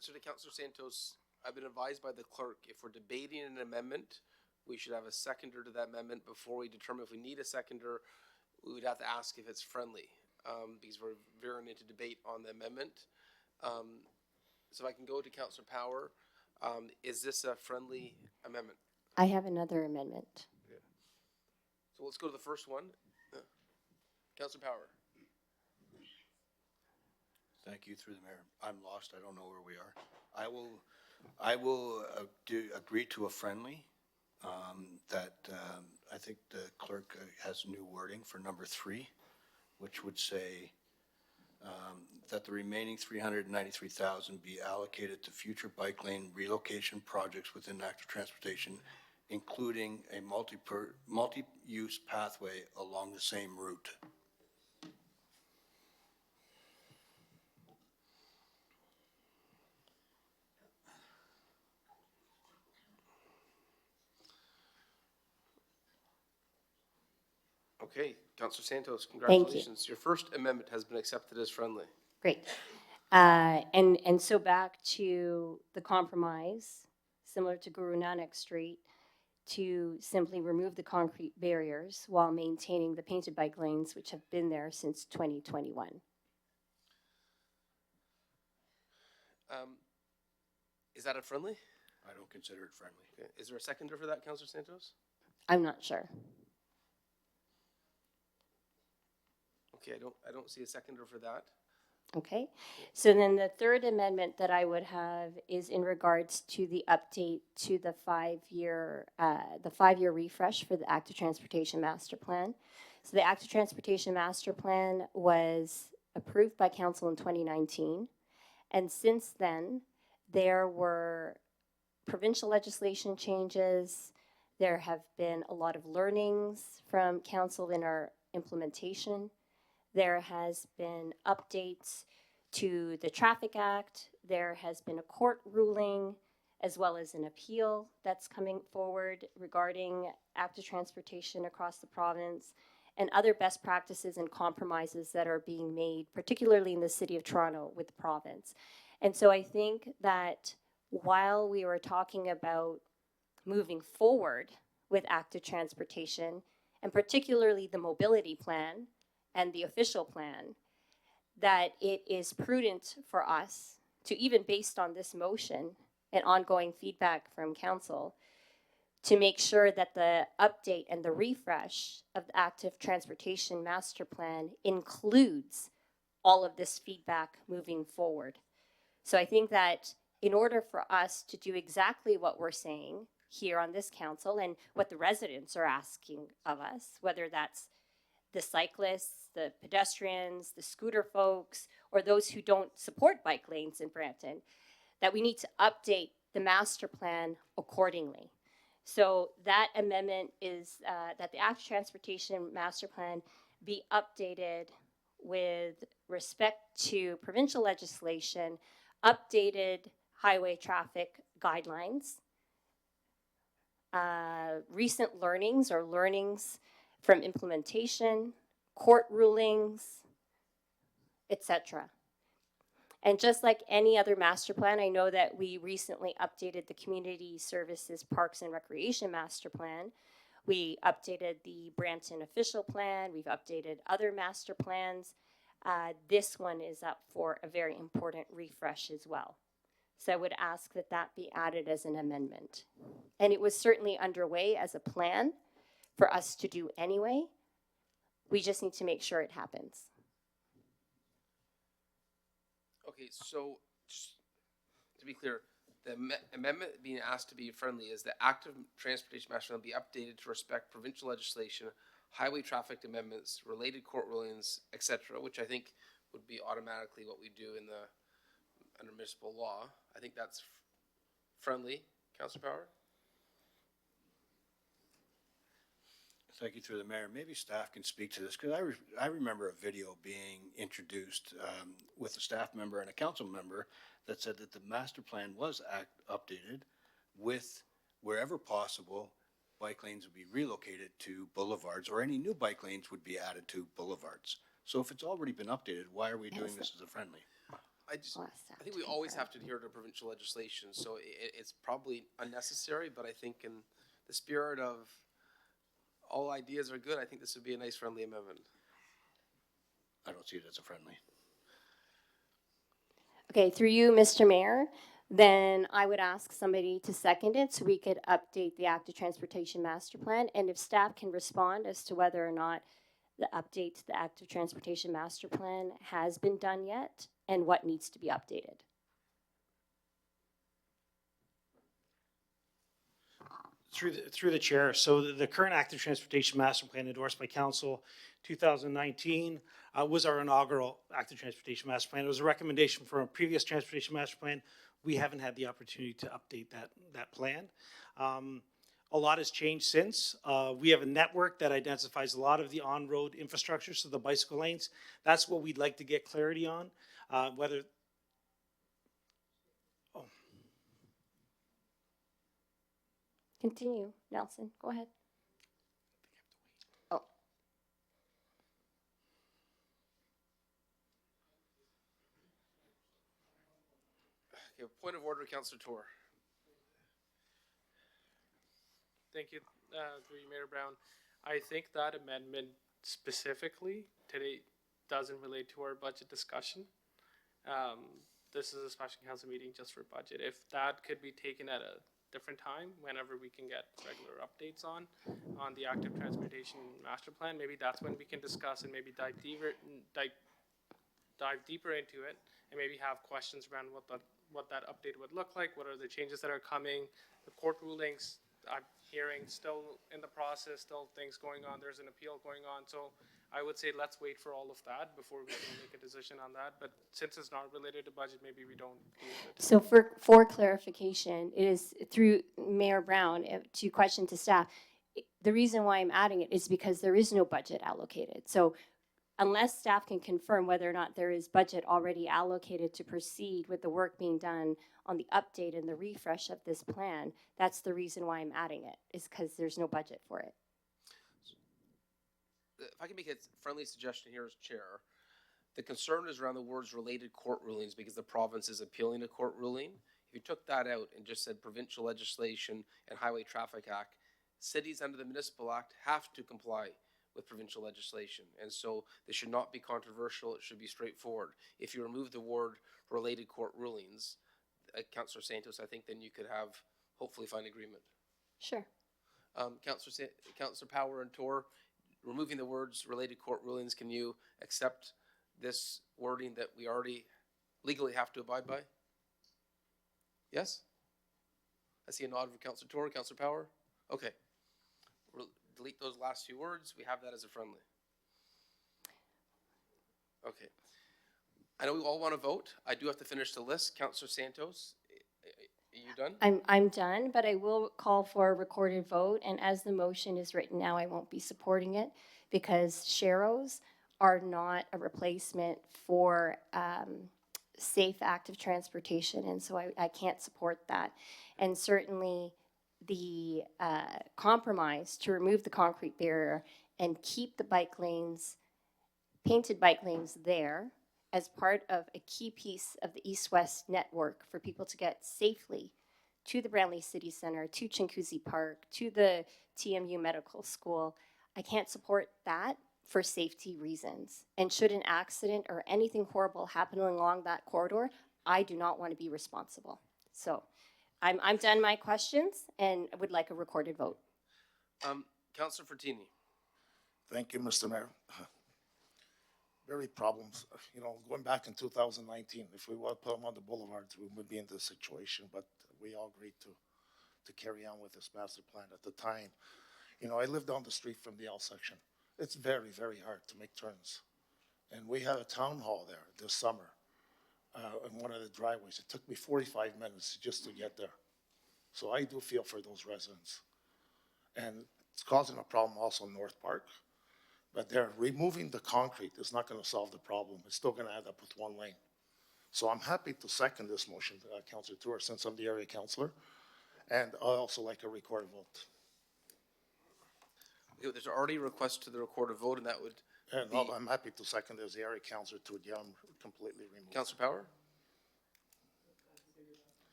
So to Councillor Santos, I've been advised by the clerk, if we're debating an amendment, we should have a seconder to that amendment before we determine if we need a seconder. We would have to ask if it's friendly, because we're veering into debate on the amendment. So if I can go to Councillor Power, is this a friendly amendment? I have another amendment. So let's go to the first one. Councillor Power. Thank you, through the mayor. I'm lost. I don't know where we are. I will agree to a friendly, I think the clerk has new wording for number 3, which would say, that the remaining $393,000 be allocated to future bike lane relocation projects within active transportation, including a multi-use pathway along the same route. Okay, Councillor Santos, you. congratulations. Your first amendment has been accepted as friendly. Great. And so back to the compromise, similar to Guru Nanak Street, to simply remove the concrete barriers while maintaining the painted bike lanes, which have been there since 2021. Is that a friendly? I don't consider it friendly. Okay. Is there a seconder for that, Councillor Santos? I'm not sure. Okay, I don't see a seconder for that. Okay, so then the third amendment that I would have is in regards to the update to the five-year refresh for the Active Transportation Master Plan. So the Active Transportation Master Plan was approved by Council in 2019, and since then, there were provincial legislation changes. There have been a lot of learnings from Council in our implementation. There has been updates to the Traffic Act. There has been a court ruling as well as an appeal that's coming forward regarding active transportation across the province and other best practices and compromises that are being made, particularly in the City of Toronto with the province. And so I think that while we were talking about moving forward with active transportation, and particularly the mobility plan, and the official plan, that it is prudent for us to, even based on this motion and ongoing feedback from council, to make sure that the update and the refresh of the Active Transportation Master Plan includes all of this feedback moving forward. So I think that in order for us to do exactly what we're saying here on this council and what the residents are asking of us, whether that's the cyclists, the pedestrians, the scooter folks, or those who don't support bike lanes in Brampton, that we need to update the master plan accordingly. So that amendment is that the Active Transportation Master Plan be updated with respect to provincial legislation, updated highway traffic guidelines, recent learnings or learnings from implementation, court rulings, etc. And just like any other master plan, I know that we recently updated the Community Services, Parks and Recreation Master Plan. We updated the Brampton Official Plan. We've updated other master plans. This one is up for a very important refresh as well. So I would ask that that be added as an amendment. And it was certainly underway as a plan for us to do anyway. We just need to make sure it happens. Okay, so just to be clear, the amendment being asked to be friendly is the Active Transportation Master Plan be updated to respect provincial legislation, highway traffic amendments, related court rulings, etc., which I think would be automatically what we do in the under municipal law. I think that's friendly. Councillor Power? Thank you, through the mayor. Maybe staff can speak to this, because I remember a video being introduced with a staff member and a council member that said that the master plan was updated with, wherever possible, bike lanes would be relocated to boulevards, or any new bike lanes would be added to boulevards. So if it's already been updated, why are we doing this as a friendly? I think we always have to adhere to provincial legislation, so it's probably unnecessary, but I think in the spirit of all ideas are good, I think this would be a nice friendly amendment. I don't see it as a friendly. Okay, through you, Mr. Mayor, then I would ask somebody to second it so we could update the active transportation master plan. And if staff can respond as to whether or not the update to the active transportation master plan has been done yet and what needs to be updated. Through the chair, so the current active transportation master plan endorsed by council 2019 was our inaugural active transportation master plan. It was a recommendation from a previous transportation master plan. We haven't had the opportunity to update that plan. A lot has changed since. We have a network that identifies a lot of the on-road infrastructure, so the bicycle lanes. That's what we'd like to get clarity on, whether. Oh. Continue, Nelson, go ahead. Oh. Okay, point of order, Councillor Tour. Thank you, through you, Mayor Brown. I think that amendment specifically today doesn't relate to our budget discussion. This is a special council meeting just for budget. If that could be taken at a different time, whenever we can get regular updates on the active transportation master plan, maybe that's when we can discuss and maybe dive deeper into it, and maybe have questions around what that update would look like, what are the changes that are coming, the court rulings. I'm hearing still in the process, still things going on. There's an appeal going on. So I would say let's wait for all of that before we can make a decision on that. But since it's not related to budget, maybe we don't deal with it. So for clarification, it is through Mayor Brown, to question to staff, the reason why I'm adding it is because there is no budget allocated. So unless staff can confirm whether or not there is budget already allocated to proceed with the work being done on the update and the refresh of this plan, that's the reason why I'm adding it, is because there's no budget for it. If I can make a friendly suggestion here as chair, the concern is around the words related court rulings because the province is appealing a court ruling. If you took that out and just said provincial legislation and Highway Traffic Act, cities under the Municipal Act have to comply with provincial legislation. And so this should not be controversial. It should be straightforward. If you remove the word related court rulings, Councillor Santos, I think then you could have, hopefully find agreement. Sure. Councillor Power and Tor, removing the words related court rulings, can you accept this wording that we already legally have to abide by? Yes? I see a nod from Councillor Tor. Councillor Power? Okay. Delete those last few words. We have that as a friendly. Okay. I know we all want to vote. I do have to finish the list. Councillor Santos, are you done? I'm done, but I will call for a recorded vote. And as the motion is written now, I won't be supporting it because Sharrows are not a replacement for safe active transportation. And so I can't support that. And certainly the compromise to remove the concrete barrier and keep the bike lanes, painted bike lanes there as part of a key piece of the east-west network for people to get safely to the Brownlee City Center, to Chinguacousy Park, to the TMU Medical School. I can't support that for safety reasons. And should an accident or anything horrible happen along that corridor, I do not want to be responsible. So I'm done my questions and would like a recorded vote. Councillor Fertini. Thank you, Mr. Mayor. Very problems, going back in 2019, if we would put them on the boulevards, we would be in this situation, but we all agreed to carry on with this master plan at the time. I lived down the street from the L section. It's very, very hard to make turns. And we had a town hall there this summer in one of the driveways. It took me 45 minutes just to get there. So I do feel for those residents. And it's causing a problem also in North Park. But they're removing the concrete is not going to solve the problem. It's still going to end up with one lane. So I'm happy to second this motion, Councillor Tour, since I'm the area councillor. And I also like a recorded vote. Okay, there's already a request to the recorded vote, and that would And be I'm happy to second as the area councillor to, yeah, I'm completely removed. Councillor Power?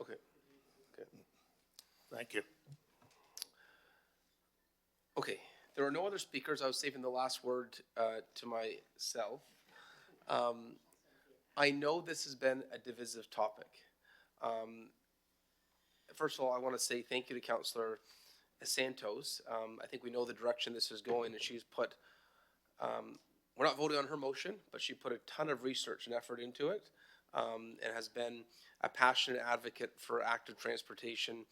Okay. Okay. Thank you. Okay, there are no other speakers. I was saving the last word to myself. I know this has been a divisive topic. First of all, I want to say thank you to Councillor Santos. I think we know the direction this is going, and she's put, we're not voting on her motion, but she put a ton of research and effort into it, and has been a passionate advocate for active transportation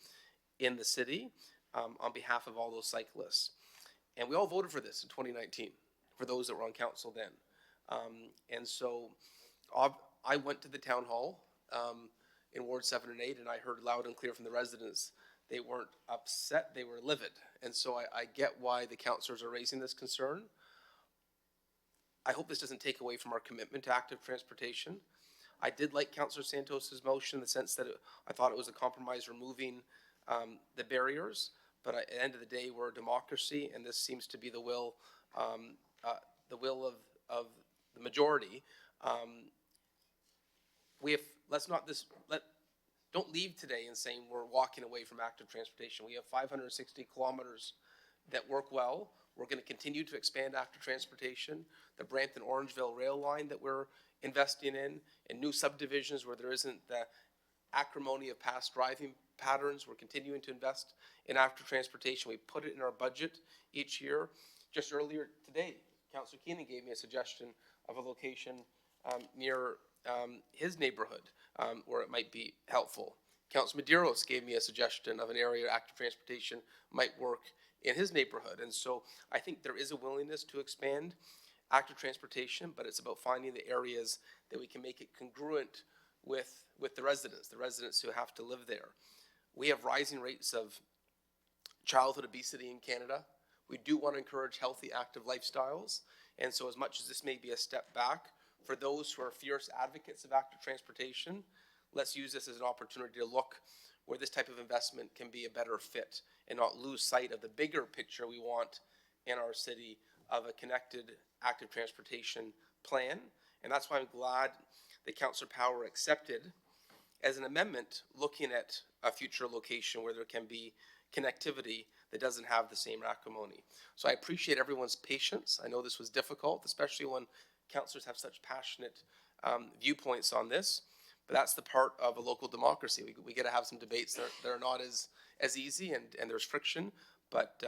in the city on behalf of all those cyclists. And we all voted for this in 2019, for those that were on council then. And so I went to the town hall in Ward 7 and 8, and I heard loud and clear from the residents. They weren't upset, they were livid. And so I get why the councillors are raising this concern. I hope this doesn't take away from our commitment to active transportation. I did like Councillor Santos's motion in the sense that I thought it was a compromise removing the barriers, but at the end of the day, we're a democracy, and this seems to be the will of the majority. Don't leave today and saying we're walking away from active transportation. We have 560 kilometers that work well. We're going to continue to expand active transportation. The Brampton-Orangeville rail line that we're investing in new subdivisions where there isn't the acrimony of past driving patterns. We're continuing to invest in active transportation. We put it in our budget each year. Just earlier today, Councillor Keenan gave me a suggestion of a location near his neighborhood where it might be helpful. Councillor Medeiros gave me a suggestion of an area active transportation might work in his neighborhood. And so I think there is a willingness to expand active transportation, but it's about finding the areas that we can make it congruent with the residents who have to live there. We have rising rates of childhood obesity in Canada. We do want to encourage healthy, active lifestyles. And so as much as this may be a step back, for those who are fierce advocates of active transportation, let's use this as an opportunity to look where this type of investment can be a better fit and not lose sight of the bigger picture we want in our city of a connected active transportation plan. And that's why I'm glad that Councillor Power accepted as an amendment looking at a future location where there can be connectivity that doesn't have the same acrimony. So I appreciate everyone's patience. I know this was difficult, especially when councillors have such passionate viewpoints on this, but that's the part of a local democracy. We get to have some debates that are not as easy and there's friction, but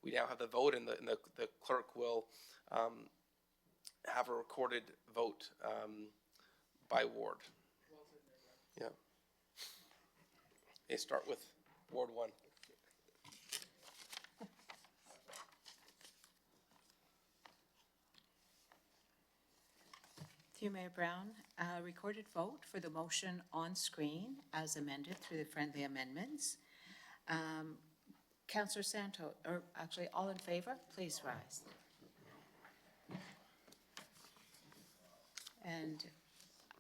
we now have the vote, and the clerk will have a recorded vote by ward. Yeah. Okay, start with Ward 1. Through Mayor Brown, a recorded vote for the motion on screen as amended through the friendly amendments. Councillor Santos, or actually all in favor, please rise. And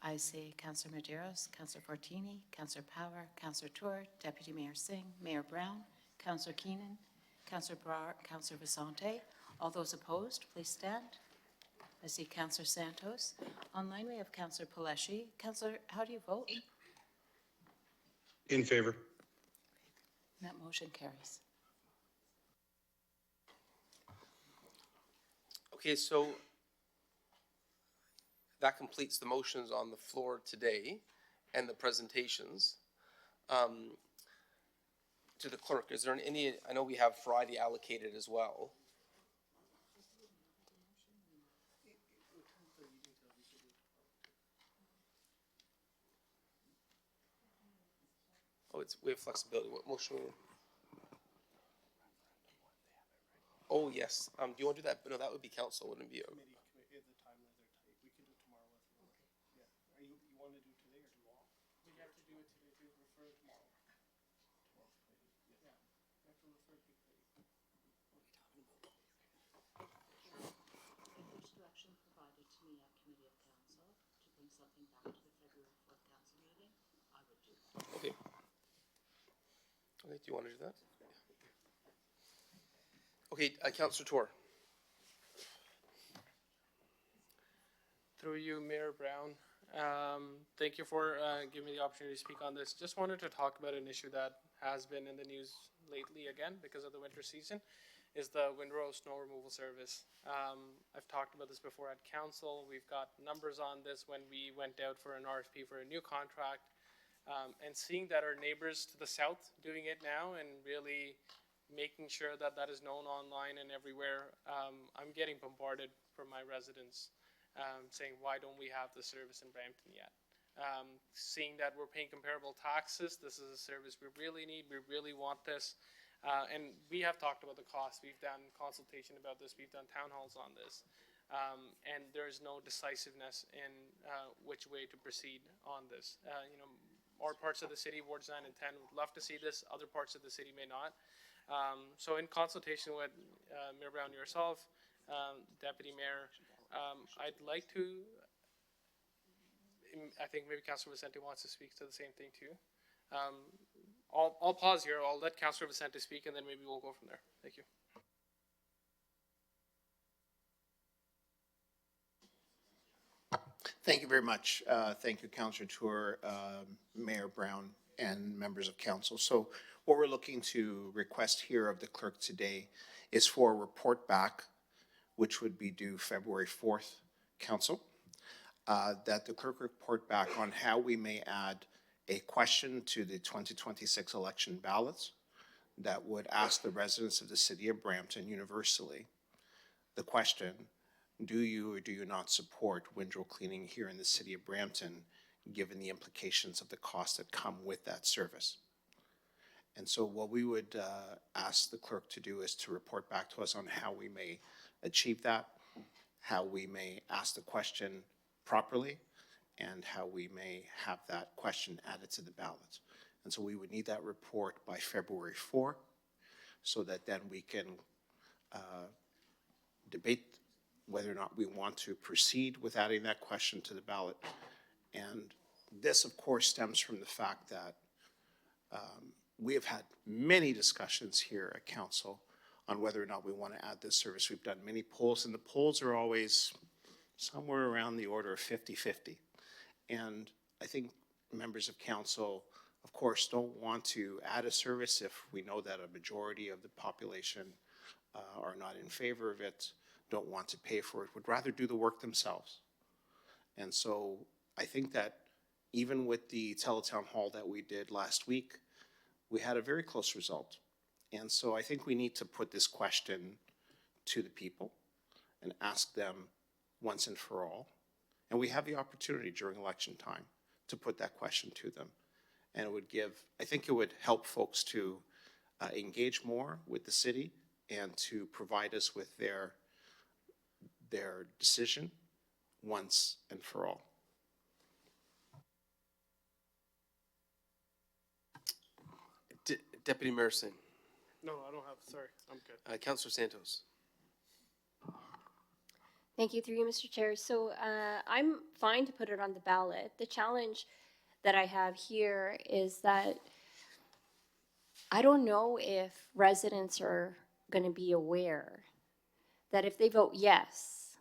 I see Councillor Medeiros, Councillor Fortini, Councillor Power, Councillor Tour, Deputy Mayor Singh, Mayor Brown, Councillor Keenan, Councillor Brar, Councillor Vicente. All those opposed, please stand. I see Councillor Santos. Online we have Councillor Paleshi. Councillor, how do you vote? In favor. That motion carries. Okay, so that completes the motions on the floor today and the presentations. To the clerk, is there any, I know we have Friday allocated as well. Oh, we have flexibility. What motion? Oh, yes. Do you want to do that? No, that would be council, wouldn't it be? Okay. Okay, do you want to do that? Okay, Councillor Tour. Through you, Mayor Brown. Thank you for giving me the opportunity to speak on this. Just wanted to talk about an issue that has been in the news lately again because of the winter season, is the Windrow Snow Removal Service. I've talked about this before at council. We've got numbers on this when we went out for an RFP for a new contract. And seeing that our neighbors to the south doing it now and really making sure that that is known online and everywhere, I'm getting bombarded from my residents saying, why don't we have the service in Brampton yet? Seeing that we're paying comparable taxes, this is a service we really need, we really want this. And we have talked about the cost, we've done consultation about this, we've done town halls on this. And there's no decisiveness in which way to proceed on this. Our parts of the city, Wards 9 and 10, would love to see this, other parts of the city may not. So in consultation with Mayor Brown, yourself, Deputy Mayor, I'd like to, I think maybe Councilor Vicente wants to speak to the same thing too. I'll pause here, I'll let Councilor Vicente speak and then maybe we'll go from there. Thank you. Thank you very much. Thank you, Councillor Tour, Mayor Brown, and members of council. So what we're looking to request here of the clerk today is for a report back, which would be due February 4th, council, that the clerk report back on how we may add a question to the 2026 election ballots that would ask the residents of the city of Brampton universally the question, do you or do you not support windrow cleaning here in the city of Brampton, given the implications of the costs that come with that service? And so what we would ask the clerk to do is to report back to us on how we may achieve that, how we may ask the question properly, and how we may have that question added to the ballot. And so we would need that report by February 4, so that then we can debate whether or not we want to proceed with adding that question to the ballot. And this, of course, stems from the fact that we have had many discussions here at council on whether or not we want to add this service. We've done many polls, and the polls are always somewhere around the order of 50-50. And I think members of council, of course, don't want to add a service if we know that a majority of the population are not in favor of it, don't want to pay for it, would rather do the work themselves. And so I think that even with the teletown hall that we did last week, we had a very close result. And so I think we need to put this question to the people and ask them once and for all. And we have the opportunity during election time to put that question to them. And it would give, I think it would help folks to engage more with the city and to provide us with their decision once and for all. Deputy Mayor Singh. No, I don't have, sorry, I'm good. Councillor Santos. Thank you, through you, Mr. Chair. So I'm fine to put it on the ballot. The challenge that I have here is that I don't know if residents are going to be aware that if they vote yes,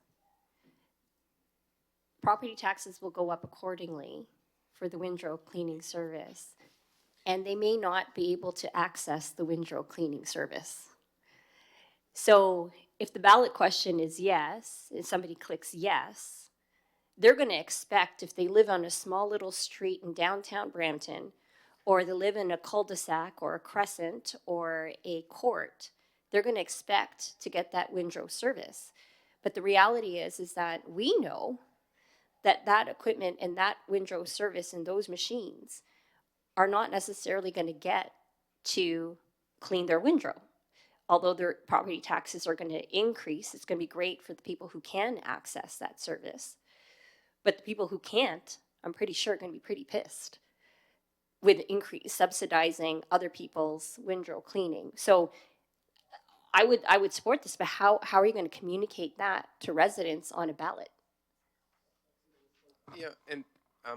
property taxes will go up accordingly for the windrow cleaning service, and they may not be able to access the windrow cleaning service. So if the ballot question is yes, and somebody clicks yes, they're going to expect, if they live on a small little street in downtown Brampton, or they live in a cul-de-sac or a crescent or a court, they're going to expect to get that windrow service. But the reality is that we know that that equipment and that windrow service and those machines are not necessarily going to get to clean their windrow. Although their property taxes are going to increase, it's going to be great for the people who can access that service. But the people who can't, I'm pretty sure, are going to be pretty pissed with increase subsidizing other people's windrow cleaning. So I would support this, but how are you going to communicate that to residents on a ballot? Yeah, and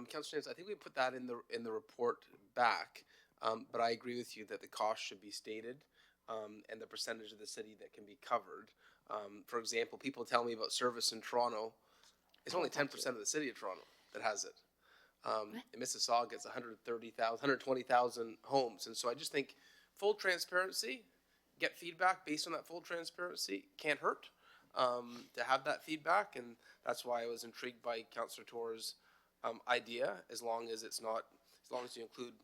Councillor James, I think we put that in the report back, but I agree with you that the cost should be stated and the percentage of the city that can be covered. For example, people tell me about service in Toronto. It's only 10% of the city of Toronto that has it. In Mississauga, it's 120,000 homes. And so I just think full transparency, get feedback based on that full transparency can't hurt to have that feedback. And that's why I was intrigued by Councillor Torr's idea, as long as you include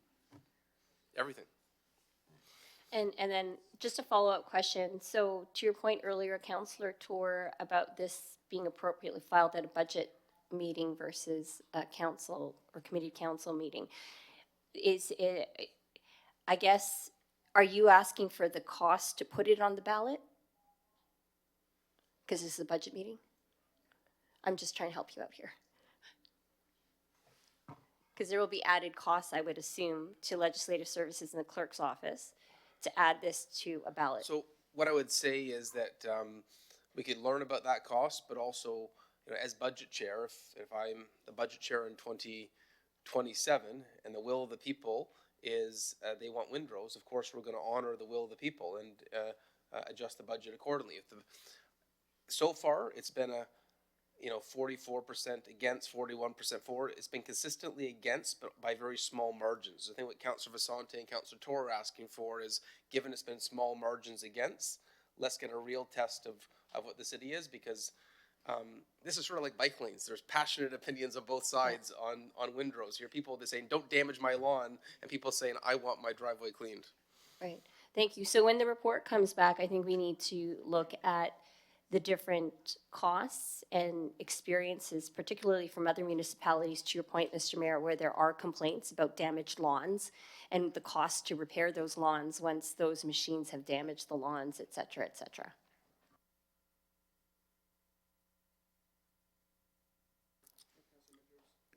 everything. And then just a follow-up question. So to your point earlier, Councillor Tour, about this being appropriately filed at a budget meeting versus a council or committee council meeting, is it, I guess, are you asking for the cost to put it on the ballot? Because this is a budget meeting? I'm just trying to help you out here. Because there will be added costs, I would assume, to legislative services in the clerk's office to add this to a ballot. So what I would say is that we could learn about that cost, but also, as budget chair, if I'm the budget chair in 2027 and the will of the people is they want windrows, of course we're going to honor the will of the people and adjust the budget accordingly. So far, it's been a 44% against, 41% for. It's been consistently against, but by very small margins. I think what Councillor Vicente and Councillor Torr are asking for is, given it's been small margins against, let's get a real test of what the city is, because this is sort of like bike lanes. There's passionate opinions on both sides on windrows. You hear people that saying, don't damage my lawn, and people saying, I want my driveway cleaned. Right. Thank you. So when the report comes back, I think we need to look at the different costs and experiences, particularly from other municipalities, to your point, Mr. Mayor, where there are complaints about damaged lawns and the cost to repair those lawns once those machines have damaged the lawns, et cetera, et cetera.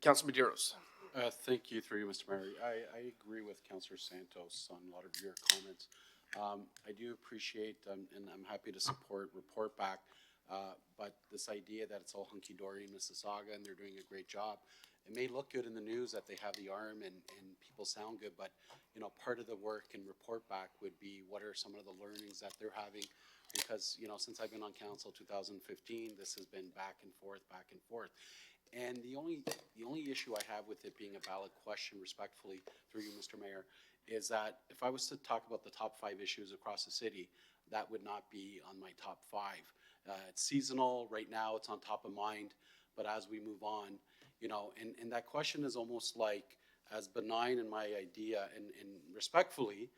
Councillor Medeiros. Thank you, through you, Mr. Mayor. I agree with Councillor Santos on a lot of your comments. I do appreciate, and I'm happy to support report back, but this idea that it's all hunky-dory in Mississauga and they're doing a great job, it may look good in the news that they have the arm and people sound good, but, part of the work and report back would be what are some of the learnings that they're having, because, since I've been on council 2015, this has been back and forth. And the only issue I have with it being a ballot question, respectfully, through you, Mr. Mayor, is that if I was to talk about the top 5 issues across the city, that would not be on my top 5. It's seasonal. Right now, it's on top of mind. But as we move on, and that question is almost like as benign in my idea and respectfully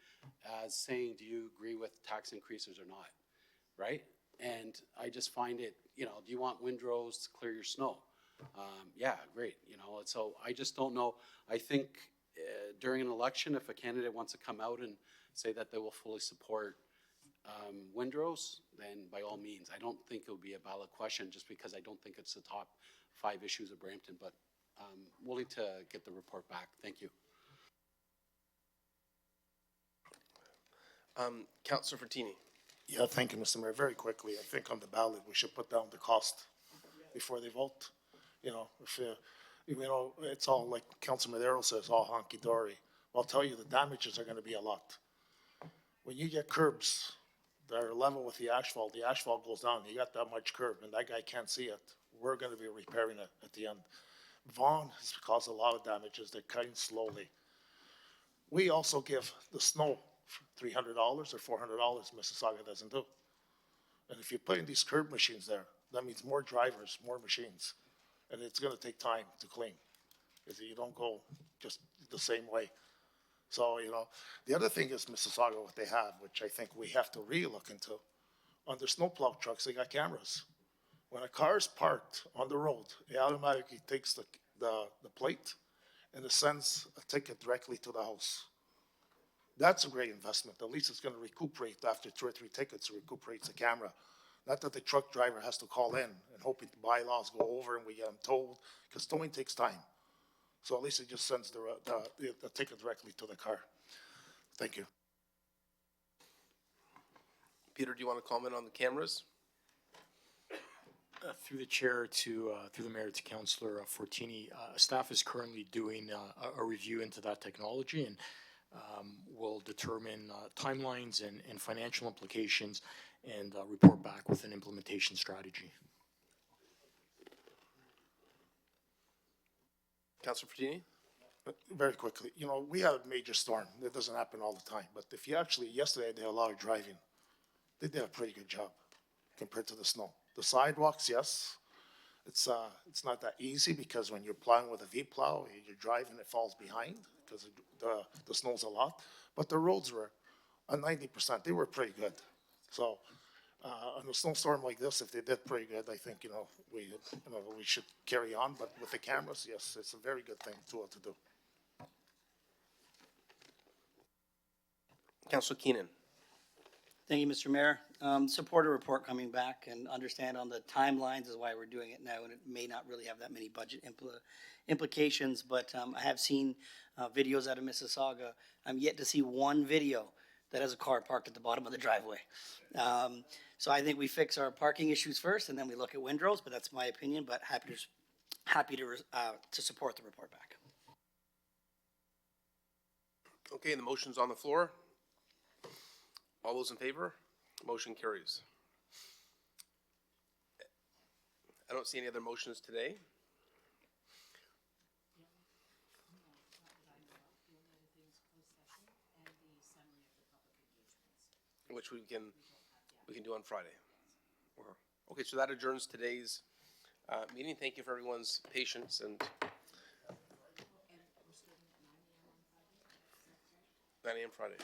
as saying, do you agree with tax increases or not, right? And I just find it, do you want windrows to clear your snow? Yeah, great. So I just don't know. I think during an election, if a candidate wants to come out and say that they will fully support windrows, then by all means. I don't think it would be a valid question just because I don't think it's the top 5 issues of Brampton, but willing to get the report back. Thank you. Councillor Fertini. Yeah, thank you, Mr. Mayor. Very quickly, I think on the ballot, we should put down the cost before they vote. If it's all like Councilor Madero says, all honky-dory. Well, I'll tell you, the damages are going to be a lot. When you get curbs that are level with the asphalt goes down, you got that much curb, and that guy can't see it. We're going to be repairing it at the end. Vaughan has caused a lot of damages. They're cutting slowly. We also give the snow $300 or $400. Mississauga doesn't do. And if you're putting these curb machines there, that means more drivers, more machines. And it's going to take time to clean. Because you don't go just the same way. So, the other thing is Mississauga, what they have, which I think we have to really look into. On their snowplow trucks, they got cameras. When a car is parked on the road, it automatically takes the plate and it sends a ticket directly to the house. That's a great investment. At least it's going to recuperate after 2 or 3 tickets, it recuperates the camera. Not that the truck driver has to call in and hoping the bylaws go over and we get them towed, because towing takes time. So at least it just sends the ticket directly to the car. Thank you. Peter, do you want to comment on the cameras? Through the chair to, through the mayor to Councillor Fortini, staff is currently doing a review into that technology, and will determine timelines and financial implications and report back with an implementation strategy. Councilor Fratini? Very quickly, you know, we had a major storm. That doesn't happen all the time. But if you actually, yesterday, they had a lot of driving. They did a pretty good job compared to the snow. The sidewalks, yes, it's not that easy because when you're plowing with a V-plow, you're driving, it falls behind because the snow's a lot. But the roads were 90%. They were pretty good. So on a snowstorm like this, if they did pretty good, I think, we should carry on. But with the cameras, yes, it's a very good thing to do. Councilor Keenan? Thank you, Mr. Mayor. Support a report coming back and understand on the timelines is why we're doing it now, and it may not really have that many budget implications, but I have seen videos out of Mississauga. I'm yet to see one video that has a car parked at the bottom of the driveway. So I think we fix our parking issues first, and then we look at windrows, but that's my opinion, but happy to support the report back. Okay, the motion's on the floor. All those in favor? Motion carries. I don't see any other motions today. Which we can do on Friday. Okay, so that adjourns today's meeting. Thank you for everyone's patience and 9 a.m. Friday.